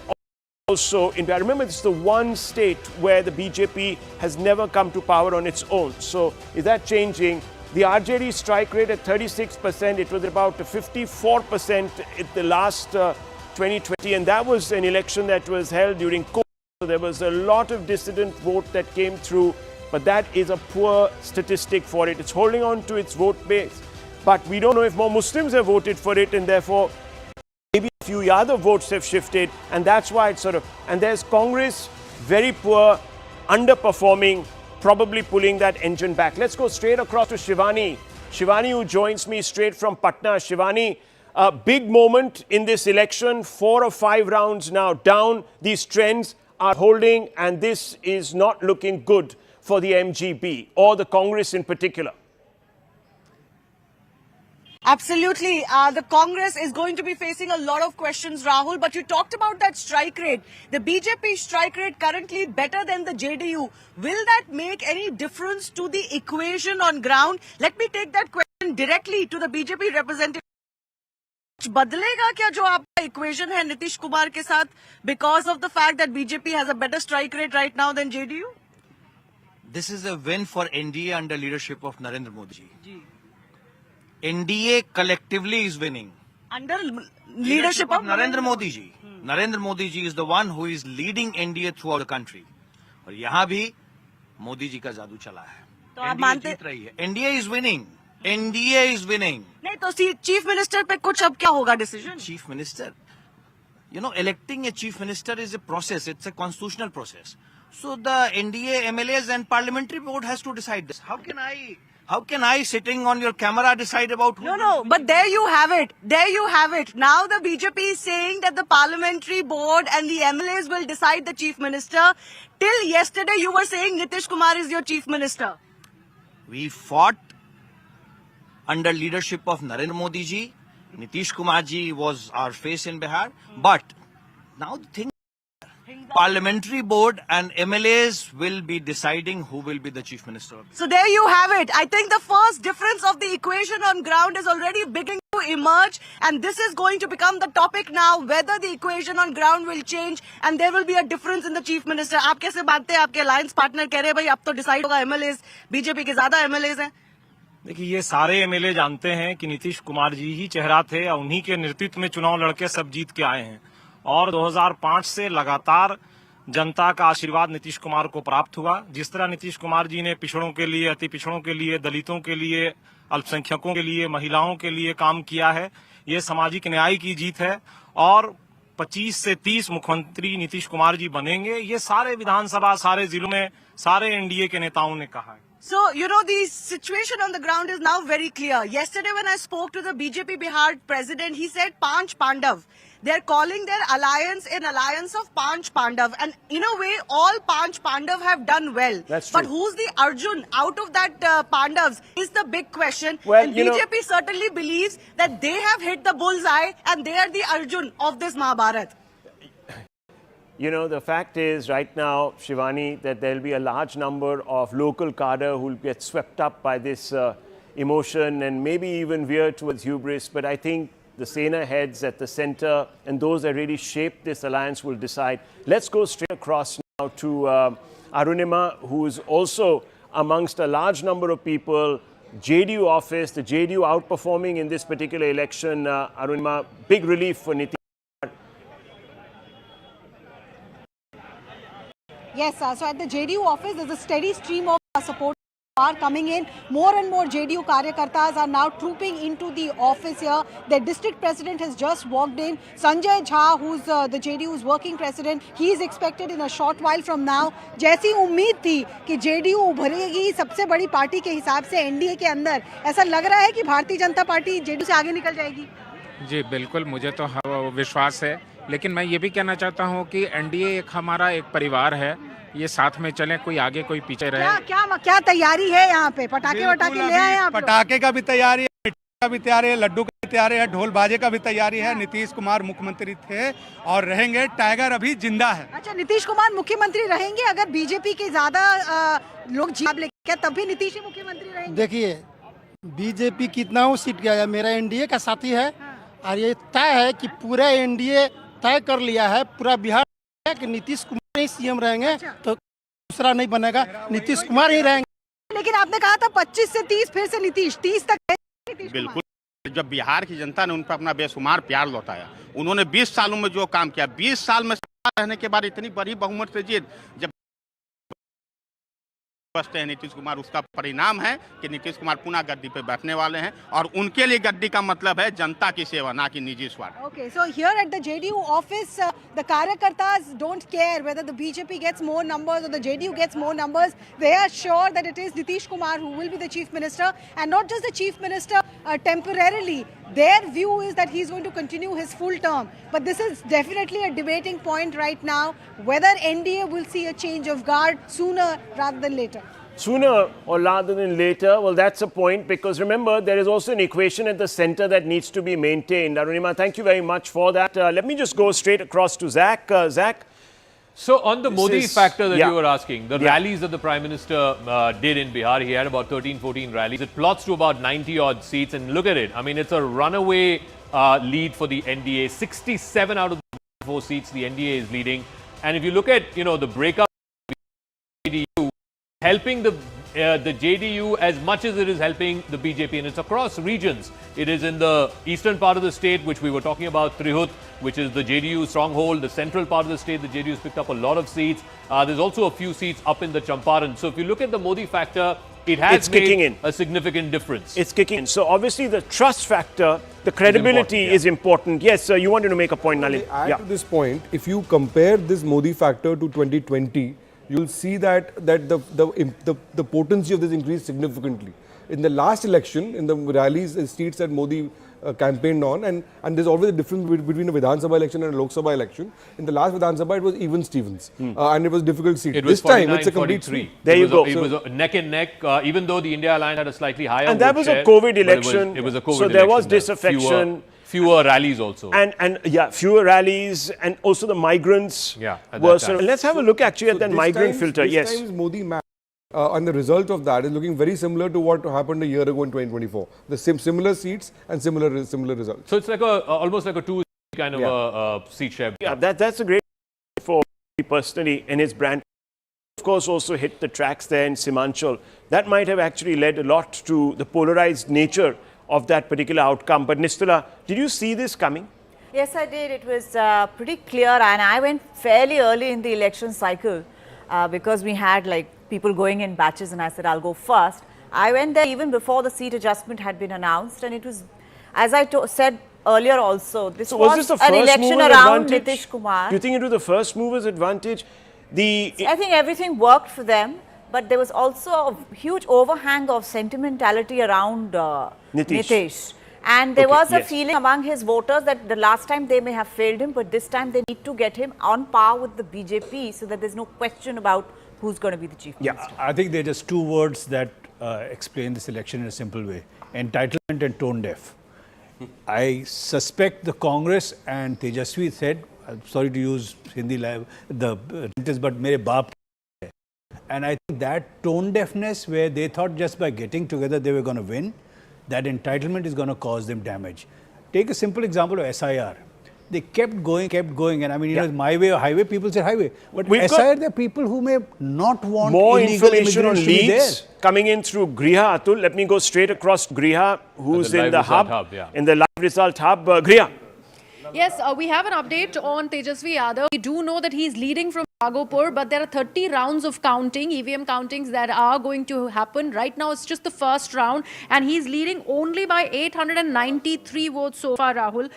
Speaker 20: also in Bihar. Remember, it's the one state where the BJP has never come to power on its own. So is that changing? The RJD strike rate at 36%, it was about 54% at the last 2020, and that was an election that was held during COVID. So there was a lot of dissident vote that came through, but that is a poor statistic for it. It's holding on to its vote base, but we don't know if more Muslims have voted for it, and therefore maybe a few other votes have shifted, and that's why it's sort of, and there's Congress, very poor, underperforming, probably pulling that engine back. Let's go straight across to Shivani. Shivani, who joins me straight from Patna. Shivani, a big moment in this election, 4 or 5 rounds now down. These trends are holding, and this is not looking good for the MGB or the Congress in particular.
Speaker 13: Absolutely. The Congress is going to be facing a lot of questions, Rahul, but you talked about that strike rate. The BJP strike rate currently better than the JDU. Will that make any difference to the equation on ground? Let me take that question directly to the BJP representative. बदलेगा क्या जो आपका equation है नीतीश कुमार के साथ because of the fact that BJP has a better strike rate right now than JDU?
Speaker 16: This is a win for NDA under leadership of Narendra Modi ji. NDA collectively is winning.
Speaker 13: Under leadership of
Speaker 16: Narendra Modi ji. Narendra Modi ji is the one who is leading NDA throughout the country. और यहाँ भी मोदी जी का जादू चला है.
Speaker 13: तो आप मानते
Speaker 16: जीत रही है. NDA is winning. NDA is winning.
Speaker 13: नहीं तो चीफ मिनिस्टर पे कुछ अब क्या होगा decision?
Speaker 16: Chief Minister. You know, electing a chief minister is a process. It's a constitutional process. So the NDA, MLAs and parliamentary board has to decide this. How can I sitting on your camera decide about who?
Speaker 13: No, but there you have it. There you have it. Now the BJP is saying that the parliamentary board and the MLAs will decide the chief minister. Till yesterday you were saying Nitish Kumar is your chief minister.
Speaker 16: We fought under leadership of Narendra Modi ji. Nitish Kumar ji was our face in Bihar. But now the thing, parliamentary board and MLAs will be deciding who will be the chief minister.
Speaker 13: So there you have it. I think the first difference of the equation on ground is already beginning to emerge, and this is going to become the topic now, whether the equation on ground will change and there will be a difference in the chief minister. आप कैसे मानते हैं? आपके alliance partner कह रहे हैं भाई अब तो decide होगा, MLAs बीजेपी के ज्यादा MLAs हैं.
Speaker 17: देखिए, ये सारे एमएलए जानते हैं कि नीतीश कुमार जी ही चेहरा थे और उन्हीं के नेतृत्व में चुनाव लड़के सब जीत के आए हैं और 2005 से लगातार जनता का आशीर्वाद नीतीश कुमार को प्राप्त हुआ. जिस तरह नीतीश कुमार जी ने पिछड़ों के लिए, अति पिछड़ों के लिए, दलितों के लिए, अल्पसंख्यकों के लिए, महिलाओं के लिए काम किया है, ये सामाजिक न्याय की जीत है और 25 से 30 मुख्यमंत्री नीतीश कुमार जी बनेंगे. ये सारे विधानसभा, सारे जिलों में सारे एनडीए के नेताओं ने कहा है.
Speaker 13: So, you know, the situation on the ground is now very clear. Yesterday when I spoke to the BJP Bihar president, he said Panch Pandav. They're calling their alliance an alliance of Panch Pandav. And in a way, all Panch Pandav have done well.
Speaker 20: That's true.
Speaker 13: But who's the Arjun out of that Pandavs is the big question.
Speaker 20: Well,
Speaker 13: and BJP certainly believes that they have hit the bullseye and they are the Arjun of this Mahabharat.
Speaker 20: You know, the fact is right now, Shivani, that there will be a large number of local cadre who will get swept up by this emotion and maybe even veer towards hubris. But I think the Sena heads at the center and those that really shape this alliance will decide. Let's go straight across now to Arunima, who is also amongst a large number of people. JDU office, the JDU outperforming in this particular election. Arunima, big relief for Nitish.
Speaker 23: Yes, so at the JDU office, there's a steady stream of support are coming in. More and more JDU Karyakartas are now trooping into the office here. The district president has just walked in. Sanjay Jha, who's the JDU's working president, he is expected in a short while from now. जैसी उम्मीद थी कि JDU उभरेगी सबसे बड़ी party के हिसाब से NDA के अंदर, ऐसा लग रहा है कि भारतीय जनता पार्टी JDU से आगे निकल जाएगी.
Speaker 24: जी बिल्कुल, मुझे तो विश्वास है, लेकिन मैं ये भी कहना चाहता हूँ कि एनडीए एक हमारा एक परिवार है, ये साथ में चलें, कोई आगे कोई पीछे रहे.
Speaker 23: क्या तैयारी है यहाँ पे? पटाखे वटाखे ले आए आप?
Speaker 25: पटाखे का भी तैयारी है, मिठाई का भी तैयारी है, लड्डू का भी तैयारी है, ढोल बाजे का भी तैयारी है. नीतीश कुमार मुख्यमंत्री थे और रहेंगे. टाइगर अभी जिंदा है.
Speaker 23: अच्छा, नीतीश कुमार मुख्यमंत्री रहेंगे अगर बीजेपी के ज्यादा लोग जीत लेंगे, तब भी नीतीश ही मुख्यमंत्री रहेंगे?
Speaker 26: देखिए, बीजेपी कितना सीट गया है, मेरा एनडीए का साथी है
Speaker 3: और ये तय है कि पूरा एनडीए तय कर लिया है, पूरा बिहार कि नीतीश कुमार ही सीएम रहेंगे, तो दूसरा नहीं बनेगा, नीतीश कुमार ही रहेंगे।
Speaker 13: लेकिन आपने कहा था 25 से 30, फिर से नीतीश 30 तक है नीतीश कुमार।
Speaker 6: बिल्कुल, जब बिहार की जनता ने उन पर अपना बेशुमार प्यार लौटाया, उन्होंने 20 सालों में जो काम किया, 20 साल में रहने के बाद इतनी बड़ी बहुमत से जीत जब बचते हैं नीतीश कुमार, उसका परिणाम है कि नीतीश कुमार पुनः गद्दी पे बैठने वाले हैं, और उनके लिए गद्दी का मतलब है जनता की सेवा, ना कि निजी स्वार्थ।
Speaker 23: Okay, so here at the JDU office, the Karyakartas don't care whether the BJP gets more numbers or the JDU gets more numbers. They are sure that it is Nitish Kumar who will be the chief minister, and not just the chief minister temporarily. Their view is that he's going to continue his full term. But this is definitely a debating point right now, whether NDA will see a change of guard sooner rather than later.
Speaker 20: Sooner or rather than later, well, that's a point, because remember, there is also an equation at the center that needs to be maintained. Arunima, thank you very much for that. Let me just go straight across to Zach. Zach?
Speaker 1: So on the Modi factor that you were asking, the rallies that the Prime Minister did in Bihar, he had about 13, 14 rallies. It plots to about 90 odd seats, and look at it. I mean, it's a runaway lead for the NDA. 67 out of the 4 seats the NDA is leading. And if you look at, the breakup of the JDU, helping the JDU as much as it is helping the BJP, and it's across regions. It is in the eastern part of the state, which we were talking about, Trihut, which is the JDU stronghold. The central part of the state, the JDU has picked up a lot of seats. There's also a few seats up in the Champaran. So if you look at the Modi factor, it has made a significant difference.
Speaker 20: It's kicking in. So obviously the trust factor, the credibility is important. Yes, sir, you wanted to make a point, Nalin.
Speaker 10: Add to this point, if you compare this Modi factor to 2020, you'll see that the potency of this increased significantly. In the last election, in the rallies, seats that Modi campaigned on, and there's always a difference between a Vidhan Sabha election and a Lok Sabha election. In the last Vidhan Sabha, it was even Stevens, and it was difficult seat.
Speaker 1: It was
Speaker 10: this time, it's a complete
Speaker 1: 43.
Speaker 20: There you go.
Speaker 1: It was a neck and neck, even though the India Alliance had a slightly higher
Speaker 20: and that was a COVID election.
Speaker 1: It was a COVID
Speaker 20: so
Speaker 1: election.
Speaker 20: There was disaffection.
Speaker 1: Fewer rallies also.
Speaker 20: And fewer rallies, and also the migrants were sort of, let's have a look actually at that migrant filter.
Speaker 10: This time's Modi map, and the result of that is looking very similar to what happened a year ago in 2024. The similar seats and similar results.
Speaker 1: So it's like almost like a 2 kind of a seat share.
Speaker 20: Yeah, that's a great for me personally and his brand. Of course, also hit the tracks there in Simanchal. That might have actually led a lot to the polarized nature of that particular outcome. But Nistula, did you see this coming?
Speaker 4: Yes, I did. It was pretty clear, and I went fairly early in the election cycle because we had like people going in batches, and I said I'll go first. I went there even before the seat adjustment had been announced, and it was, as I said earlier also, this was an election around Nitish Kumar.
Speaker 20: Do you think it was the first mover's advantage?
Speaker 4: I think everything worked for them, but there was also a huge overhang of sentimentality around Nitish. And there was a feeling among his voters that the last time they may have failed him, but this time they need to get him on par with the BJP so that there's no question about who's going to be the chief minister.
Speaker 11: Yeah, I think there are just 2 words that explain this election in a simple way: entitlement and tone deaf. I suspect the Congress and Tejashwi said, I'm sorry to use Hindi sentence, but mere baap. And I think that tone deafness, where they thought just by getting together they were going to win, that entitlement is going to cause them damage. Take a simple example of SIR. They kept going, and I mean, my way or highway, people say highway. But SIR, there are people who may not want
Speaker 20: more
Speaker 11: illegal
Speaker 20: information on
Speaker 11: immigrants to be there.
Speaker 20: leads coming in through Griha. Atul, let me go straight across to Griha, who's in the hub, in the live result hub. Griha.
Speaker 12: Yes, we have an update on Tejashwi Yadav. We do know that he's leading from Bhagopur, but there are 30 rounds of counting, EVM countings that are going to happen. Right now, it's just the first round, and he's leading only by 893 votes so far, Rahul.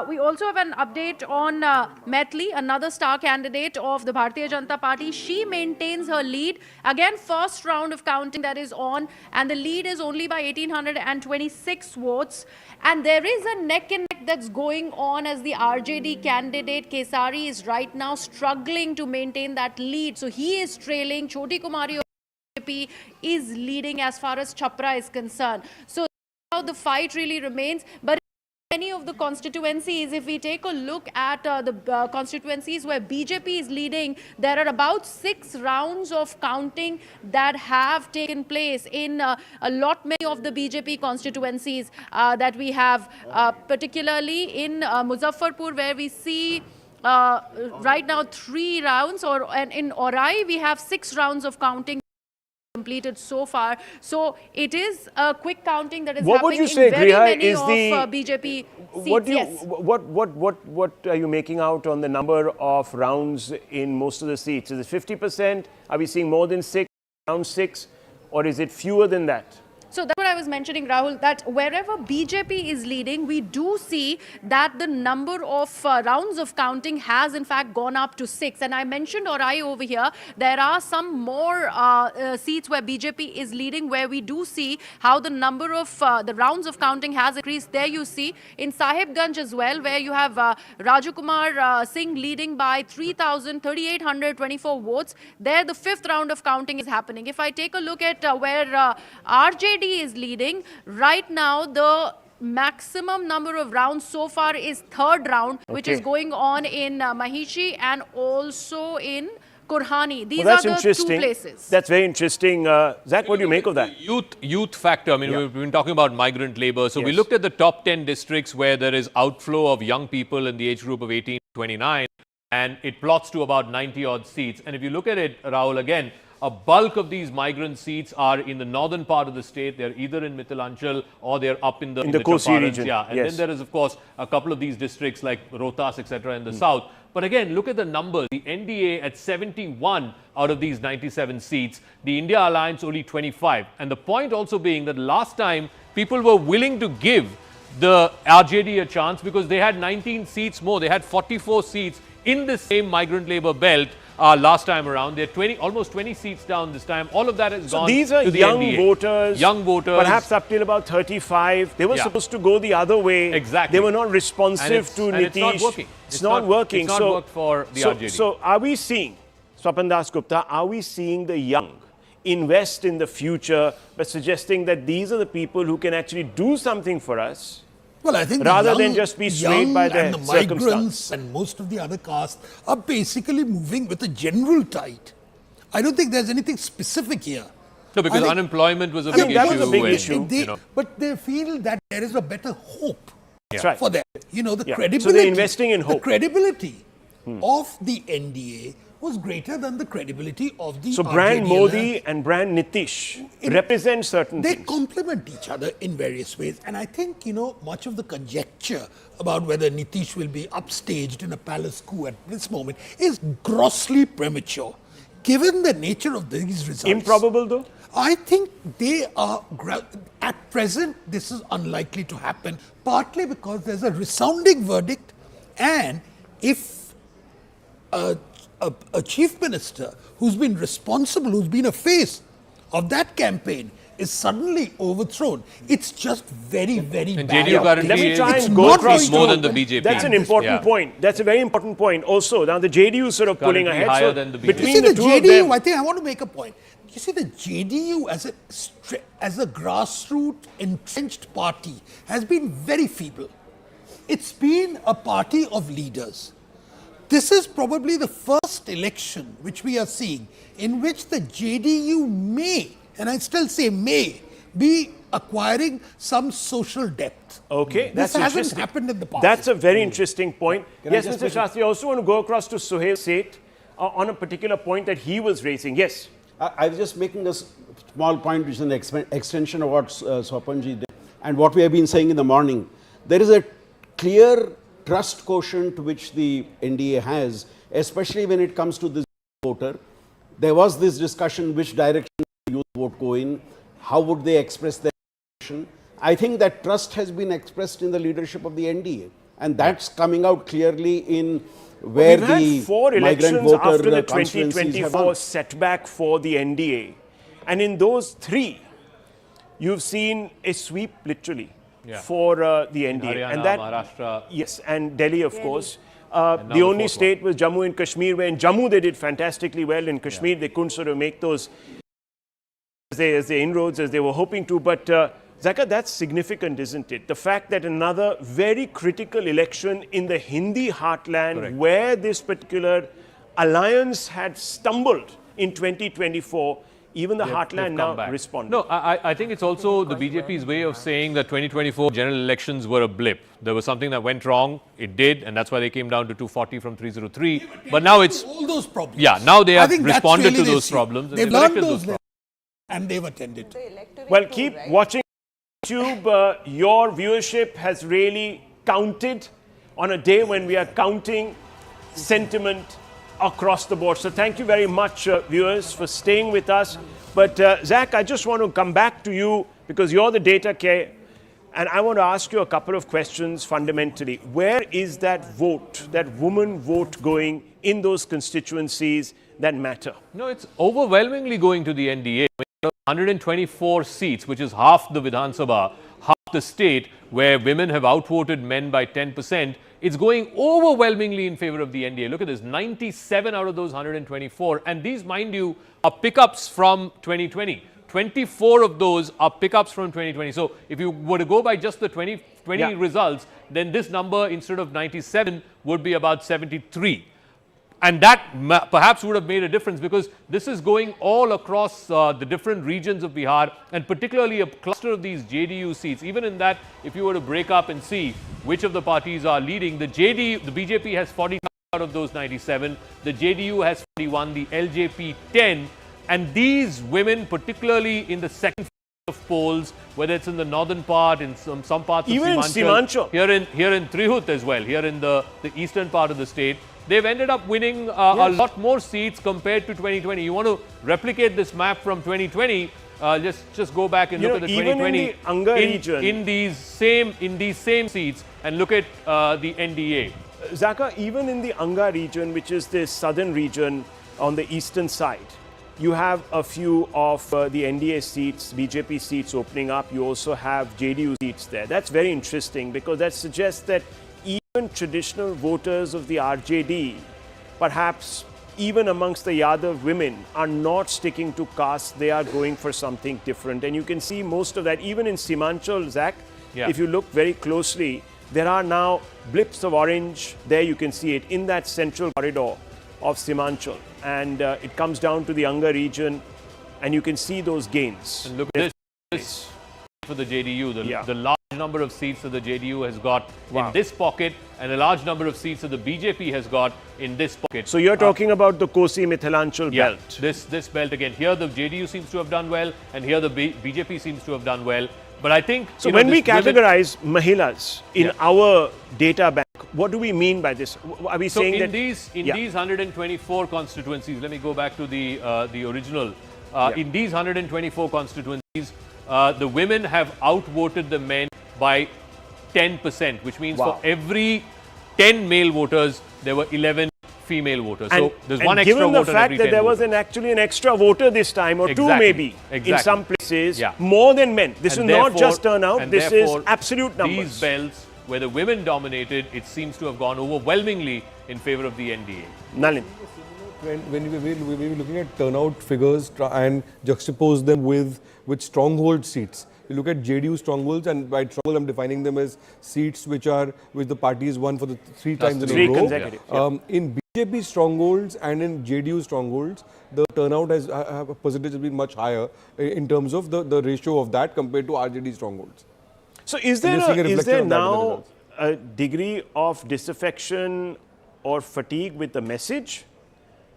Speaker 12: We also have an update on Metli, another star candidate of the Bharatiya Janata Party. She maintains her lead. Again, first round of counting that is on, and the lead is only by 1,826 votes. And there is a neck and neck that's going on as the RJD candidate Kesari is right now struggling to maintain that lead. So he is trailing. Choti Kumari of BJP is leading as far as Chhapra is concerned. So how the fight really remains. But many of the constituencies, if we take a look at the constituencies where BJP is leading, there are about 6 rounds of counting that have taken place in a lot many of the BJP constituencies that we have, particularly in Muzaffarpur, where we see right now 3 rounds, and in Orai we have 6 rounds of counting completed so far. So it is a quick counting that is happening in very many of BJP seats.
Speaker 20: What are you making out on the number of rounds in most of the seats? Is it 50%? Are we seeing more than 6, around 6, or is it fewer than that?
Speaker 12: So that's what I was mentioning, Rahul, that wherever BJP is leading, we do see that the number of rounds of counting has in fact gone up to 6. And I mentioned Orai over here. There are some more seats where BJP is leading, where we do see how the number of the rounds of counting has increased. There you see in Sahibganj as well, where you have Raju Kumar Singh leading by 3,824 votes. There the 5th round of counting is happening. If I take a look at where RJD is leading, right now the maximum number of rounds so far is 3rd round, which is going on in Mahishi and also in Kurhani. These are the 2 places.
Speaker 20: That's very interesting. Zach, what do you make of that?
Speaker 1: Youth factor. I mean, we've been talking about migrant labor. So we looked at the top 10 districts where there is outflow of young people in the age group of 18 to 29, and it plots to about 90 odd seats. And if you look at it, Rahul, again, a bulk of these migrant seats are in the northern part of the state. They're either in Mithilanchal or they're up in the
Speaker 20: Kosi region.
Speaker 1: Yeah, and then there is, of course, a couple of these districts like Rohtas, etc. in the south. But again, look at the numbers. The NDA at 71 out of these 97 seats. The India Alliance only 25. And the point also being that last time people were willing to give the RJD a chance because they had 19 seats more. They had 44 seats in the same migrant labor belt. Last time around, they're almost 20 seats down this time. All of that has gone
Speaker 20: these are
Speaker 1: to the
Speaker 20: young
Speaker 1: NDA.
Speaker 20: voters, perhaps up till about 35. They were supposed to go the other way.
Speaker 1: Exactly.
Speaker 20: They were not responsive to Nitish.
Speaker 1: It's not working.
Speaker 20: It's not working.
Speaker 1: It's not worked for the RJD.
Speaker 20: So are we seeing, Swapan Das Gupta, are we seeing the young invest in the future by suggesting that these are the people who can actually do something for us?
Speaker 2: Well, I think
Speaker 20: rather than just be swayed by their
Speaker 2: the migrants and most of the other castes are basically moving with a general tide. I don't think there's anything specific here.
Speaker 1: No, because unemployment was a big issue.
Speaker 20: That was a big issue.
Speaker 2: But they feel that there is a better hope
Speaker 20: right.
Speaker 2: for them. You know, the credibility.
Speaker 20: So they're investing in hope.
Speaker 2: The credibility of the NDA was greater than the credibility of the
Speaker 20: So brand Modi and brand Nitish represent certain things.
Speaker 2: They complement each other in various ways. And I think, you know, much of the conjecture about whether Nitish will be upstaged in a palace coup at this moment is grossly premature. Given the nature of these results.
Speaker 20: Improbable though?
Speaker 2: I think they are, at present, this is unlikely to happen, partly because there's a resounding verdict, and if a chief minister who's been responsible, who's been a face of that campaign, is suddenly overthrown, it's just very, very
Speaker 1: and
Speaker 2: bad.
Speaker 20: Let me try and go across
Speaker 1: more than the BJP.
Speaker 20: That's an important point. That's a very important point. Also, now the JDU is sort of pulling ahead.
Speaker 1: Higher than the BJP.
Speaker 20: Between the two
Speaker 2: JDU,
Speaker 20: of them,
Speaker 2: I think I want to make a point. You see, the JDU as a grassroots entrenched party has been very feeble. It's been a party of leaders. This is probably the first election which we are seeing in which the JDU may, and I still say may, be acquiring some social depth.
Speaker 20: Okay,
Speaker 2: this hasn't happened in the past.
Speaker 20: That's a very interesting point. Yes, Mr. Shastri, I also want to go across to Sohail Seth on a particular point that he was raising. Yes.
Speaker 7: I was just making a small point which is an extension of what Swapanji did and what we have been saying in the morning. There is a clear trust quotient which the NDA has, especially when it comes to this voter. There was this discussion which direction the youth vote go in, how would they express their position. I think that trust has been expressed in the leadership of the NDA, and that's coming out clearly in where
Speaker 20: We've
Speaker 7: the
Speaker 20: had 4 elections
Speaker 7: voter
Speaker 20: after the
Speaker 7: constituencies
Speaker 20: 2024 setback for the NDA, and in those 3, you've seen a sweep literally. For the NDA.
Speaker 1: Haryana,
Speaker 20: and that,
Speaker 1: Maharashtra.
Speaker 20: Yes, and Delhi, of course. The only state was Jammu and Kashmir, where in Jammu they did fantastically well. In Kashmir, they couldn't sort of make those as they inroads as they were hoping to. But Zaka, that's significant, isn't it? The fact that another very critical election in the Hindi heartland, where this particular alliance had stumbled in 2024, even the heartland now responded.
Speaker 1: No, I think it's also the BJP's way of saying that 2024 general elections were a blip. There was something that went wrong. It did, and that's why they came down to 240 from 303. But now it's
Speaker 2: all those problems.
Speaker 1: Yeah, now they have responded to those problems.
Speaker 2: They've learned those lessons, and they've attended.
Speaker 20: Well, keep watching YouTube. Your viewership has really counted on a day when we are counting sentiment across the board. So thank you very much, viewers, for staying with us. But Zach, I just want to come back to you because you're the data K, and I want to ask you a couple of questions fundamentally. Where is that vote, that woman vote, going in those constituencies that matter?
Speaker 1: No, it's overwhelmingly going to the NDA. 124 seats, which is half the Vidhan Sabha, half the state, where women have outvoted men by 10%. It's going overwhelmingly in favor of the NDA. Look at this, 97 out of those 124. And these, mind you, are pickups from 2020. 24 of those are pickups from 2020. So if you were to go by just the 2020 results, then this number, instead of 97, would be about 73. And that perhaps would have made a difference, because this is going all across the different regions of Bihar, and particularly a cluster of these JDU seats. Even in that, if you were to break up and see which of the parties are leading, the BJP has 40 out of those 97, the JDU has 41, the LJP 10, and these women, particularly in the second of polls, whether it's in the northern part, in some parts
Speaker 20: even
Speaker 1: of
Speaker 20: Simanchal,
Speaker 1: here in Trihut as well, here in the eastern part of the state, they've ended up winning a lot more seats compared to 2020. You want to replicate this map from 2020? Just go back and look at the 2020
Speaker 20: in the Anga region,
Speaker 1: in these same seats, and look at the NDA.
Speaker 20: Zaka, even in the Anga region, which is the southern region on the eastern side, you have a few of the NDA seats, BJP seats opening up. You also have JDU seats there. That's very interesting, because that suggests that even traditional voters of the RJD, perhaps even amongst the Yadav women, are not sticking to caste. They are going for something different. And you can see most of that even in Simanchal, Zach. If you look very closely, there are now blips of orange. There you can see it in that central corridor of Simanchal. And it comes down to the Anga region, and you can see those gains.
Speaker 1: And look at this for the JDU, the large number of seats that the JDU has got in this pocket, and a large number of seats that the BJP has got in this pocket.
Speaker 20: So you're talking about the Kosi Mithilanchal belt.
Speaker 1: This belt again. Here the JDU seems to have done well, and here the BJP seems to have done well. But I think
Speaker 20: so. When we categorize Mahilas in our data bank, what do we mean by this? Are we saying
Speaker 1: in
Speaker 20: that
Speaker 1: these 124 constituencies? Let me go back to the original. In these 124 constituencies, the women have outvoted the men by 10%, which means for every 10 male voters, there were 11 female voters. So there's one extra voter.
Speaker 20: Given the fact that there was actually an extra voter this time, or two maybe, in some places, more than men. This is not just turnout, this is absolute numbers.
Speaker 1: These belts, where the women dominated, it seems to have gone overwhelmingly in favor of the NDA.
Speaker 20: Nalin.
Speaker 10: When we're looking at turnout figures and juxtapose them with stronghold seats, you look at JDU strongholds, and by stronghold I'm defining them as seats which the parties won for the three times in a row.
Speaker 20: Consecutive.
Speaker 10: In BJP strongholds and in JDU strongholds, the turnout percentage has been much higher in terms of the ratio of that compared to RJD strongholds.
Speaker 20: So is there now a degree of disaffection or fatigue with the message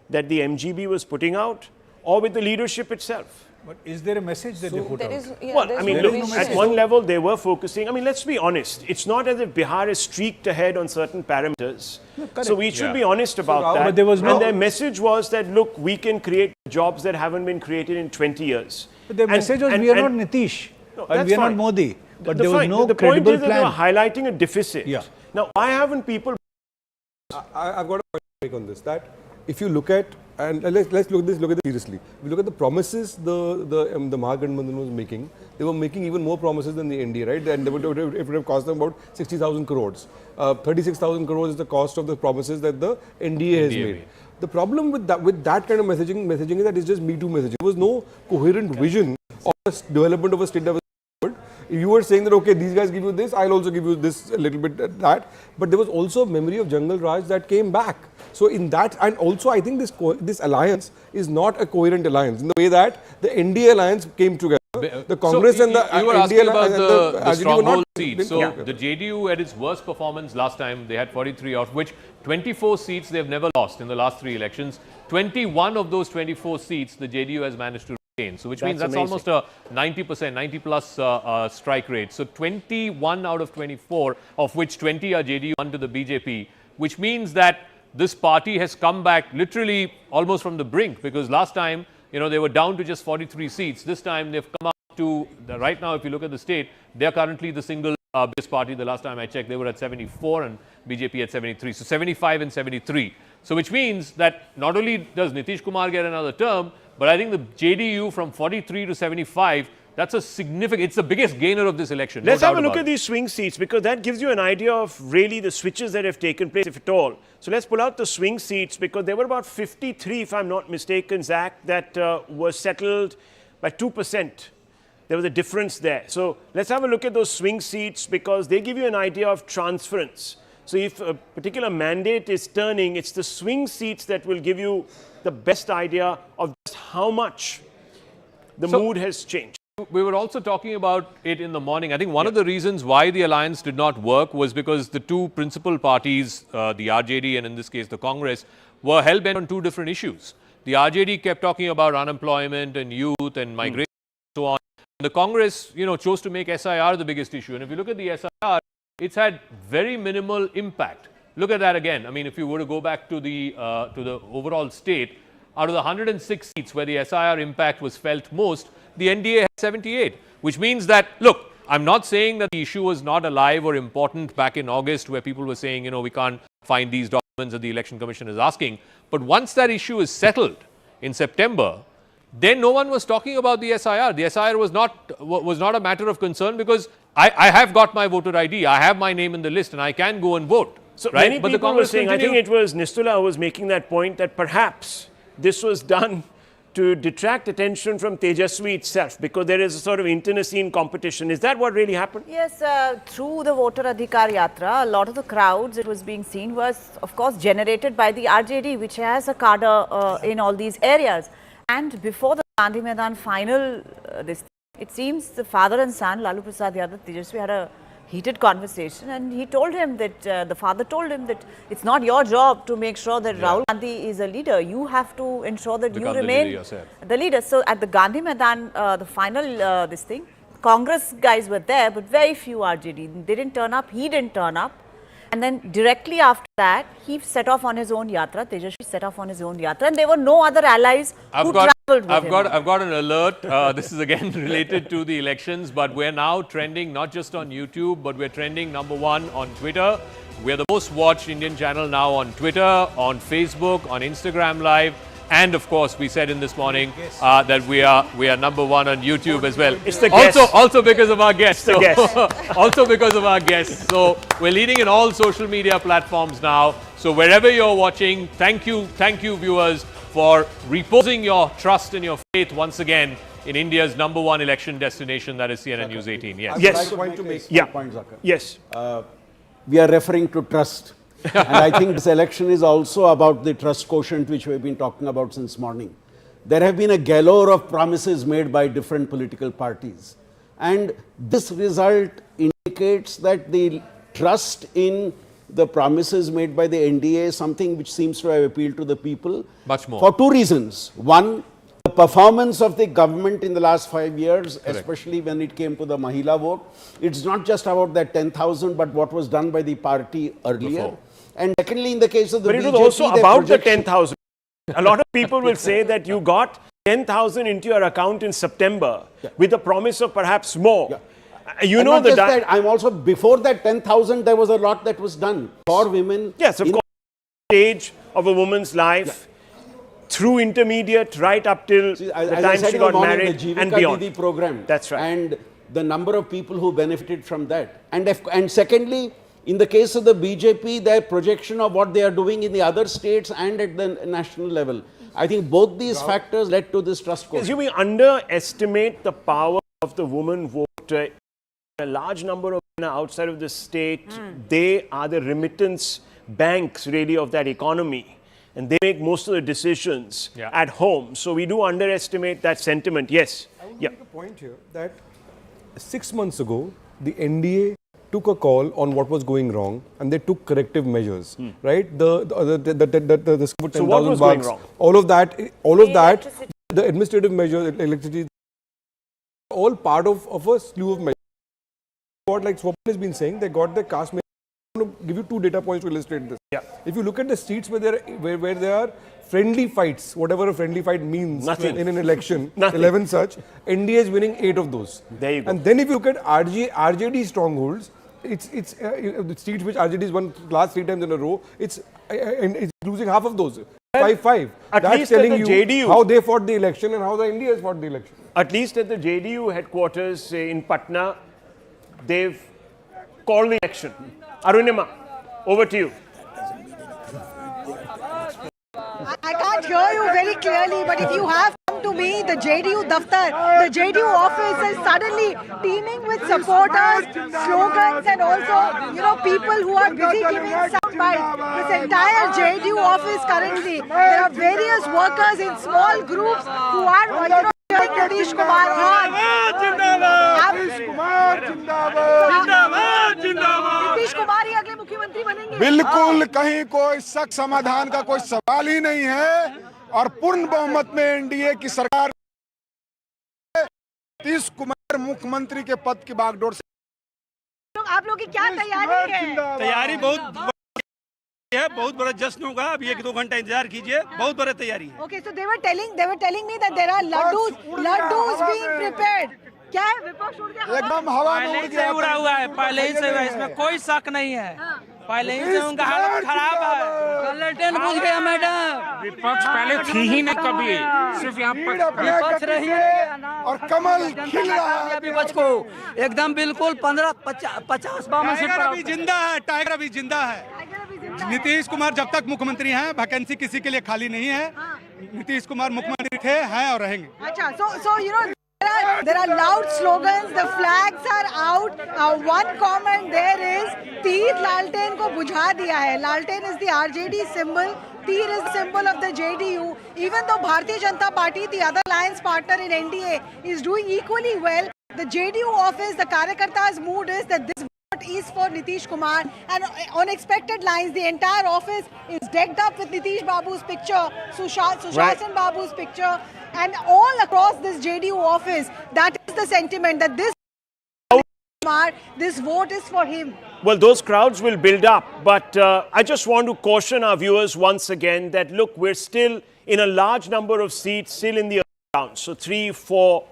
Speaker 20: that the MGB was putting out, or with the leadership itself?
Speaker 11: But is there a message that they put out?
Speaker 20: Well, I mean, look, at one level they were focusing. I mean, let's be honest. It's not as if Bihar is streaked ahead on certain parameters. So we should be honest about that.
Speaker 11: But there was
Speaker 20: and their message was that, look, we can create jobs that haven't been created in 20 years.
Speaker 11: But their message was, we are not Nitish, and we are not Modi. But there was no credible plan.
Speaker 20: The point is that they were highlighting a deficit. Now, why haven't people...
Speaker 10: I've got a point to make on this, that if you look at, and let's look at this seriously. If you look at the promises the Mahagathbandhan was making, they were making even more promises than the NDA, right? And it would have cost them about 60,000 crores. 36,000 crores is the cost of the promises that the NDA has made. The problem with that kind of messaging is that it's just Me Too messaging. There was no coherent vision of the development of a state level. You were saying that, okay, these guys give you this, I'll also give you this, a little bit that. But there was also a memory of Jungle Raj that came back. So in that, and also I think this alliance is not a coherent alliance in the way that the NDA alliance came together. The Congress and the
Speaker 1: you were
Speaker 10: NDA
Speaker 1: asking about
Speaker 10: and
Speaker 1: the stronghold
Speaker 10: seats.
Speaker 1: seats. So the JDU at its worst performance last time, they had 43 out of which 24 seats they've never lost in the last 3 elections. 21 of those 24 seats the JDU has managed to retain. So which means that's almost a 90%, 90 plus strike rate. So 21 out of 24, of which 20 are JDU, 1 to the BJP, which means that this party has come back literally almost from the brink, because last time, they were down to just 43 seats. This time they've come up to, right now if you look at the state, they're currently the single biggest party. The last time I checked, they were at 74 and BJP at 73. So 75 and 73. So which means that not only does Nitish Kumar get another term, but I think the JDU from 43 to 75, that's a significant, it's the biggest gainer of this election.
Speaker 20: Let's have a look at these swing seats, because that gives you an idea of really the switches that have taken place, if at all. So let's pull out the swing seats, because there were about 53, if I'm not mistaken, Zach, that were settled by 2%. There was a difference there. So let's have a look at those swing seats, because they give you an idea of transference. So if a particular mandate is turning, it's the swing seats that will give you the best idea of just how much the mood has changed.
Speaker 1: We were also talking about it in the morning. I think one of the reasons why the alliance did not work was because the two principal parties, the RJD and in this case the Congress, were hell-bent on 2 different issues. The RJD kept talking about unemployment and youth and migration and so on. The Congress, chose to make SIR the biggest issue. And if you look at the SIR, it's had very minimal impact. Look at that again. I mean, if you were to go back to the overall state, out of the 106 seats where the SIR impact was felt most, the NDA had 78, which means that, look, I'm not saying that the issue was not alive or important back in August, where people were saying, we can't find these documents that the Election Commission is asking. But once that issue is settled in September, then no one was talking about the SIR. The SIR was not a matter of concern, because I have got my voter ID, I have my name in the list, and I can go and vote.
Speaker 20: So many people were saying, I think it was Nistula who was making that point, that perhaps this was done to detract attention from Tejashwi itself, because there is a sort of internecine competition. Is that what really happened?
Speaker 4: Yes, through the Voter Adhikar Yatra, a lot of the crowds it was being seen was, of course, generated by the RJD, which has a cadre in all these areas. And before the Gandhi Maidan final, it seems the father and son, Lalu Prasad Yadav, Tejashwi, had a heated conversation, and he told him that, the father told him that it's not your job to make sure that Rahul Gandhi is a leader. You have to ensure that you remain the leader. So at the Gandhi Maidan, the final Congress guys were there, but very few RJD. They didn't turn up, he didn't turn up. And then directly after that, he set off on his own yatra. Tejashwi set off on his own yatra, and there were no other allies who travelled with him.
Speaker 1: I've got an alert. This is again related to the elections, but we're now trending not just on YouTube, but we're trending #1 on Twitter. We're the most watched Indian channel now on Twitter, on Facebook, on Instagram Live. And of course, we said in this morning that we are #1 on YouTube as well.
Speaker 20: It's the guests.
Speaker 1: Also because of our guests.
Speaker 20: It's the guests.
Speaker 1: Also because of our guests. So we're leading in all social media platforms now. So wherever you're watching, thank you viewers for reposing your trust and your faith once again in India's #1 election destination, that is CNN News 18. Yes.
Speaker 20: Yes.
Speaker 7: I would like to make
Speaker 20: a
Speaker 7: point, Zakir.
Speaker 20: Yes.
Speaker 7: We are referring to trust. And I think this election is also about the trust quotient, which we've been talking about since morning. There have been a galore of promises made by different political parties. And this result indicates that the trust in the promises made by the NDA is something which seems to have appealed to the people.
Speaker 1: Much more.
Speaker 7: For 2 reasons. One, the performance of the government in the last 5 years, especially when it came to the Mahila vote. It's not just about that 10,000, but what was done by the party earlier.
Speaker 1: Before.
Speaker 7: And secondly, in the case of the BJP,
Speaker 20: but it was also about the 10,000. A lot of people will say that you got 10,000 into your account in September with the promise of perhaps more. You know that
Speaker 7: I'm also, before that 10,000, there was a lot that was done for women.
Speaker 20: Yes, of course. Stage of a woman's life, through intermediate, right up till the time she got married and beyond.
Speaker 7: The program.
Speaker 20: That's right.
Speaker 7: And the number of people who benefited from that. And secondly, in the case of the BJP, their projection of what they are doing in the other states and at the national level. I think both these factors led to this trust quotient.
Speaker 20: We underestimate the power of the woman voter a large number of men are outside of the state. They are the remittance banks really of that economy. And they make most of the decisions at home. So we do underestimate that sentiment. Yes.
Speaker 10: I want to make a point here that 6 months ago, the NDA took a call on what was going wrong and they took corrective measures, right? The
Speaker 20: So what was going wrong?
Speaker 10: All of that, the administrative measures, electricity, all part of a slew of measures. What like Swapn has been saying, they got the caste. I'm going to give you 2 data points to illustrate this. If you look at the seats where there are friendly fights, whatever a friendly fight means in an election, 11 such, NDA is winning 8 of those.
Speaker 20: There you go.
Speaker 10: And then if you look at RJD strongholds, it's the seats which RJD has won last 3 times in a row, it's losing half of those. 5-5. That's telling you
Speaker 20: JDU,
Speaker 10: how they fought the election and how the NDA has fought the election.
Speaker 20: At least at the JDU headquarters in Patna, they've called the election. Arunima, over to you.
Speaker 23: I can't hear you very clearly, but if you have come to me, the JDU Daftar, the JDU office is suddenly teeming with supporters, slogans, and also, people who are busy giving soundbites. This entire JDU office currently, there are various workers in small groups who are, cheering Nitish Kumar on. Nitish Kumar ही अगले मुख्यमंत्री बनेंगे।
Speaker 15: बिल्कुल कहीं कोई शक समाधान का कोई सवाल ही नहीं है और पूर्ण बहुमत में एनडीए की सरकार नीतीश कुमार मुख्यमंत्री के पद की बागडोर से।
Speaker 23: आप लोगों की क्या तैयारी है?
Speaker 5: तैयारी बहुत बड़ा जश्न होगा। अभी 1-2 घंटा इंतजार कीजिए, बहुत बड़ी तैयारी है।
Speaker 23: Okay, so they were telling me that there are laddus being prepared. क्या है? विपक्ष उड़ गया,
Speaker 15: एकदम हवा में उड़ गया,
Speaker 5: उड़ा हुआ है, पहले ही से इसमें कोई शक नहीं है। पहले ही से उनका हालत खराब है। ललटेन बुझ गया मैडम।
Speaker 24: विपक्ष पहले थी ही नहीं कभी, सिर्फ यहाँ पर
Speaker 5: विपक्ष रही है
Speaker 15: और कमल खिल रहा है
Speaker 5: विपक्ष को एकदम बिल्कुल 50-52 सीट पर
Speaker 25: अभी जिंदा है, टाइगर अभी जिंदा है। नीतीश कुमार जब तक मुख्यमंत्री हैं, वैकेंसी किसी के लिए खाली नहीं है। नीतीश कुमार मुख्यमंत्री थे, हैं और रहेंगे।
Speaker 23: अच्छा, so there are loud slogans, the flags are out. One comment there is, तीर लालटेन को बुझा दिया है. Lalten is the RJD symbol. Teer is the symbol of the JDU. Even though Bharatiya Janata Party, the other alliance partner in NDA, is doing equally well, the JDU office, the Karyakarta's mood is that this vote is for Nitish Kumar. And on expected lines, the entire office is decked up with Nitish Babu's picture, Sushasan Babu's picture. And all across this JDU office, that is the sentiment that this vote is for him.
Speaker 20: Well, those crowds will build up. But I just want to caution our viewers once again that, look, we're still in a large number of seats, still in the early rounds. So 3, 4.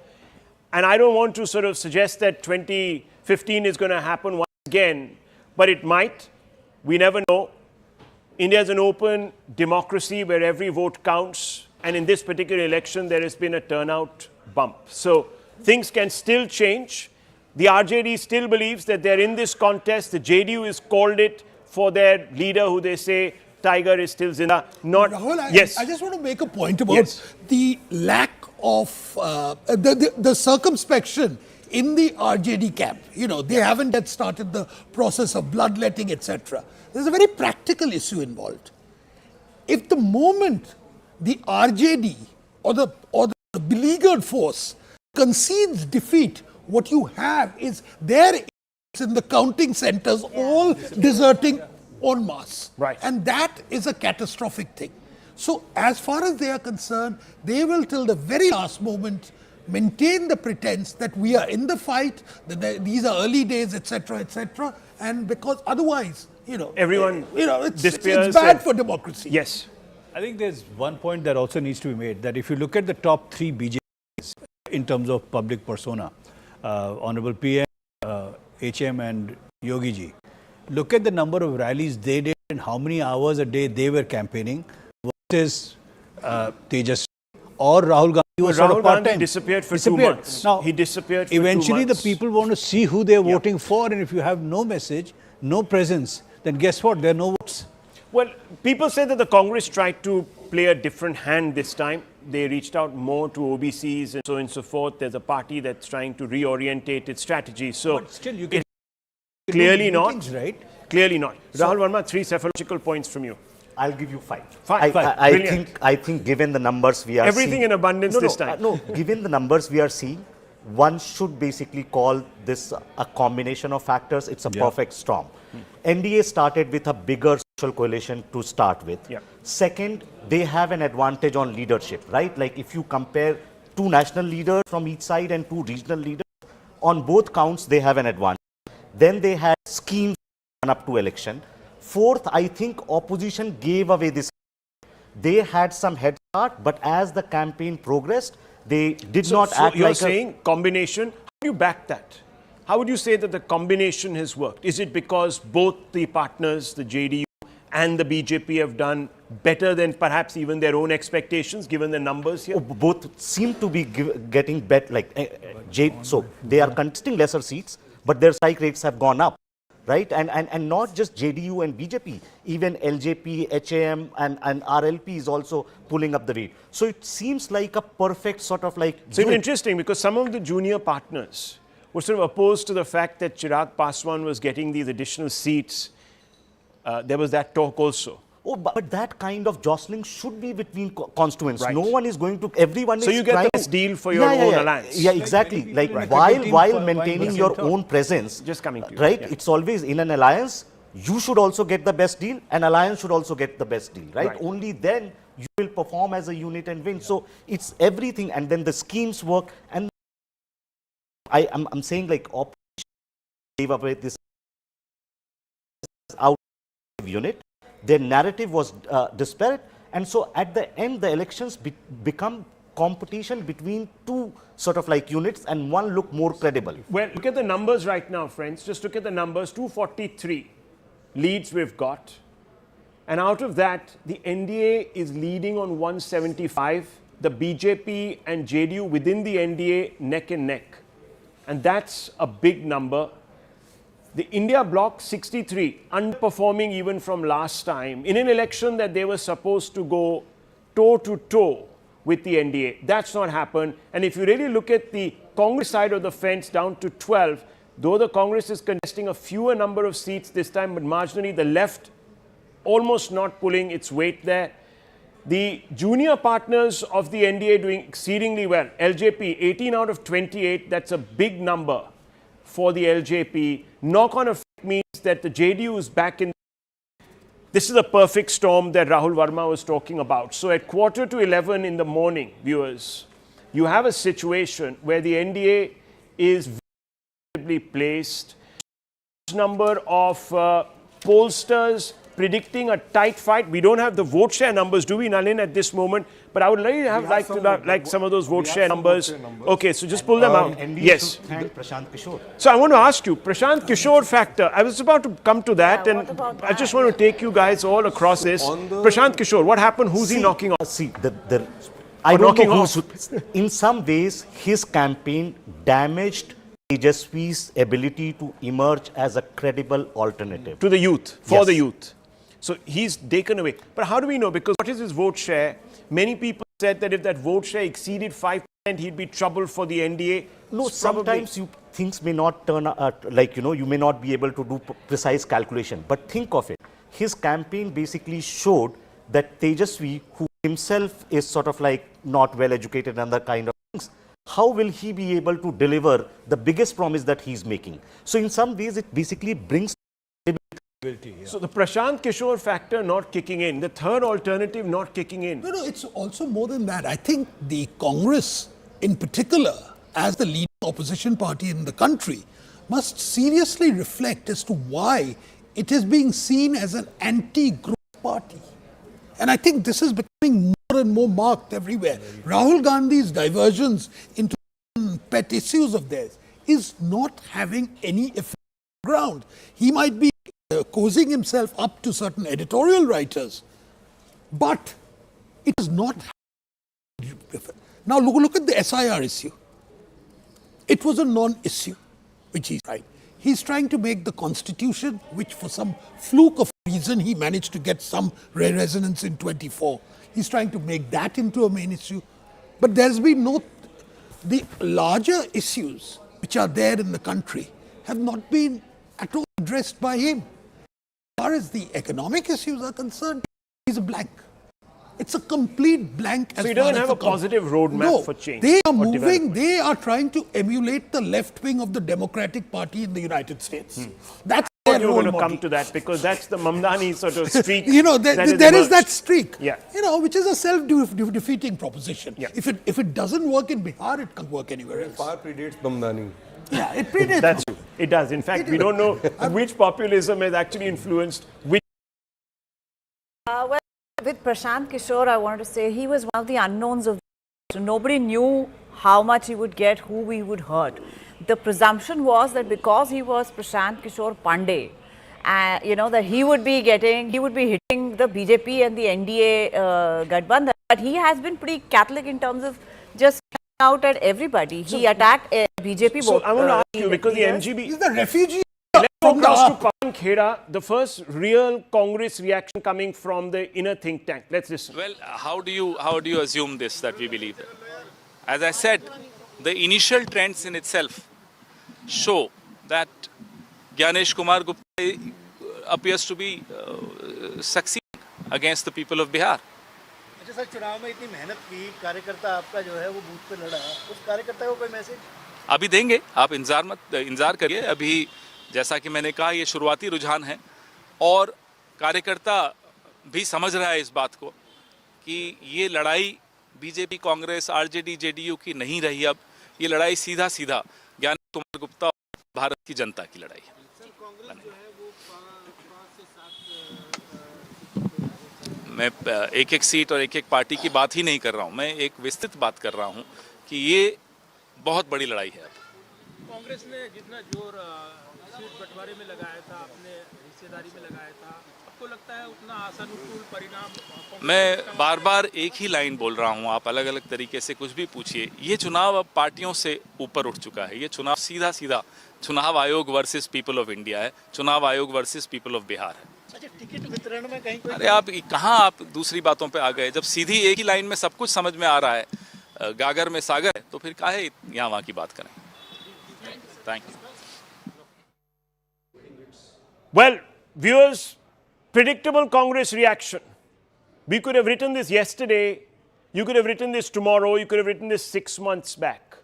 Speaker 20: And I don't want to sort of suggest that 2015 is going to happen once again. But it might. We never know. India is an open democracy where every vote counts. And in this particular election, there has been a turnout bump. So things can still change. The RJD still believes that they're in this contest. The JDU has called it for their leader, who they say, Tiger is still Zinda. Not
Speaker 2: Rahul,
Speaker 20: yes.
Speaker 2: I just want to make a point about the lack of the circumspection in the RJD camp. They haven't yet started the process of bloodletting, etc. There's a very practical issue involved. If the moment the RJD or the beleaguered force concedes defeat, what you have is their in the counting centers all deserting en masse.
Speaker 20: Right.
Speaker 2: And that is a catastrophic thing. So as far as they are concerned, they will till the very last moment maintain the pretense that we are in the fight, that these are early days, etc., etc. And because otherwise,
Speaker 20: everyone
Speaker 2: it's bad for democracy.
Speaker 20: Yes.
Speaker 11: I think there's one point that also needs to be made, that if you look at the top 3 BJPs in terms of public persona, Honorable PM, HM and Yogi ji, look at the number of rallies they did and how many hours a day they were campaigning versus Tejashwi or Rahul Gandhi.
Speaker 20: Rahul Gandhi disappeared for 2 months.
Speaker 11: Now,
Speaker 20: he disappeared for
Speaker 11: eventually
Speaker 20: 2 months.
Speaker 11: The people want to see who they are voting for, and if you have no message, no presence, then guess what? There are no votes.
Speaker 20: Well, people say that the Congress tried to play a different hand this time. they reached out more to OBCs and so on and so forth. There's a party that's trying to reorientate its strategy. So
Speaker 11: But still, you can
Speaker 20: clearly not.
Speaker 11: meetings, right?
Speaker 20: Clearly not. Rahul Verma, 3 psephological points from you.
Speaker 9: I'll give you 5.
Speaker 20: Five.
Speaker 9: I think given the numbers we are
Speaker 20: Everything
Speaker 9: seeing,
Speaker 20: in abundance this time.
Speaker 9: No, given the numbers we are seeing, one should basically call this a combination of factors. It's a perfect storm. NDA started with a bigger social coalition to start with. Second, they have an advantage on leadership, right? Like if you compare 2 national leaders from each side and 2 regional leaders, on both counts they have an advantage. Then they had schemes up to election. Fourth, I think opposition gave away this. They had some head start, but as the campaign progressed, they did not act
Speaker 20: you're
Speaker 9: like
Speaker 20: saying combination. How do you back that? How would you say that the combination has worked? Is it because both the partners, the JDU and the BJP, have done better than perhaps even their own expectations, given the numbers here?
Speaker 9: Both seem to be getting better. So they are contesting lesser seats, but their strike rates have gone up. Right? And not just JDU and BJP, even LJP, HAM and RLP is also pulling up the rate. So it seems like a perfect sort of like...
Speaker 20: So it's interesting because some of the junior partners were sort of opposed to the fact that Chirag Paswan was getting these additional seats. There was that talk also.
Speaker 9: Oh, but that kind of jostling should be between constituents. Right. No one is going to, everyone
Speaker 20: so
Speaker 9: is
Speaker 20: you get the best deal for your own alliance.
Speaker 9: Yeah, exactly. Like while maintaining your own presence,
Speaker 20: just coming to you.
Speaker 9: Right? It's always in an alliance, you should also get the best deal, an alliance should also get the best deal, right? Only then you will perform as a unit and win. So it's everything, and then the schemes work. And I'm saying like opposition gave away this out unit. Their narrative was disparate, and so at the end the elections become competition between 2 sort of like units, and one look more credible.
Speaker 20: Well, look at the numbers right now, friends. Just look at the numbers. 243 leads we've got, and out of that the NDA is leading on 175. The BJP and JDU within the NDA neck and neck, and that's a big number. The India bloc 63, underperforming even from last time, in an election that they were supposed to go toe-to-toe with the NDA. That's not happened. And if you really look at the Congress side of the fence, down to 12, though the Congress is contesting a fewer number of seats this time, but marginally the left almost not pulling its weight there. The junior partners of the NDA doing exceedingly well. LJP, 18 out of 28, that's a big number for the LJP. Knock-on effect means that the JDU is back in. This is a perfect storm that Rahul Verma was talking about. So at 10:45 in the morning, viewers, you have a situation where the NDA is very placed. Number of pollsters predicting a tight fight. We don't have the vote share numbers, do we, Nalin, at this moment? But I would like some of those vote share numbers. Okay, so just pull them out. Yes.
Speaker 9: Thank Prashant Kishore.
Speaker 20: So I want to ask you, Prashant Kishore factor. I was about to come to that, and I just want to take you guys all across this. Prashant Kishore, what happened? Who's he knocking off?
Speaker 9: See, I don't know who's... In some ways, his campaign damaged Tejashwi's ability to emerge as a credible alternative.
Speaker 20: To the youth, for the youth. So he's taken away. But how do we know? Because what is his vote share? Many people said that if that vote share exceeded 5%, he'd be trouble for the NDA.
Speaker 9: No, sometimes things may not turn out, you may not be able to do precise calculation. But think of it. His campaign basically showed that Tejashwi, who himself is sort of like not well educated and that kind of things, how will he be able to deliver the biggest promise that he's making? So in some ways, it basically brings...
Speaker 20: So the Prashant Kishore factor not kicking in, the third alternative not kicking in.
Speaker 2: No, it's also more than that. I think the Congress in particular, as the leading opposition party in the country, must seriously reflect as to why it is being seen as an anti-growth party. And I think this is becoming more and more marked everywhere. Rahul Gandhi's diversions into pet issues of theirs is not having any effect on the ground. He might be cozying himself up to certain editorial writers, but it is not. Now look at the SIR issue. It was a non-issue, which he's trying. He's trying to make the constitution, which for some fluke of reason he managed to get some resonance in 24. He's trying to make that into a main issue. But there's been no, the larger issues which are there in the country have not been at all addressed by him. As far as the economic issues are concerned, he's a blank. It's a complete blank.
Speaker 20: So he doesn't have a positive roadmap for change.
Speaker 2: They are moving, they are trying to emulate the left wing of the Democratic Party in the United States. That's their
Speaker 20: You're
Speaker 2: role
Speaker 20: going to
Speaker 2: model.
Speaker 20: come to that because that's the Mamdani sort of streak.
Speaker 2: There is that streak,
Speaker 20: Yeah.
Speaker 2: which is a self-defeating proposition. Yeah. If it doesn't work in Bihar, it can't work anywhere else.
Speaker 10: Far predates Mamdani.
Speaker 2: Yeah, it predates.
Speaker 20: That's true. It does. In fact, we don't know which populism has actually influenced which.
Speaker 4: Well, with Prashant Kishore, I wanted to say he was one of the unknowns of the so nobody knew how much he would get, who he would hurt. The presumption was that because he was Prashant Kishore Pandey, that he would be hitting the BJP and the NDA Gathbandhan. But he has been pretty Catholic in terms of just out at everybody. He attacked BJP.
Speaker 20: So I want to ask you, because the MGB
Speaker 2: is the refugee.
Speaker 20: Let's go across to Pawan Kheda, the first real Congress reaction coming from the inner think tank. Let's listen.
Speaker 8: Well, how do you assume this, that we believe? As I said, the initial trends in itself show that Gyanesh Kumar Gupta appears to be succeeding against the people of Bihar.
Speaker 3: Sir चुनाव में इतनी मेहनत की कार्यकर्ता आपका जो है वो बूथ पे लड़ा उस कार्यकर्ता को कोई मैसेज
Speaker 8: अभी देंगे आप इंतजार करिए अभी जैसा कि मैंने कहा ये शुरुआती रुझान है और कार्यकर्ता भी समझ रहा है इस बात को कि ये लड़ाई बीजेपी कांग्रेस आरजेडी जेडीयू की नहीं रही अब ये लड़ाई सीधा ज्ञानेश कुमार गुप्ता और भारत की जनता की लड़ाई है मैं एक सीट और एक पार्टी की बात ही नहीं कर रहा हूं मैं एक विस्तृत बात कर रहा हूं कि ये बहुत बड़ी लड़ाई है अब
Speaker 17: कांग्रेस ने जितना जोर सीट बंटवारे में लगाया था अपने हिस्सेदारी में लगाया था आपको लगता है उतना आशानुकूल परिणाम
Speaker 8: मैं बार एक ही लाइन बोल रहा हूं आप अलग अलग तरीके से कुछ भी पूछिए ये चुनाव अब पार्टियों से ऊपर उठ चुका है ये चुनाव सीधा चुनाव आयोग वर्सेस पीपल ऑफ इंडिया है चुनाव आयोग वर्सेस पीपल ऑफ बिहार है
Speaker 3: टिकट वितरण में कहीं
Speaker 8: अरे आप कहाँ आप दूसरी बातों पे आ गए जब सीधी एक ही लाइन में सब कुछ समझ में आ रहा है गागर में सागर है तो फिर काहे यहाँ वहाँ की बात करें thank you
Speaker 20: Well, viewers, predictable Congress reaction. We could have written this yesterday, you could have written this tomorrow, you could have written this 6 months back,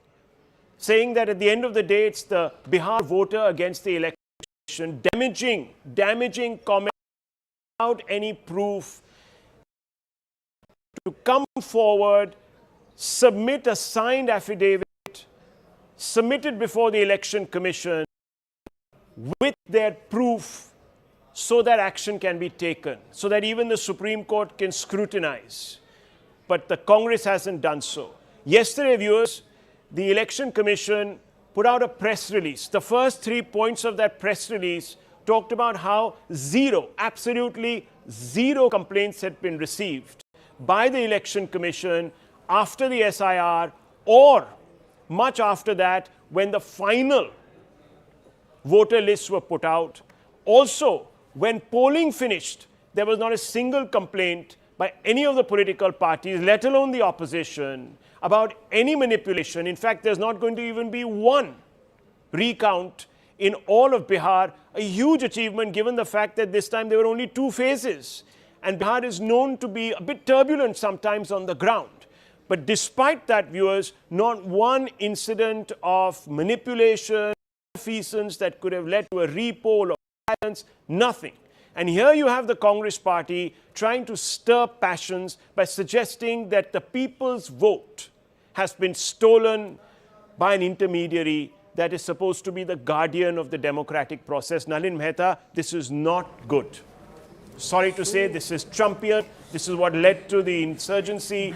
Speaker 20: saying that at the end of the day, it's the Bihar voter against the election, damaging comment without any proof, to come forward, submit a signed affidavit, submit it before the Election Commission, with their proof so that action can be taken, so that even the Supreme Court can scrutinize. But the Congress hasn't done so. Yesterday, viewers, the Election Commission put out a press release. The first 3 points of that press release talked about how absolutely zero complaints had been received by the Election Commission after the SIR or much after that when the final voter lists were put out. Also, when polling finished, there was not a single complaint by any of the political parties, let alone the opposition, about any manipulation. In fact, there's not going to even be one recount in all of Bihar, a huge achievement given the fact that this time there were only 2 phases. And Bihar is known to be a bit turbulent sometimes on the ground. But despite that, viewers, not one incident of manipulation, malfeasance that could have led to a repoll or violence, nothing. And here you have the Congress party trying to stir passions by suggesting that the people's vote has been stolen by an intermediary that is supposed to be the guardian of the democratic process. Nalin Mehta, this is not good. Sorry to say, this is Trumpian. This is what led to the insurgency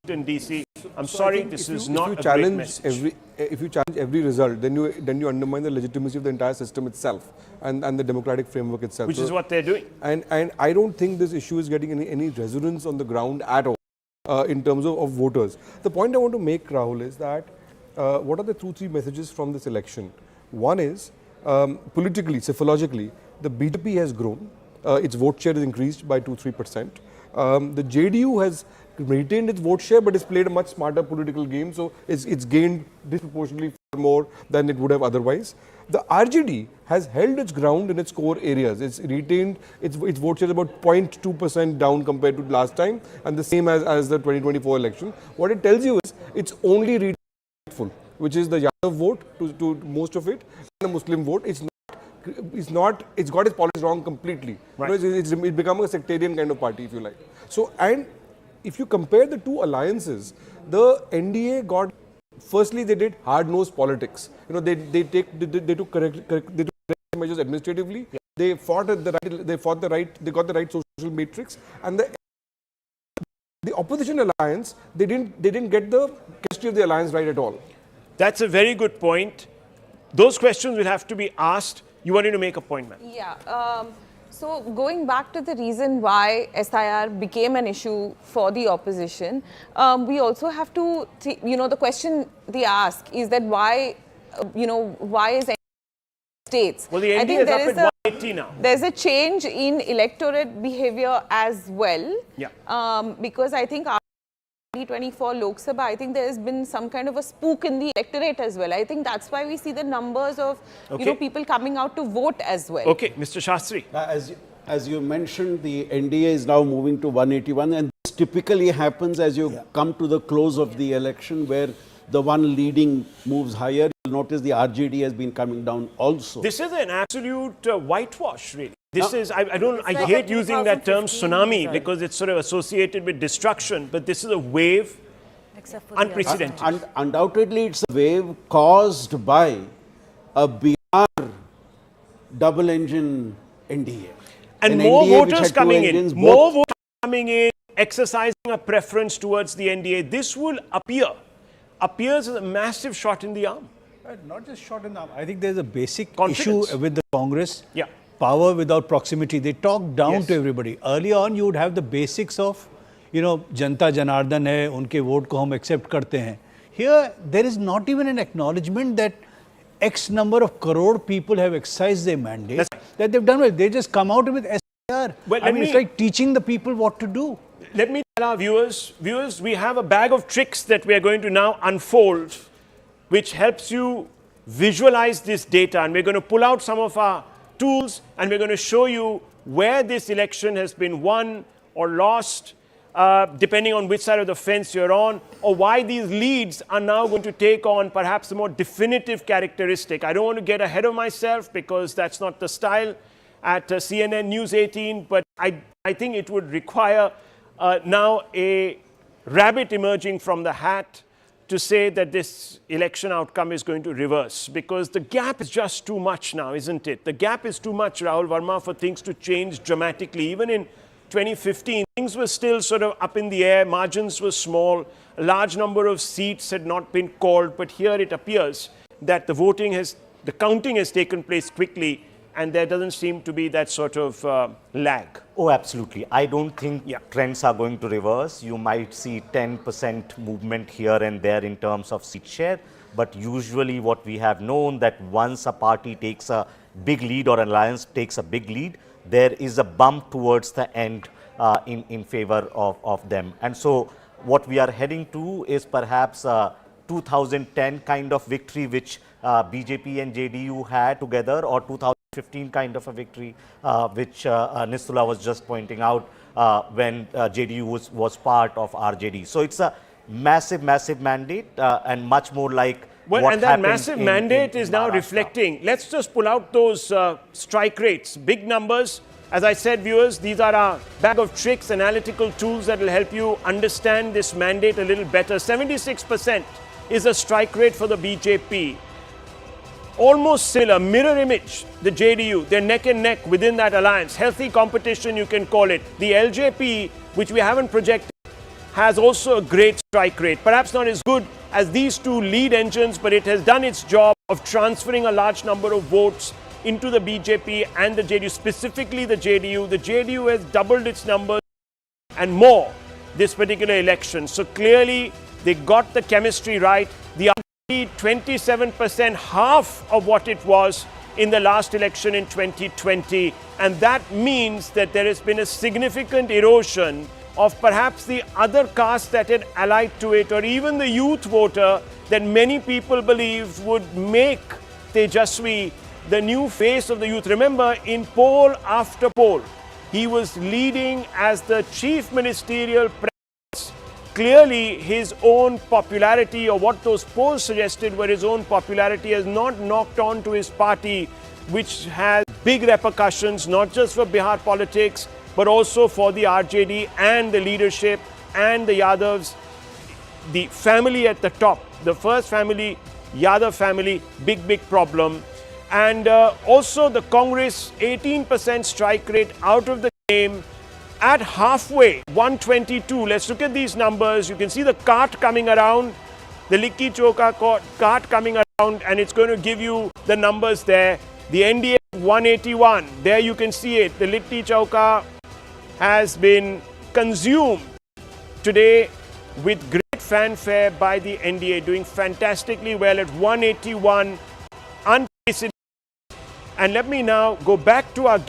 Speaker 20: in DC. I'm sorry, this is not a great message.
Speaker 10: If you challenge every result, then you undermine the legitimacy of the entire system itself and the democratic framework itself.
Speaker 20: Which is what they're doing.
Speaker 10: And I don't think this issue is getting any resonance on the ground at all in terms of voters. The point I want to make, Rahul, is that what are the 2-3 messages from this election? One is, politically, psychologically, the BJP has grown. Its vote share has increased by 2-3%. The JDU has retained its vote share, but it's played a much smarter political game, so it's gained disproportionately far more than it would have otherwise. The RJD has held its ground in its core areas. It's retained its vote share about 0.2% down compared to last time, and the same as the 2024 election. What it tells you is it's only retained, which is the Yadav vote to most of it, and the Muslim vote. It's got its politics wrong completely.
Speaker 20: Right.
Speaker 10: You know, it's become a sectarian kind of party, if you like. So, and if you compare the two alliances, the NDA got, firstly they did hard-nosed politics. You know, they took correct measures administratively. Yeah. They fought got the right social matrix, and the opposition alliance, they didn't get the chemistry of the alliance right at all.
Speaker 20: That's a very good point. Those questions will have to be asked. You wanted to make a point, ma'am.
Speaker 14: Yeah. So going back to the reason why SIR became an issue for the opposition, we also have to, the question they ask is that why, why is states?
Speaker 20: Well, the NDA is up at 180 now.
Speaker 14: There's a change in electorate behavior as well.
Speaker 20: Yeah.
Speaker 14: Because I think 2024 Lok Sabha, I think there has been some kind of a spook in the electorate as well. I think that's why we see the numbers of people coming out to vote as well.
Speaker 20: Okay, Mr. Shastri.
Speaker 7: As you mentioned, the NDA is now moving to 181, and this typically happens as you come to the close of the election, where the one leading moves higher. You'll notice the RJD has been coming down also.
Speaker 20: This is an absolute whitewash, really. This is, I hate using that term tsunami because it's sort of associated with destruction, but this is a wave unprecedented.
Speaker 7: Undoubtedly, it's a wave caused by a Bihar double-engine NDA.
Speaker 20: And more voters coming in, more voters coming in, exercising a preference towards the NDA. This will appears as a massive shot in the arm.
Speaker 11: Not just shot in the arm. I think there's a basic
Speaker 20: Confidence.
Speaker 11: issue with the Congress.
Speaker 20: Yeah.
Speaker 11: Power without proximity. They talk down to everybody. Early on, you would have the basics of, Janta Janardan hai, unke vote ko hum accept karte hain. Here, there is not even an acknowledgement that X number of crore people have exercised their mandate, that they've done well. They just come out with SIR.
Speaker 20: Well,
Speaker 11: it's like teaching the people what to do.
Speaker 20: Let me tell our viewers, we have a bag of tricks that we are going to now unfold, which helps you visualize this data. And we're going to pull out some of our tools, and we're going to show you where this election has been won or lost, depending on which side of the fence you're on, or why these leads are now going to take on perhaps a more definitive characteristic. I don't want to get ahead of myself because that's not the style at CNN News 18, but I think it would require now a rabbit emerging from the hat to say that this election outcome is going to reverse, because the gap is just too much now, isn't it? The gap is too much, Rahul Verma, for things to change dramatically. Even in 2015, things were still sort of up in the air, margins were small, a large number of seats had not been called, but here it appears that the counting has taken place quickly, and there doesn't seem to be that sort of lag.
Speaker 9: Oh, absolutely. I don't think trends are going to reverse. You might see 10% movement here and there in terms of seat share, but usually what we have known that once a party takes a big lead or an alliance takes a big lead, there is a bump towards the end in favor of them. And so what we are heading to is perhaps a 2010 kind of victory which BJP and JDU had together, or 2015 kind of a victory which Nistula was just pointing out when JDU was part of RJD. So it's a massive mandate and much more like
Speaker 20: and that massive mandate is now reflecting. Let's just pull out those strike rates, big numbers. As I said, viewers, these are our bag of tricks, analytical tools that will help you understand this mandate a little better. 76% is the strike rate for the BJP. Almost similar, mirror image, the JDU, they're neck and neck within that alliance. Healthy competition, you can call it. The LJP, which we haven't projected, has also a great strike rate. Perhaps not as good as these two lead engines, but it has done its job of transferring a large number of votes into the BJP and the JDU, specifically the JDU. The JDU has doubled its numbers and more this particular election. So clearly, they got the chemistry right. The 27%, half of what it was in the last election in 2020. And that means that there has been a significant erosion of perhaps the other caste that had allied to it, or even the youth voter that many people believe would make Tejashwi the new face of the youth. Remember, in poll after poll, he was leading as the chief ministerial presence. Clearly, his own popularity, or what those polls suggested were his own popularity, has not knocked on to his party, which has big repercussions, not just for Bihar politics, but also for the RJD and the leadership and the Yadavs, the family at the top, the first family, Yadav family, big problem. And also the Congress, 18% strike rate out of the game at halfway, 122. Let's look at these numbers. You can see the cart coming around, the Likki Choka cart coming around, and it's going to give you the numbers there. The NDA 181, there you can see it. The Litti Chowka has been consumed today with great fanfare by the NDA, doing fantastically well at 181, unprecedented. And let me now go back to our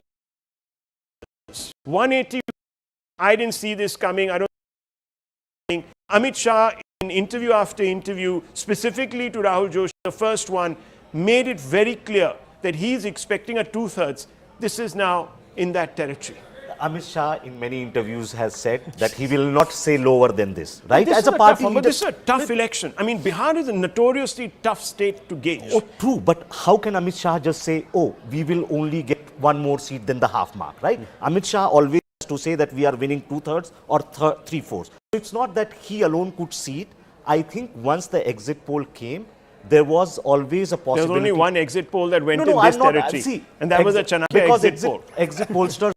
Speaker 20: 180. I didn't see this coming. I don't think Amit Shah, in interview after interview, specifically to Rahul Joshi, the first one, made it very clear that he's expecting a 2/3. This is now in that territory.
Speaker 9: Amit Shah in many interviews has said that he will not say lower than this, right?
Speaker 20: This
Speaker 9: As
Speaker 20: is
Speaker 9: a party
Speaker 20: tough, but
Speaker 9: leader,
Speaker 20: this is a tough election. I mean, Bihar is a notoriously tough state to gauge.
Speaker 9: Oh, true, but how can Amit Shah just say, oh, we will only get one more seat than the half mark, right? Amit Shah always has to say that we are winning 2/3 or 3/4. So it's not that he alone could see it. I think once the exit poll came, there was always a possibility.
Speaker 20: There was only one exit poll that went in this territory, and that was a Chanakya exit poll.
Speaker 9: Exit pollsters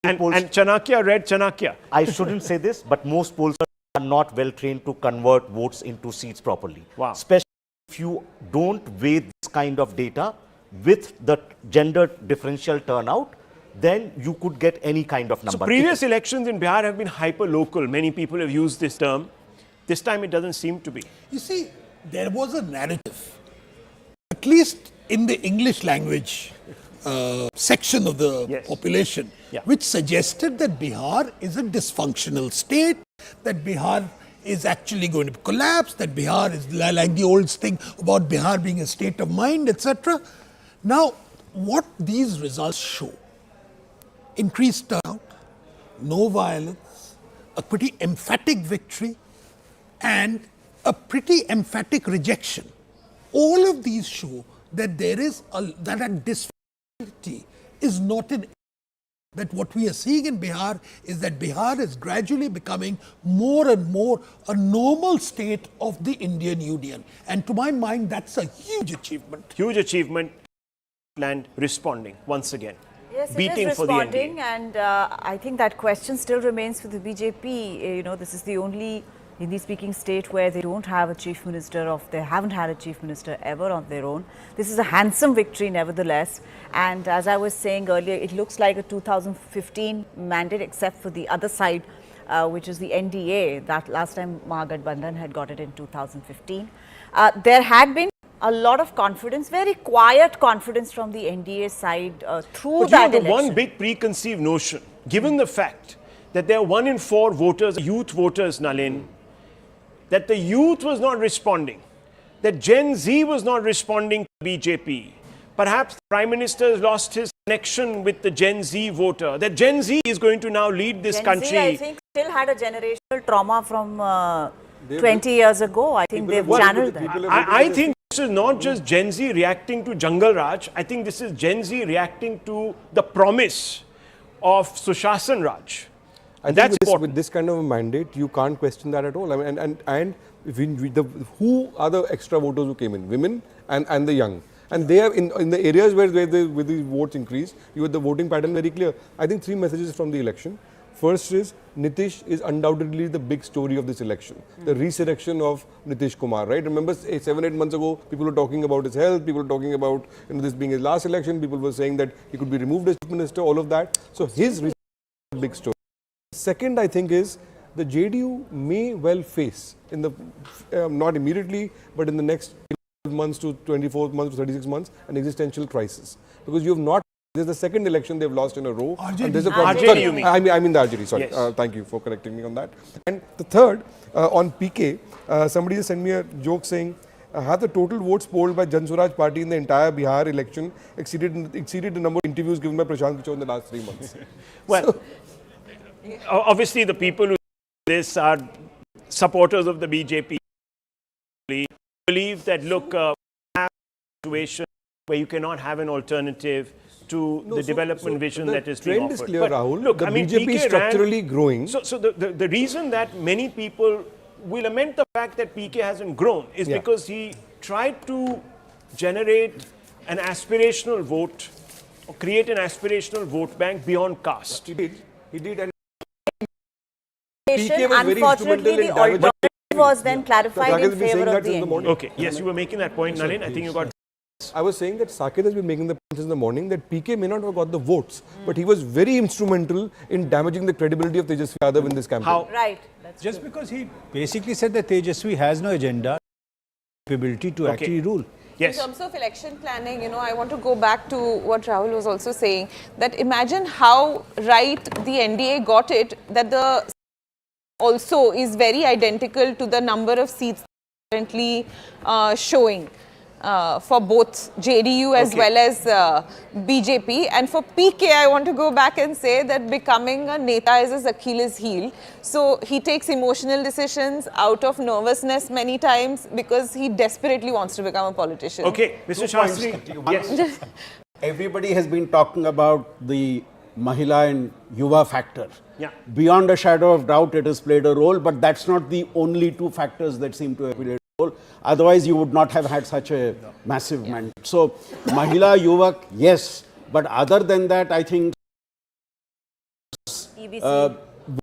Speaker 20: and Chanakya read Chanakya.
Speaker 9: I shouldn't say this, but most pollsters are not well trained to convert votes into seats properly.
Speaker 20: Wow.
Speaker 9: Especially if you don't weigh this kind of data with the gender differential turnout, then you could get any kind of number.
Speaker 20: So previous elections in Bihar have been hyper-local. Many people have used this term. This time it doesn't seem to be.
Speaker 2: You see, there was a narrative, at least in the English language section of the population, which suggested that Bihar is a dysfunctional state, that Bihar is actually going to collapse, that Bihar is like the old thing about Bihar being a state of mind, etc. Now, what these results show, increased turnout, no violence, a pretty emphatic victory, and a pretty emphatic rejection. All of these show that there is that dysfunctionality is not in. That what we are seeing in Bihar is that Bihar is gradually becoming more and more a normal state of the Indian Union. And to my mind, that's a huge achievement.
Speaker 20: Huge achievement. Land responding once again.
Speaker 4: Yes,
Speaker 20: beating
Speaker 4: it is
Speaker 20: for the
Speaker 4: responding,
Speaker 20: NDA.
Speaker 4: and I think that question still remains for the BJP. You know, this is the only Hindi-speaking state where they don't have a chief minister they haven't had a chief minister ever on their own. This is a handsome victory nevertheless, and as I was saying earlier, it looks like a 2015 mandate, except for the other side, which is the NDA. That last time Mahagathbandhan had got it in 2015. There had been a lot of confidence, very quiet confidence from the NDA side through that election.
Speaker 20: One big preconceived notion, given the fact that there are 1 in 4 voters, youth voters, Nalin, that the youth was not responding, that Gen Z was not responding to BJP. Perhaps the Prime Minister has lost his connection with the Gen Z voter, that Gen Z is going to now lead this country.
Speaker 4: Gen Z, I think, still had a generational trauma from 20 years ago. I think they've channeled that.
Speaker 20: I think this is not just Gen Z reacting to Jungle Raj. I think this is Gen Z reacting to the promise of Sushasan Raj.
Speaker 10: And that's with this kind of a mandate, you can't question that at all. I mean, and who are the extra voters who came in? Women and the young. And they are in the areas where the votes increase, you have the voting pattern very clear. I think 3 messages from the election. First is, Nitish is undoubtedly the big story of this election. The resurrection of Nitish Kumar, right? Remember 7-8 months ago, people were talking about his health, people were talking about this being his last election, people were saying that he could be removed as chief minister, all of that. So his resurrection is a big story. Second, I think, is the JDU may well face, in the not immediately, but in the next 12 months to 24 months to 36 months, an existential crisis. Because you have not This is the second election they've lost in a row.
Speaker 2: RJD.
Speaker 10: And there's a
Speaker 4: RJD,
Speaker 10: sorry,
Speaker 4: you mean?
Speaker 10: I mean the RJD, sorry.
Speaker 20: Yes.
Speaker 10: Thank you for correcting me on that. And the third, on PK, somebody just sent me a joke saying, have the total votes polled by Jan Suraj party in the entire Bihar election exceeded the number of interviews given by Prashant Kichor in the last 3 months?
Speaker 20: Well, obviously the people who do this are supporters of the BJP. Believe that, look, we have a situation where you cannot have an alternative to the development vision that is being offered.
Speaker 10: The trend is clear,
Speaker 20: But
Speaker 10: Rahul.
Speaker 20: look,
Speaker 10: The
Speaker 20: I mean,
Speaker 10: BJP is
Speaker 20: PK
Speaker 10: structurally growing.
Speaker 20: So the reason that many people will lament the fact that PK hasn't grown is because he tried to generate an aspirational vote or create an aspirational vote bank beyond caste.
Speaker 10: He did. And
Speaker 4: PK
Speaker 10: was very
Speaker 4: unfortunately,
Speaker 10: instrumental in
Speaker 4: the
Speaker 10: damaging-
Speaker 4: alternative was then clarified
Speaker 10: Saket
Speaker 4: in
Speaker 10: has been
Speaker 4: favor
Speaker 10: saying
Speaker 4: of
Speaker 10: that
Speaker 4: the
Speaker 10: since the
Speaker 4: NDA.
Speaker 10: morning.
Speaker 20: Okay, yes, you were making that point, Nalin. I think you got...
Speaker 10: I was saying that Saket has been making the point in the morning that PK may not have got the votes, but he was very instrumental in damaging the credibility of Tejashwi Yadav in this campaign.
Speaker 20: How?
Speaker 4: Right.
Speaker 11: Just because he basically said that Tejashwi has no agenda, capability to actually rule.
Speaker 20: Yes.
Speaker 14: In terms of election planning, you know, I want to go back to what Rahul was also saying, that imagine how right the NDA got it, that the also is very identical to the number of seats currently showing for both JDU as well as BJP. And for PK, I want to go back and say that becoming a neta is his Achilles heel. So he takes emotional decisions out of nervousness many times because he desperately wants to become a politician.
Speaker 20: Okay, Mr. Shastri. Yes.
Speaker 7: Everybody has been talking about the Mahila and Yuva factor.
Speaker 20: Yeah.
Speaker 7: Beyond a shadow of doubt, it has played a role, but that's not the only two factors that seem to have played a role. Otherwise, you would not have had such a massive mandate. So, Mahila, Yuvak, yes. But other than that, I think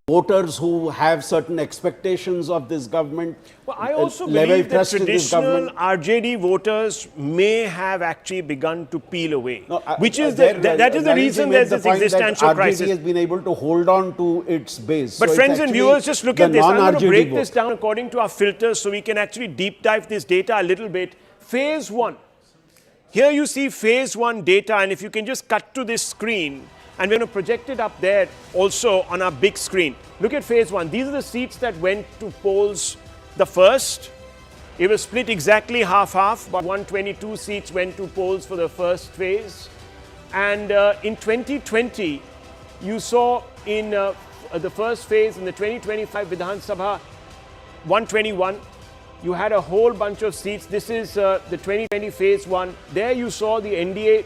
Speaker 7: voters who have certain expectations of this government,
Speaker 20: Well, I also believe that traditional RJD voters may have actually begun to peel away, which is that is the reason there's this existential crisis.
Speaker 7: RJD has been able to hold on to its base.
Speaker 20: But
Speaker 7: So
Speaker 20: friends and viewers, just look at this. I'm going to break this
Speaker 7: vote.
Speaker 20: down according to our filters so we can actually deep dive this data a little bit. Phase 1. Here you see phase 1 data, and if you can just cut to this screen, and we're going to project it up there also on our big screen. Look at phase 1. These are the seats that went to polls the first. It was split exactly half-half, but 122 seats went to polls for the first phase. And in 2020, you saw in the first phase, in the 2025 Vidhan Sabha, 121, you had a whole bunch of seats. This is the 2020 phase 1. There you saw the NDA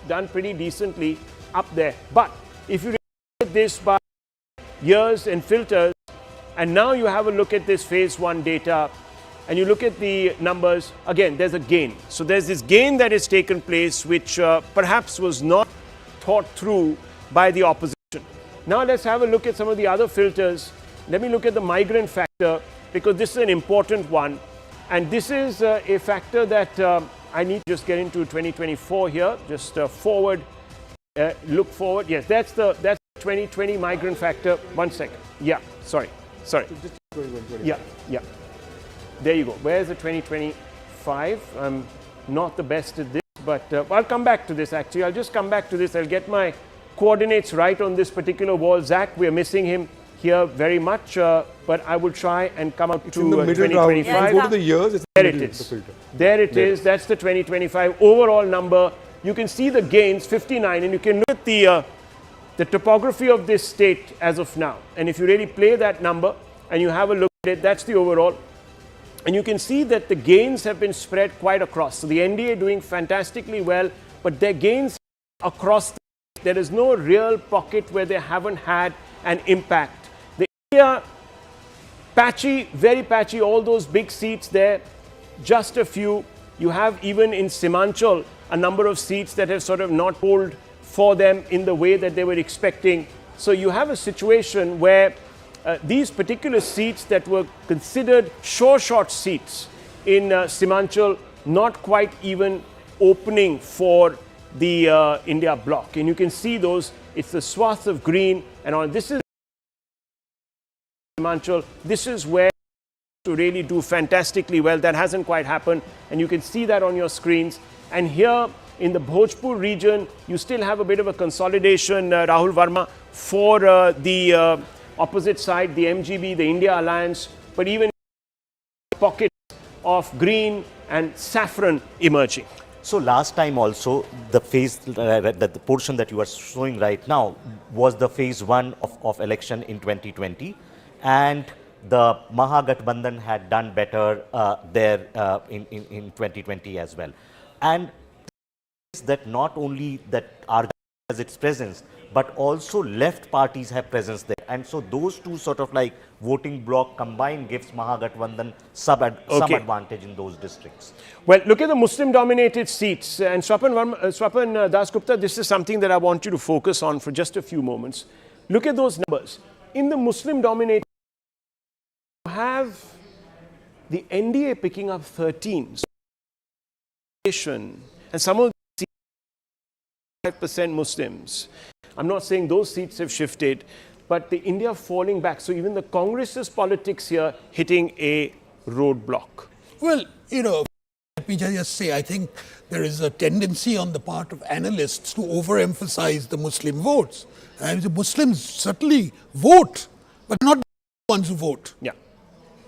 Speaker 20: done pretty decently up there. But if you look at this by years and filters, and now you have a look at this phase 1 data, and you look at the numbers, again, there's a gain. So there's this gain that has taken place, which perhaps was not thought through by the opposition. Now let's have a look at some of the other filters. Let me look at the migrant factor, because this is an important one. And this is a factor that I need to just get into 2024 here, just forward. Look forward. Yes, that's the 2020 migrant factor. 1 second. Yeah, sorry. Yeah. There you go. Where's the 2025? I'm not the best at this, but I'll come back to this actually. I'll just come back to this. I'll get my coordinates right on this particular wall. Zach, we're missing him here very much, but I will try and come up to
Speaker 10: in the middle
Speaker 20: 2025.
Speaker 10: round. If you go to the years, it's
Speaker 20: there
Speaker 10: the
Speaker 20: it
Speaker 10: middle,
Speaker 20: is.
Speaker 10: the filter.
Speaker 20: There it is. That's the 2025 overall number. You can see the gains, 59, and you can look at the topography of this state as of now. And if you really play that number and you have a look at it, that's the overall. And you can see that the gains have been spread quite across. So the NDA doing fantastically well, but their gains across, there is no real pocket where they haven't had an impact. The India, patchy, very patchy, all those big seats there, just a few. You have even in Simanchal, a number of seats that have sort of not polled for them in the way that they were expecting. So you have a situation where these particular seats that were considered sure shot seats in Simanchal, not quite even opening for the India bloc. And you can see those, it's the swaths of green, and on this is Simanchal, this is where to really do fantastically well. That hasn't quite happened, and you can see that on your screens. And here In the Bhojpur region, you still have a bit of a consolidation, Rahul Verma, for the opposite side, the MGB, the India Alliance, but even pockets of green and saffron emerging.
Speaker 9: So last time also, the phase, the portion that you are showing right now was the phase 1 of election in 2020, and the Mahagathbandhan had done better there in 2020 as well. And that not only that RGB has its presence, but also left parties have presence there. And so those two sort of like voting bloc combined gives Mahagathbandhan some advantage in those districts.
Speaker 20: Well, look at the Muslim-dominated seats. And Swapan Dasgupta, this is something that I want you to focus on for just a few moments. Look at those numbers. In the Muslim-dominated, you have the NDA picking up 13. And some of 5% Muslims. I'm not saying those seats have shifted, but the India falling back. So even the Congress's politics here hitting a roadblock.
Speaker 2: Well, you know, let me just say, I think there is a tendency on the part of analysts to overemphasize the Muslim votes. And the Muslims certainly vote, but not the ones who vote.
Speaker 20: Yeah.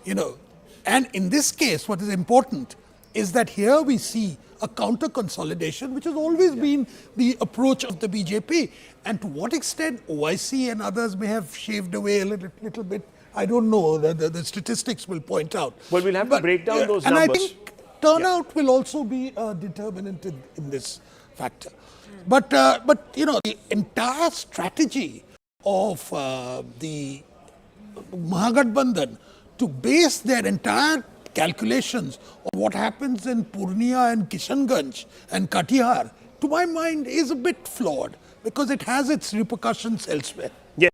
Speaker 2: You know, and in this case, what is important is that here we see a counter consolidation, which has always been the approach of the BJP. And to what extent OIC and others may have shaved away a little bit, I don't know. The statistics will point out.
Speaker 20: Well, we'll have to break down those
Speaker 2: numbers. And I think turnout will also be a determinant in this factor. But you know, the entire strategy of the Mahagathbandhan to base their entire calculations on what happens in Purnia and Kishanganj and Katihar, to my mind, is a bit flawed because it has its repercussions elsewhere.
Speaker 20: Yes.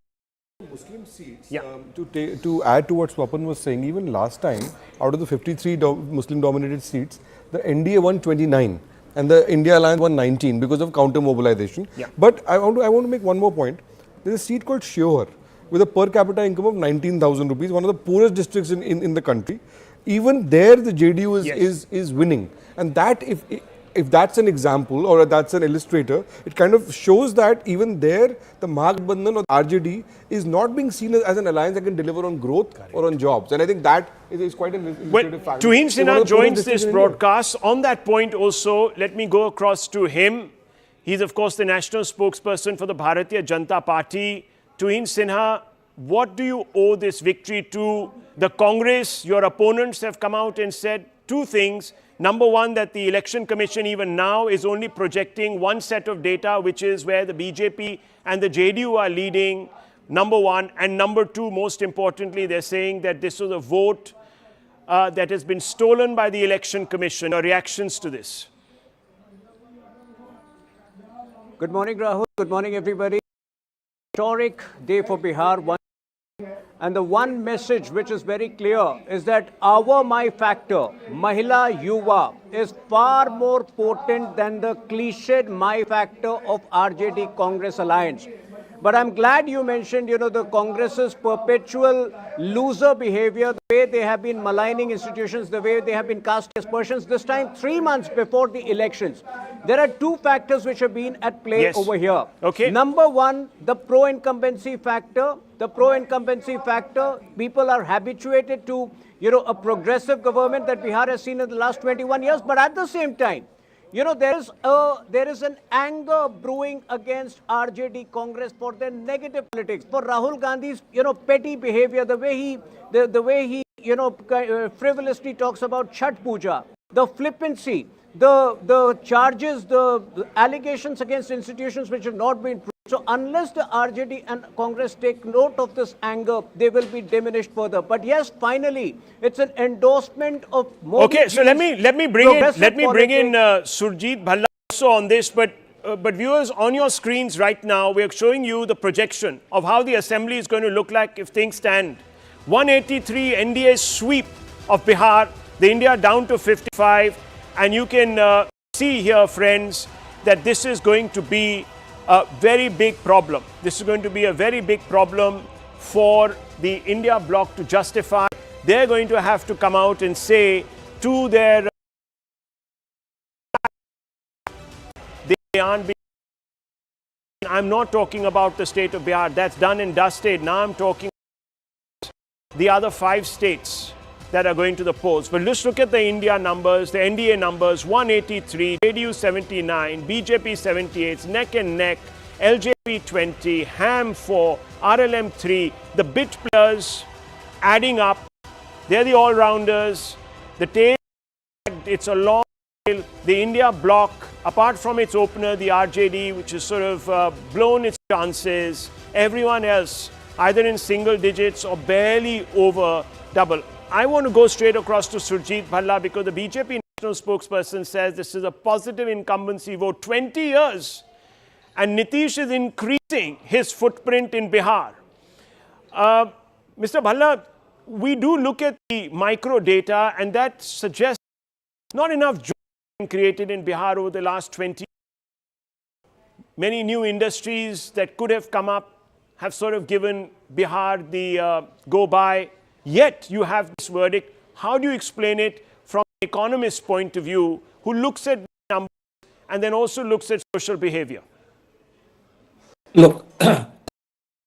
Speaker 10: Muslim seats, to add to what Swapan was saying, even last time, out of the 53 Muslim-dominated seats, the NDA won 29 and the India Alliance won 19 because of counter-mobilization.
Speaker 20: Yeah.
Speaker 10: But I want to make one more point. There is a seat called Shiohar with a per capita income of 19,000 rupees, one of the poorest districts in the country. Even there, the JDU is winning, and that if that's an example or that's an illustrator, it kind of shows that even there, the Mahagathbandhan or RJD is not being seen as an alliance that can deliver on growth or on jobs, and I think that is quite an illustrative factor.
Speaker 20: Tuhin Sinha joins this broadcast. On that point also, let me go across to him. He's of course the national spokesperson for the Bharatiya Janata Party. Tuhin Sinha, what do you owe this victory to? The Congress, your opponents have come out and said two things. Number one, that the Election Commission even now is only projecting one set of data, which is where the BJP and the JDU are leading, number one. And number two, most importantly, they're saying that this was a vote that has been stolen by the Election Commission. Your reactions to this?
Speaker 16: Good morning, Rahul. Good morning, everybody. Historic day for Bihar. And the one message which is very clear is that our my factor, Mahila Yuva, is far more potent than the cliched my factor of RJD Congress alliance. But I'm glad you mentioned, you know, the Congress's perpetual loser behavior, the way they have been maligning institutions, the way they have been casting aspersions, this time 3 months before the elections. There are two factors which have been at play over here.
Speaker 20: Okay.
Speaker 16: Number one, the pro-incumbency factor. The pro-incumbency factor, people are habituated to, you know, a progressive government that Bihar has seen in the last 21 years. But at the same time, you know, there is an anger brewing against RJD Congress for their negative politics, for Rahul Gandhi's, you know, petty behavior, the way he, you know, frivolously talks about Chhat Puja, the flippancy, the charges, the allegations against institutions which have not been proved. So unless the RJD and Congress take note of this anger, they will be diminished further. But yes, finally, it's an endorsement of Modi.
Speaker 20: Okay, so let me bring in Surjit Bhalla also on this. But viewers, on your screens right now, we are showing you the projection of how the assembly is going to look like if things stand. 183 NDA sweep of Bihar, the India down to 55, and you can see here, friends, that this is going to be a very big problem. This is going to be a very big problem for the India bloc to justify. They're going to have to come out and say to their aren't being. I'm not talking about the state of Bihar. That's done and dusted. Now I'm talking the other 5 states that are going to the polls. But let's look at the India numbers, the NDA numbers: 183, JDU 79, BJP 78, neck and neck, LJP 20, HAM 4, RLM 3. The bit players adding up. They're the all-rounders. The tail, it's a long tail. The India bloc, apart from its opener, the RJD, which has sort of blown its chances. Everyone else, either in single digits or barely over double. I want to go straight across to Surjit Bhalla because the BJP national spokesperson says this is a positive incumbency vote. 20 years. And Nitish is increasing his footprint in Bihar. Mr. Bhalla, we do look at the micro data, and that suggests not enough jobs have been created in Bihar over the last 20 years. Many new industries that could have come up have sort of given Bihar the go-by. Yet you have this verdict. How do you explain it from an economist's point of view, who looks at numbers and then also looks at social behavior?
Speaker 13: Look,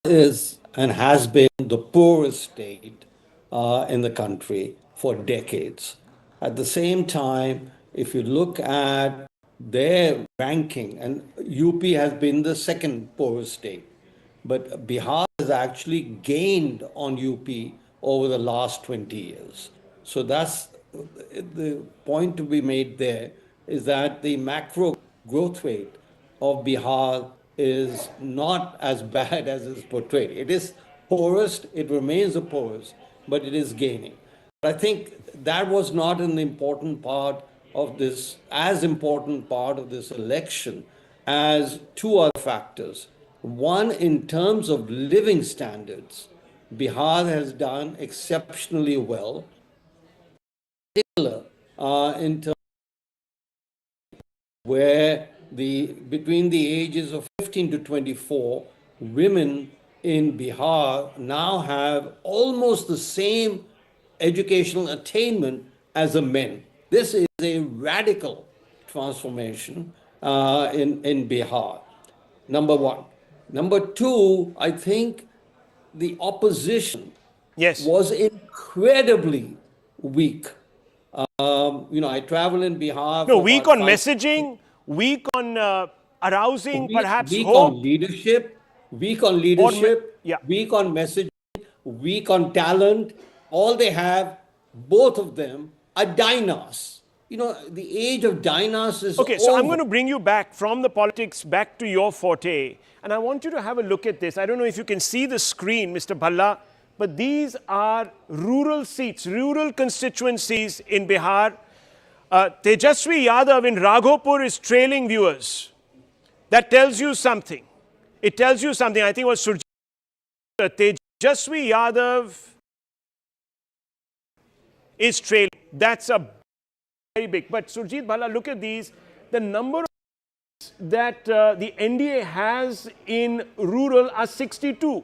Speaker 13: is and has been the poorest state in the country for decades. At the same time, if you look at their ranking, and UP has been the second poorest state, but Bihar has actually gained on UP over the last 20 years. So that's the point to be made there, is that the macro growth rate of Bihar is not as bad as is portrayed. It is poorest, it remains the poorest, but it is gaining. But I think that was not an important part of this, as important part of this election as 2 other factors. One, in terms of living standards, Bihar has done exceptionally well, in terms where between the ages of 15 to 24, women in Bihar now have almost the same educational attainment as the men. This is a radical transformation in Bihar, number one. Number two, I think the opposition was incredibly weak. I travel in Bihar.
Speaker 20: No, weak on messaging, weak on arousing perhaps
Speaker 13: weak
Speaker 20: hope.
Speaker 13: On leadership, weak on leadership, weak on messaging, weak on talent. All they have, both of them, are dynas. The age of dynas is
Speaker 20: Okay, so
Speaker 13: over.
Speaker 20: I'm going to bring you back from the politics back to your forte. And I want you to have a look at this. I don't know if you can see the screen, Mr. Bhalla, but these are rural seats, rural constituencies in Bihar. Tejashwi Yadav in Raghopur is trailing viewers. That tells you something. It tells you something. I think it was Suraj. Tejashwi Yadav is trailing. That's a very big. But Surjit Bhalla, look at these. The number of that the NDA has in rural are 62.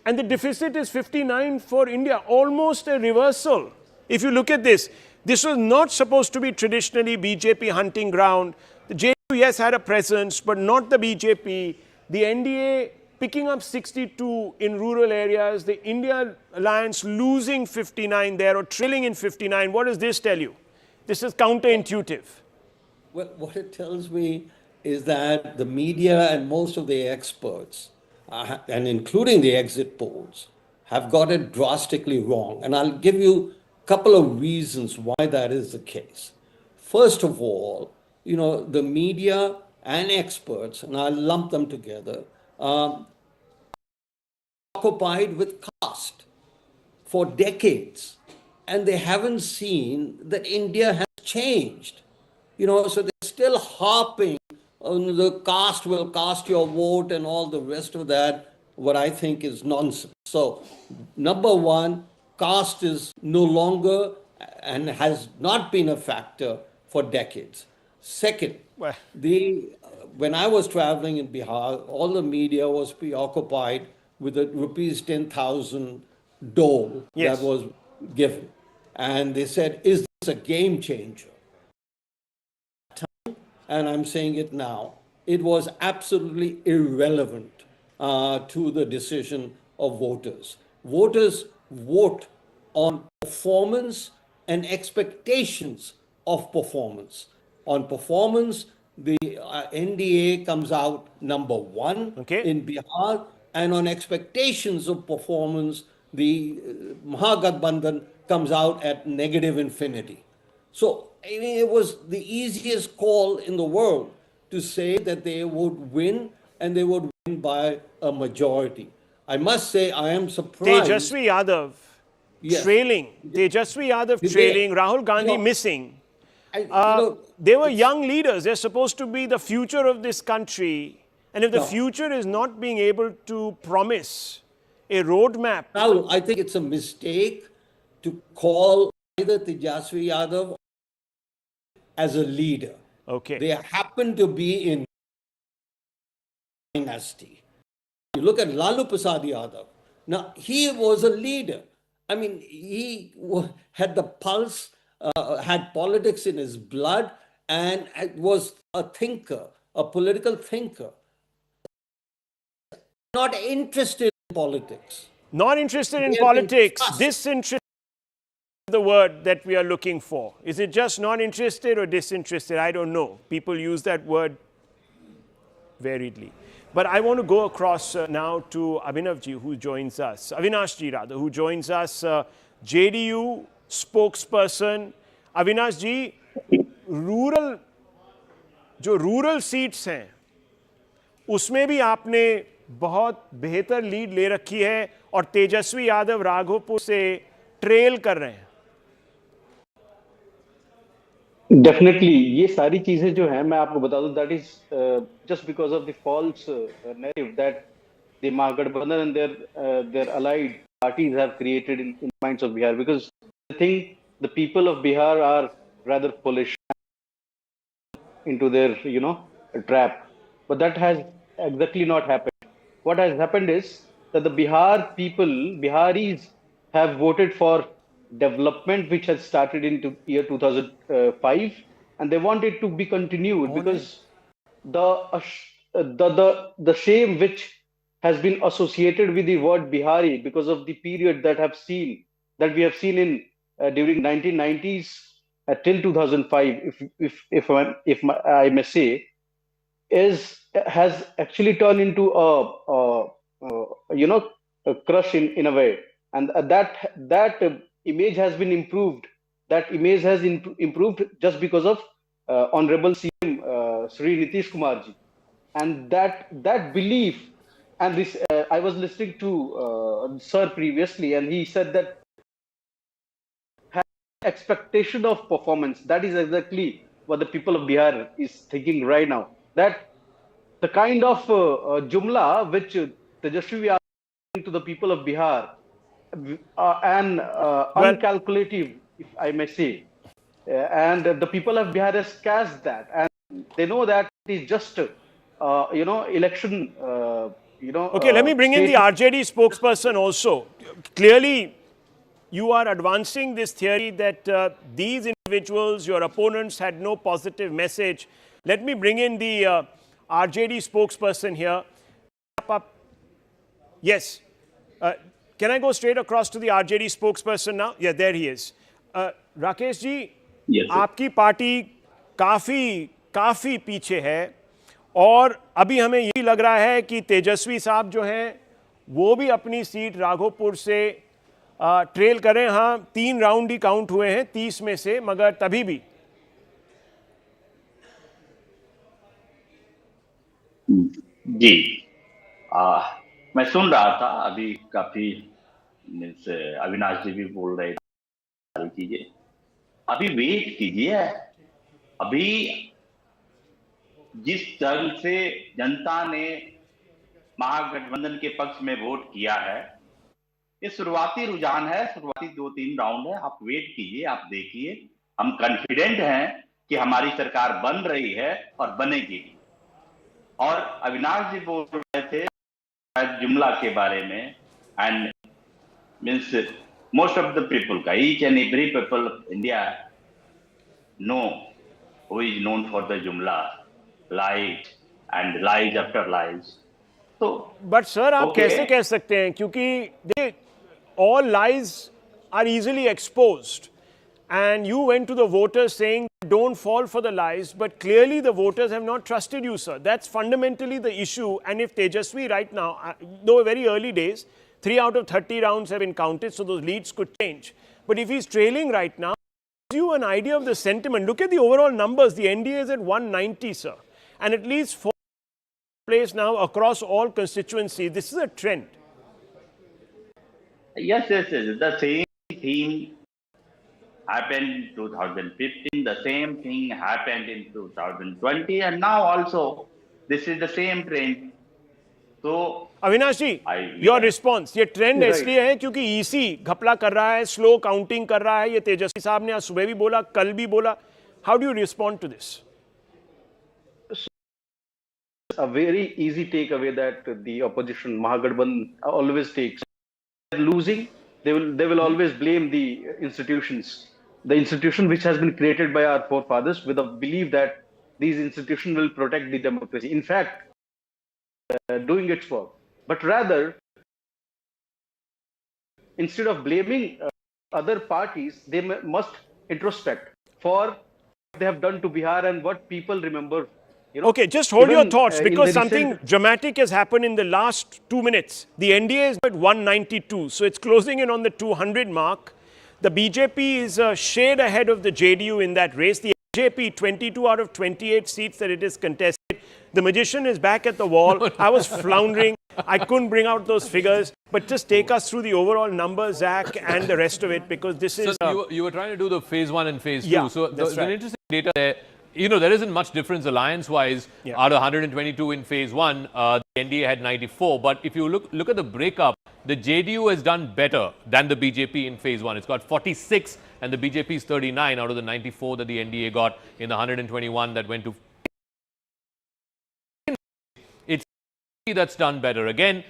Speaker 20: And the deficit is 59 for India, almost a reversal. If you look at this, this was not supposed to be traditionally BJP hunting ground. The JDU, yes, had a presence, but not the BJP. The NDA picking up 62 in rural areas, the India Alliance losing 59 there or trailing in 59. What does this tell you? This is counterintuitive.
Speaker 13: Well, what it tells me is that the media and most of the experts, and including the exit polls, have got it drastically wrong. And I'll give you a couple of reasons why that is the case. First of all, the media and experts, and I'll lump them together, occupied with caste for decades. And they haven't seen that India has changed. So they're still harping on the caste will cast your vote and all the rest of that, what I think is nonsense. So, number one, caste is no longer and has not been a factor for decades. Second, when I was traveling in Bihar, all the media was preoccupied with the rupees 10,000 dole that was given. And they said, is this a game changer? and I'm saying it now, it was absolutely irrelevant to the decision of voters. Voters vote on performance and expectations of performance. On performance, the NDA comes out number one in Bihar, and on expectations of performance, the Mahagathbandhan comes out at negative infinity. So I mean, it was the easiest call in the world to say that they would win, and they would win by a majority. I must say, I am surprised.
Speaker 20: Tejashwi Yadav trailing. Tejashwi Yadav trailing. Rahul Gandhi missing. They were young leaders. They're supposed to be the future of this country. And if the future is not being able to promise a roadmap.
Speaker 13: Rahul, I think it's a mistake to call either Tejashwi Yadav as a leader.
Speaker 20: Okay.
Speaker 13: They happen to be in dynasty. You look at Lalu Prasad Yadav. Now, he was a leader. I mean, he had the pulse, had politics in his blood, and was a thinker, a political thinker. Not interested in politics.
Speaker 20: Not interested in politics. Disinterested is the word that we are looking for. Is it just not interested or disinterested? I don't know. People use that word variedly. But I want to go across now to Abhinavji, who joins us. Avinashji, rather, who joins us. JDU spokesperson. Avinashji, जो rural seats हैं, उसमें भी आपने बहुत बेहतर lead ले रखी है और तेजस्वी यादव राघोपुर से ट्रेल कर रहे हैं.
Speaker 6: डेफिनेटली ये सारी चीजें जो हैं मैं आपको बता दूं that is just because of the false narrative that the Mahagathbandhan and their allied parties have created in minds of Bihar, because I think the people of Bihar are rather foolish into their trap, but that has exactly not happened. What has happened is that the Biharis have voted for development which has started in year 2005, and they want it to be continued, because the shame which has been associated with the word Bihari because of the period that we have seen in during 1990s till 2005, if I may say, has actually turned into a crush in a way, and that image has been improved. That image has improved just because of Honorable CM Sri Nitish Kumar ji, and that belief. And this, I was listening to Sir previously, and he said that expectation of performance. That is exactly what the people of Bihar is thinking right now. That the kind of jumla which Tejashwi are giving to the people of Bihar, and uncalculative, if I may say, and the people of Bihar has cast that, and they know that it is just election.
Speaker 20: Okay, let me bring in the RJD spokesperson also. Clearly, you are advancing this theory that these individuals, your opponents, had no positive message. Let me bring in the RJD spokesperson here. Yes. Can I go straight across to the RJD spokesperson now? Yeah, there he is. Rakesh ji, yes, आपकी party काफी पीछे है, और अभी हमें यही लग रहा है कि तेजस्वी साहब जो हैं वो भी अपनी सीट राघोपुर से ट्रेल करें. हाँ, 3 राउंड ही काउंट हुए हैं 30 में से, मगर तभी भी.
Speaker 18: जी, मैं सुन रहा था अभी, काफी अविनाश जी भी बोल रहे थे, कीजिए अभी वेट कीजिए. अभी जिस ढंग से जनता ने महागठबंधन के पक्ष में वोट किया है, ये शुरुआती रुझान है, शुरुआती 2-3 राउंड है. आप वेट कीजिए, आप देखिए. हम कॉन्फिडेंट हैं कि हमारी सरकार बन रही है और बनेगी. और अविनाश जी बोल रहे थे जुमला के बारे में, and means most of the people का, each and every people of India know who is known for the जुमला. lies and lies after lies. So,
Speaker 20: but sir, आप
Speaker 18: okay.
Speaker 20: कैसे कह सकते हैं? क्योंकि all lies are easily exposed. And you went to the voters saying, don't fall for the lies, but clearly the voters have not trusted you, sir. That's fundamentally the issue. And if Tejashwi right now, though very early days, 3 out of 30 rounds have been counted, so those leads could change. But if he's trailing right now, it gives you an idea of the sentiment. Look at the overall numbers. The NDA is at 190, sir. And at least 4 place now across all constituencies. This is a trend.
Speaker 18: Yes. The same thing happened in 2015, the same thing happened in 2020, and now also this is the same trend. So,
Speaker 20: Avinash ji, your response, ये trend इसलिए है क्योंकि EC घपला कर रहा है, slow counting कर रहा है, ये तेजस्वी साहब ने आज सुबह भी बोला, कल भी बोला. How do you respond to this?
Speaker 6: A very easy takeaway that the opposition Mahagathbandhan always takes. Losing, they will always blame the institutions. The institution which has been created by our forefathers with a belief that these institutions will protect the democracy. In fact, doing its work. But rather, instead of blaming other parties, they must introspect for what they have done to Bihar and what people remember. You know,
Speaker 20: okay, just hold your thoughts because something dramatic has happened in the last 2 minutes. The NDA is at 192, so it's closing in on the 200 mark. The BJP is a shade ahead of the JDU in that race. The BJP, 22 out of 28 seats that it is contested. The magician is back at the wall. I was floundering. I couldn't bring out those figures. But just take us through the overall numbers, Zach, and the rest of it, because this is...
Speaker 1: you were trying to do the phase 1 and phase 2.
Speaker 20: Yeah,
Speaker 1: so
Speaker 20: that's
Speaker 1: the interesting data there, there isn't much difference alliance-wise. Out of 122 in phase 1, the NDA had 94. But if you look at the breakup, the JDU has done better than the BJP in phase 1. It's got 46 and the BJP is 39 out of the 94 that the NDA got in the 121 that went to... It's that's done better. Again,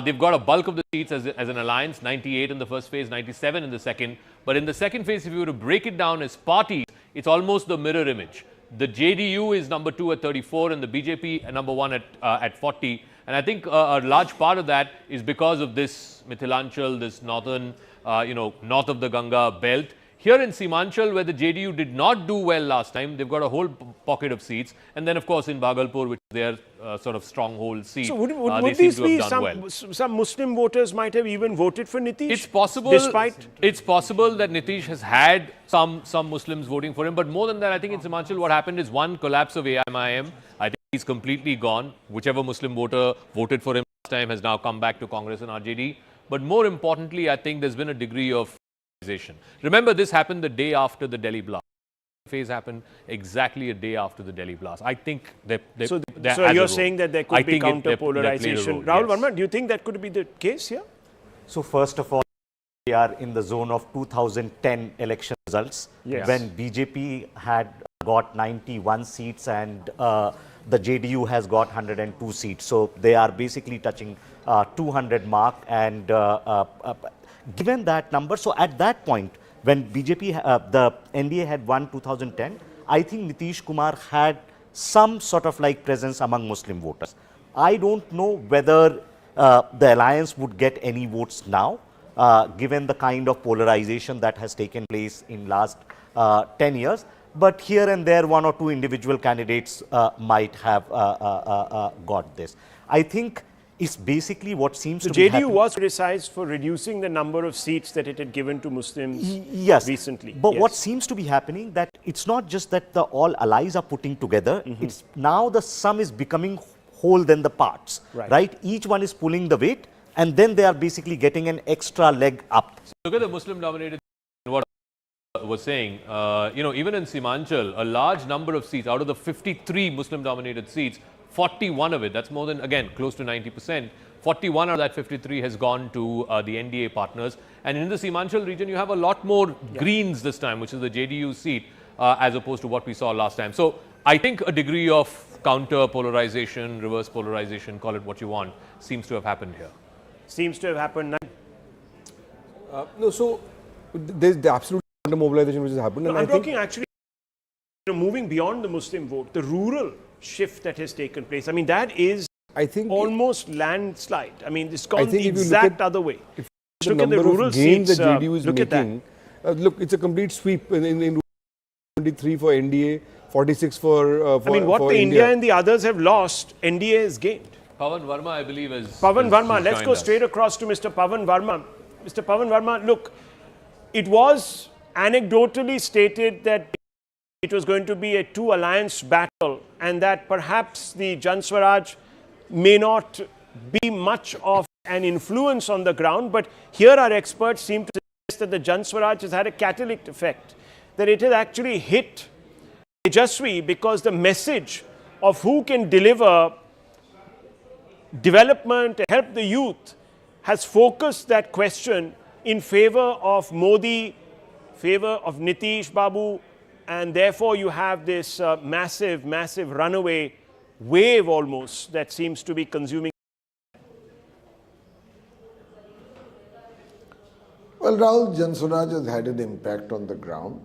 Speaker 1: they've got a bulk of the seats as an alliance, 98 in the first phase, 97 in the second. But in the second phase, if you were to break it down as parties, it's almost the mirror image. The JDU is number 2 at 34 and the BJP number 1 at 40. And I think a large part of that is because of this Mithilanchal, this northern, north of the Ganga belt. Here in Simanchal, where the JDU did not do well last time, they've got a whole pocket of seats. And then, of course, in Bhagalpur, which is their sort of stronghold seat,
Speaker 20: so would
Speaker 1: they seem
Speaker 20: these
Speaker 1: to
Speaker 20: be
Speaker 1: have done well.
Speaker 20: some Muslim voters might have even voted for Nitish?
Speaker 1: It's possible. It's possible that Nitish has had some Muslims voting for him. But more than that, I think in Simanchal, what happened is one collapse of AIMIM. I think he's completely gone. Whichever Muslim voter voted for him last time has now come back to Congress and RJD. But more importantly, I think there's been a degree of polarization. Remember, this happened the day after the Delhi blast. Phase happened exactly a day after the Delhi blast. I think
Speaker 20: so you're saying that there could be counter polarization. Rahul Verma, do you think that could be the case here?
Speaker 9: So first of all, we are in the zone of 2010 election results when BJP had got 91 seats and the JDU has got 102 seats. So they are basically touching 200 mark and given that number, so at that point, when BJP, the NDA had won 2010, I think Nitish Kumar had some sort of like presence among Muslim voters. I don't know whether the alliance would get any votes now, given the kind of polarization that has taken place in last 10 years. But here and there, 1 or 2 individual candidates might have got this. I think it's basically what seems to be happening.
Speaker 20: The JDU was criticized for reducing the number of seats that it had given to Muslims recently.
Speaker 9: But what seems to be happening that it's not just that the all allies are putting together, it's now the sum is becoming whole than the parts, right? Each one is pulling the weight and then they are basically getting an extra leg up.
Speaker 1: Look at the Muslim-dominated, what I was saying, even in Simanchal, a large number of seats, out of the 53 Muslim-dominated seats, 41 of it, that's more than, again, close to 90%, 41 out of that 53 has gone to the NDA partners. And in the Simanchal region, you have a lot more Greens this time, which is the JDU seat, as opposed to what we saw last time. So I think a degree of counter polarization, reverse polarization, call it what you want, seems to have happened here.
Speaker 20: Seems to have happened now.
Speaker 10: No, so there's the absolute counter mobilization which has happened.
Speaker 20: No,
Speaker 10: and
Speaker 20: I'm talking actually, moving beyond the Muslim vote, the rural shift that has taken place. I mean, that is,
Speaker 10: I think,
Speaker 20: almost landslide. I mean, it's gone
Speaker 10: I think
Speaker 20: the
Speaker 10: if you
Speaker 20: exact other way.
Speaker 10: Look at the rural gains that JDU is making. Look, it's a complete sweep in 23 for NDA, 46 for
Speaker 20: I mean, what
Speaker 10: for
Speaker 20: the
Speaker 10: India
Speaker 20: and the others have lost, NDA has gained.
Speaker 1: Pavan Verma, I believe, is...
Speaker 20: Pavan Verma, let's go straight across to Mr. Pavan Verma. Mr. Pavan Verma, look, it was anecdotally stated that it was going to be a two-alliance battle and that perhaps the Jan Swaraj may not be much of an influence on the ground, but here our experts seem to suggest that the Jan Swaraj has had a catalytic effect, that it has actually hit Tejashwi because the message of who can deliver development and help the youth has focused that question in favor of Modi, favor of Nitish Babu, and therefore you have this massive runaway wave almost that seems to be consuming.
Speaker 12: Well, Rahul, Jan Suraj has had an impact on the ground.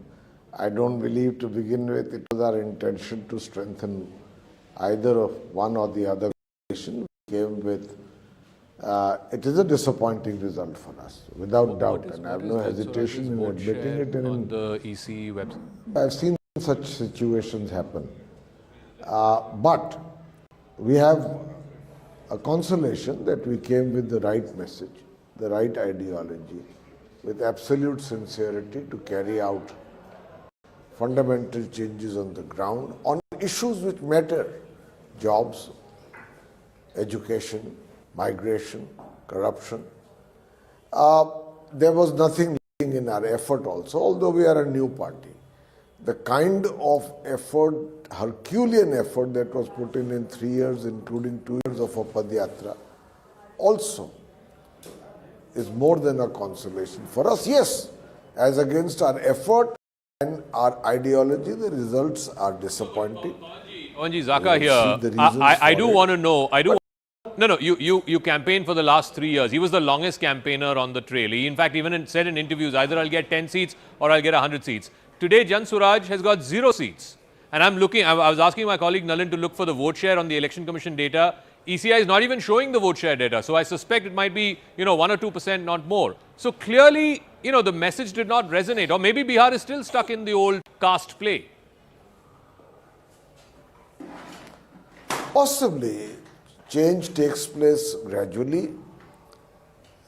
Speaker 12: I don't believe to begin with it was our intention to strengthen either of one or the other coalition. We came with, it is a disappointing result for us, without doubt, and I have no hesitation in admitting it.
Speaker 1: On the EC website.
Speaker 12: I've seen such situations happen. But we have a consolation that we came with the right message, the right ideology, with absolute sincerity to carry out fundamental changes on the ground on issues which matter: jobs, education, migration, corruption. There was nothing lacking in our effort also, although we are a new party. The kind of effort, Herculean effort that was put in 3 years, including 2 years of a Padyatra, also is more than a consolation for us. Yes, as against our effort and our ideology, the results are disappointing.
Speaker 1: Pavanji, Zaka here. I do want to know. No, you campaigned for the last 3 years. He was the longest campaigner on the trail. He, in fact, even said in interviews, either I'll get 10 seats or I'll get 100 seats. Today, Jan Suraj has got 0 seats. And I'm looking, I was asking my colleague Nalin to look for the vote share on the Election Commission data. ECI is not even showing the vote share data. So I suspect it might be, 1 or 2%, not more. So clearly, the message did not resonate. Or maybe Bihar is still stuck in the old caste play.
Speaker 12: Possibly. Change takes place gradually.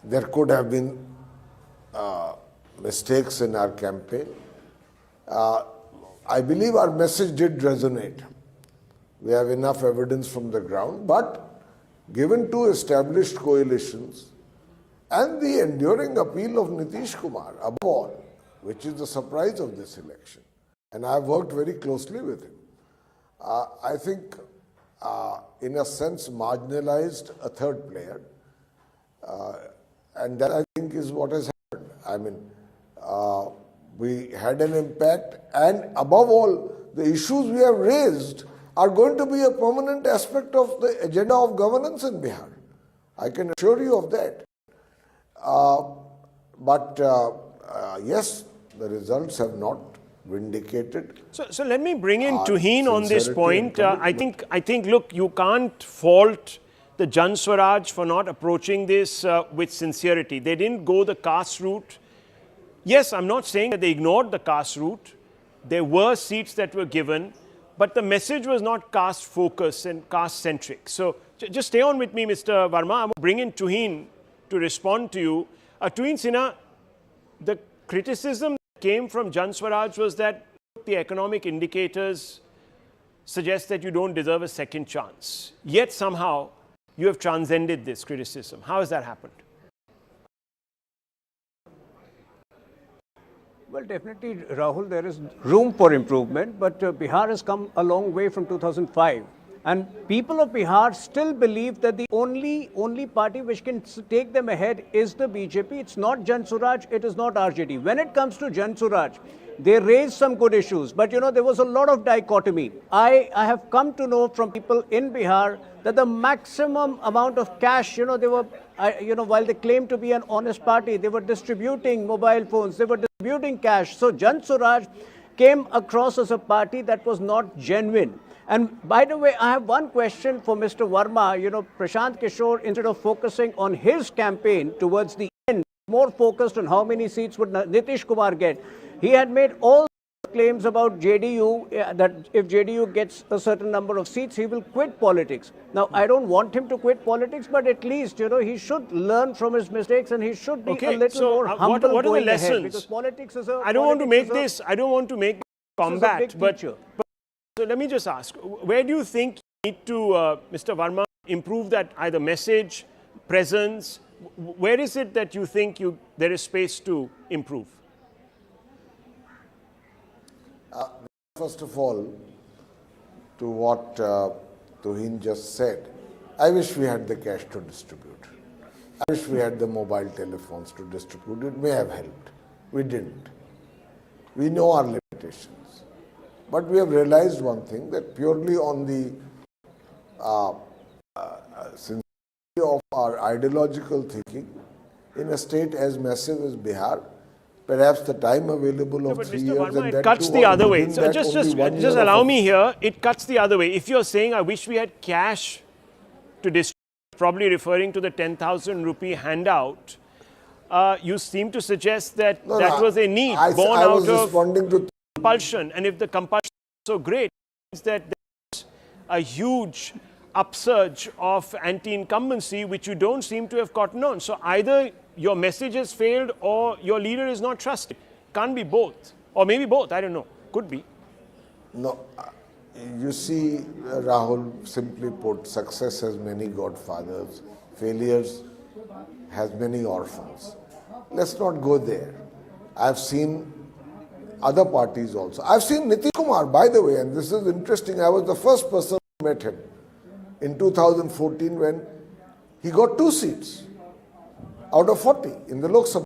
Speaker 12: There could have been mistakes in our campaign. I believe our message did resonate. We have enough evidence from the ground, but given 2 established coalitions and the enduring appeal of Nitish Kumar, above all, which is the surprise of this election, and I have worked very closely with him, I think in a sense marginalized a third player, and that I think is what has happened. I mean, we had an impact, and above all, the issues we have raised are going to be a permanent aspect of the agenda of governance in Bihar. I can assure you of that. But yes, the results have not vindicated.
Speaker 20: So let me bring in Tuheen on this point. I think, look, you can't fault the Jan Swaraj for not approaching this with sincerity. They didn't go the caste route. Yes, I'm not saying that they ignored the caste route. There were seats that were given, but the message was not caste focused and caste centric. So just stay on with me, Mr. Verma. I'm going to bring in Tuheen to respond to you. Tuheen Sinha, the criticism that came from Jan Swaraj was that the economic indicators suggest that you don't deserve a second chance. Yet somehow you have transcended this criticism. How has that happened?
Speaker 16: Well, definitely, Rahul, there is room for improvement, but Bihar has come a long way from 2005. And people of Bihar still believe that the only party which can take them ahead is the BJP. It's not Jan Suraj, it is not RJD. When it comes to Jan Suraj, they raised some good issues, but there was a lot of dichotomy. I have come to know from people in Bihar that the maximum amount of cash, they were, while they claimed to be an honest party, they were distributing mobile phones, they were distributing cash. So Jan Suraj came across as a party that was not genuine. And by the way, I have one question for Mr. Verma. You know, Prashant Kishore, instead of focusing on his campaign towards the end, more focused on how many seats would Nitish Kumar get. He had made all claims about JDU, that if JDU gets a certain number of seats, he will quit politics. Now, I don't want him to quit politics, but at least, you know, he should learn from his mistakes and he should be a little more humble
Speaker 20: what are the
Speaker 16: going
Speaker 20: lessons?
Speaker 16: ahead, because politics is a...
Speaker 20: I don't want to make this combat, but so let me just ask, where do you think you need to, Mr. Verma, improve that either message, presence? Where is it that you think there is space to improve?
Speaker 12: First of all, to what Tuhin just said, I wish we had the cash to distribute. I wish we had the mobile telephones to distribute. It may have helped. We didn't. We know our limitations. But we have realized one thing, that purely on the sincerity of our ideological thinking, in a state as massive as Bihar, perhaps the time available of 3 years
Speaker 20: Verma,
Speaker 12: and that
Speaker 20: it cuts the other way. So just allow me here. It cuts the other way. If you're saying I wish we had cash to distribute, probably referring to the 10,000 rupee handout, you seem to suggest that was a need born out of compulsion. And if the compulsion is so great, it means that there's a huge upsurge of anti-incumbency, which you don't seem to have gotten on. So either your message has failed or your leader is not trusted. Can't be both. Or maybe both, I don't know. Could be.
Speaker 12: No, you see, Rahul, simply put, success has many godfathers, failures has many orphans. Let's not go there. I've seen other parties also. I've seen Nitish Kumar, by the way, and this is interesting, I was the first person who met him in 2014 when he got 2 seats out of 40 in the Lok Sabha.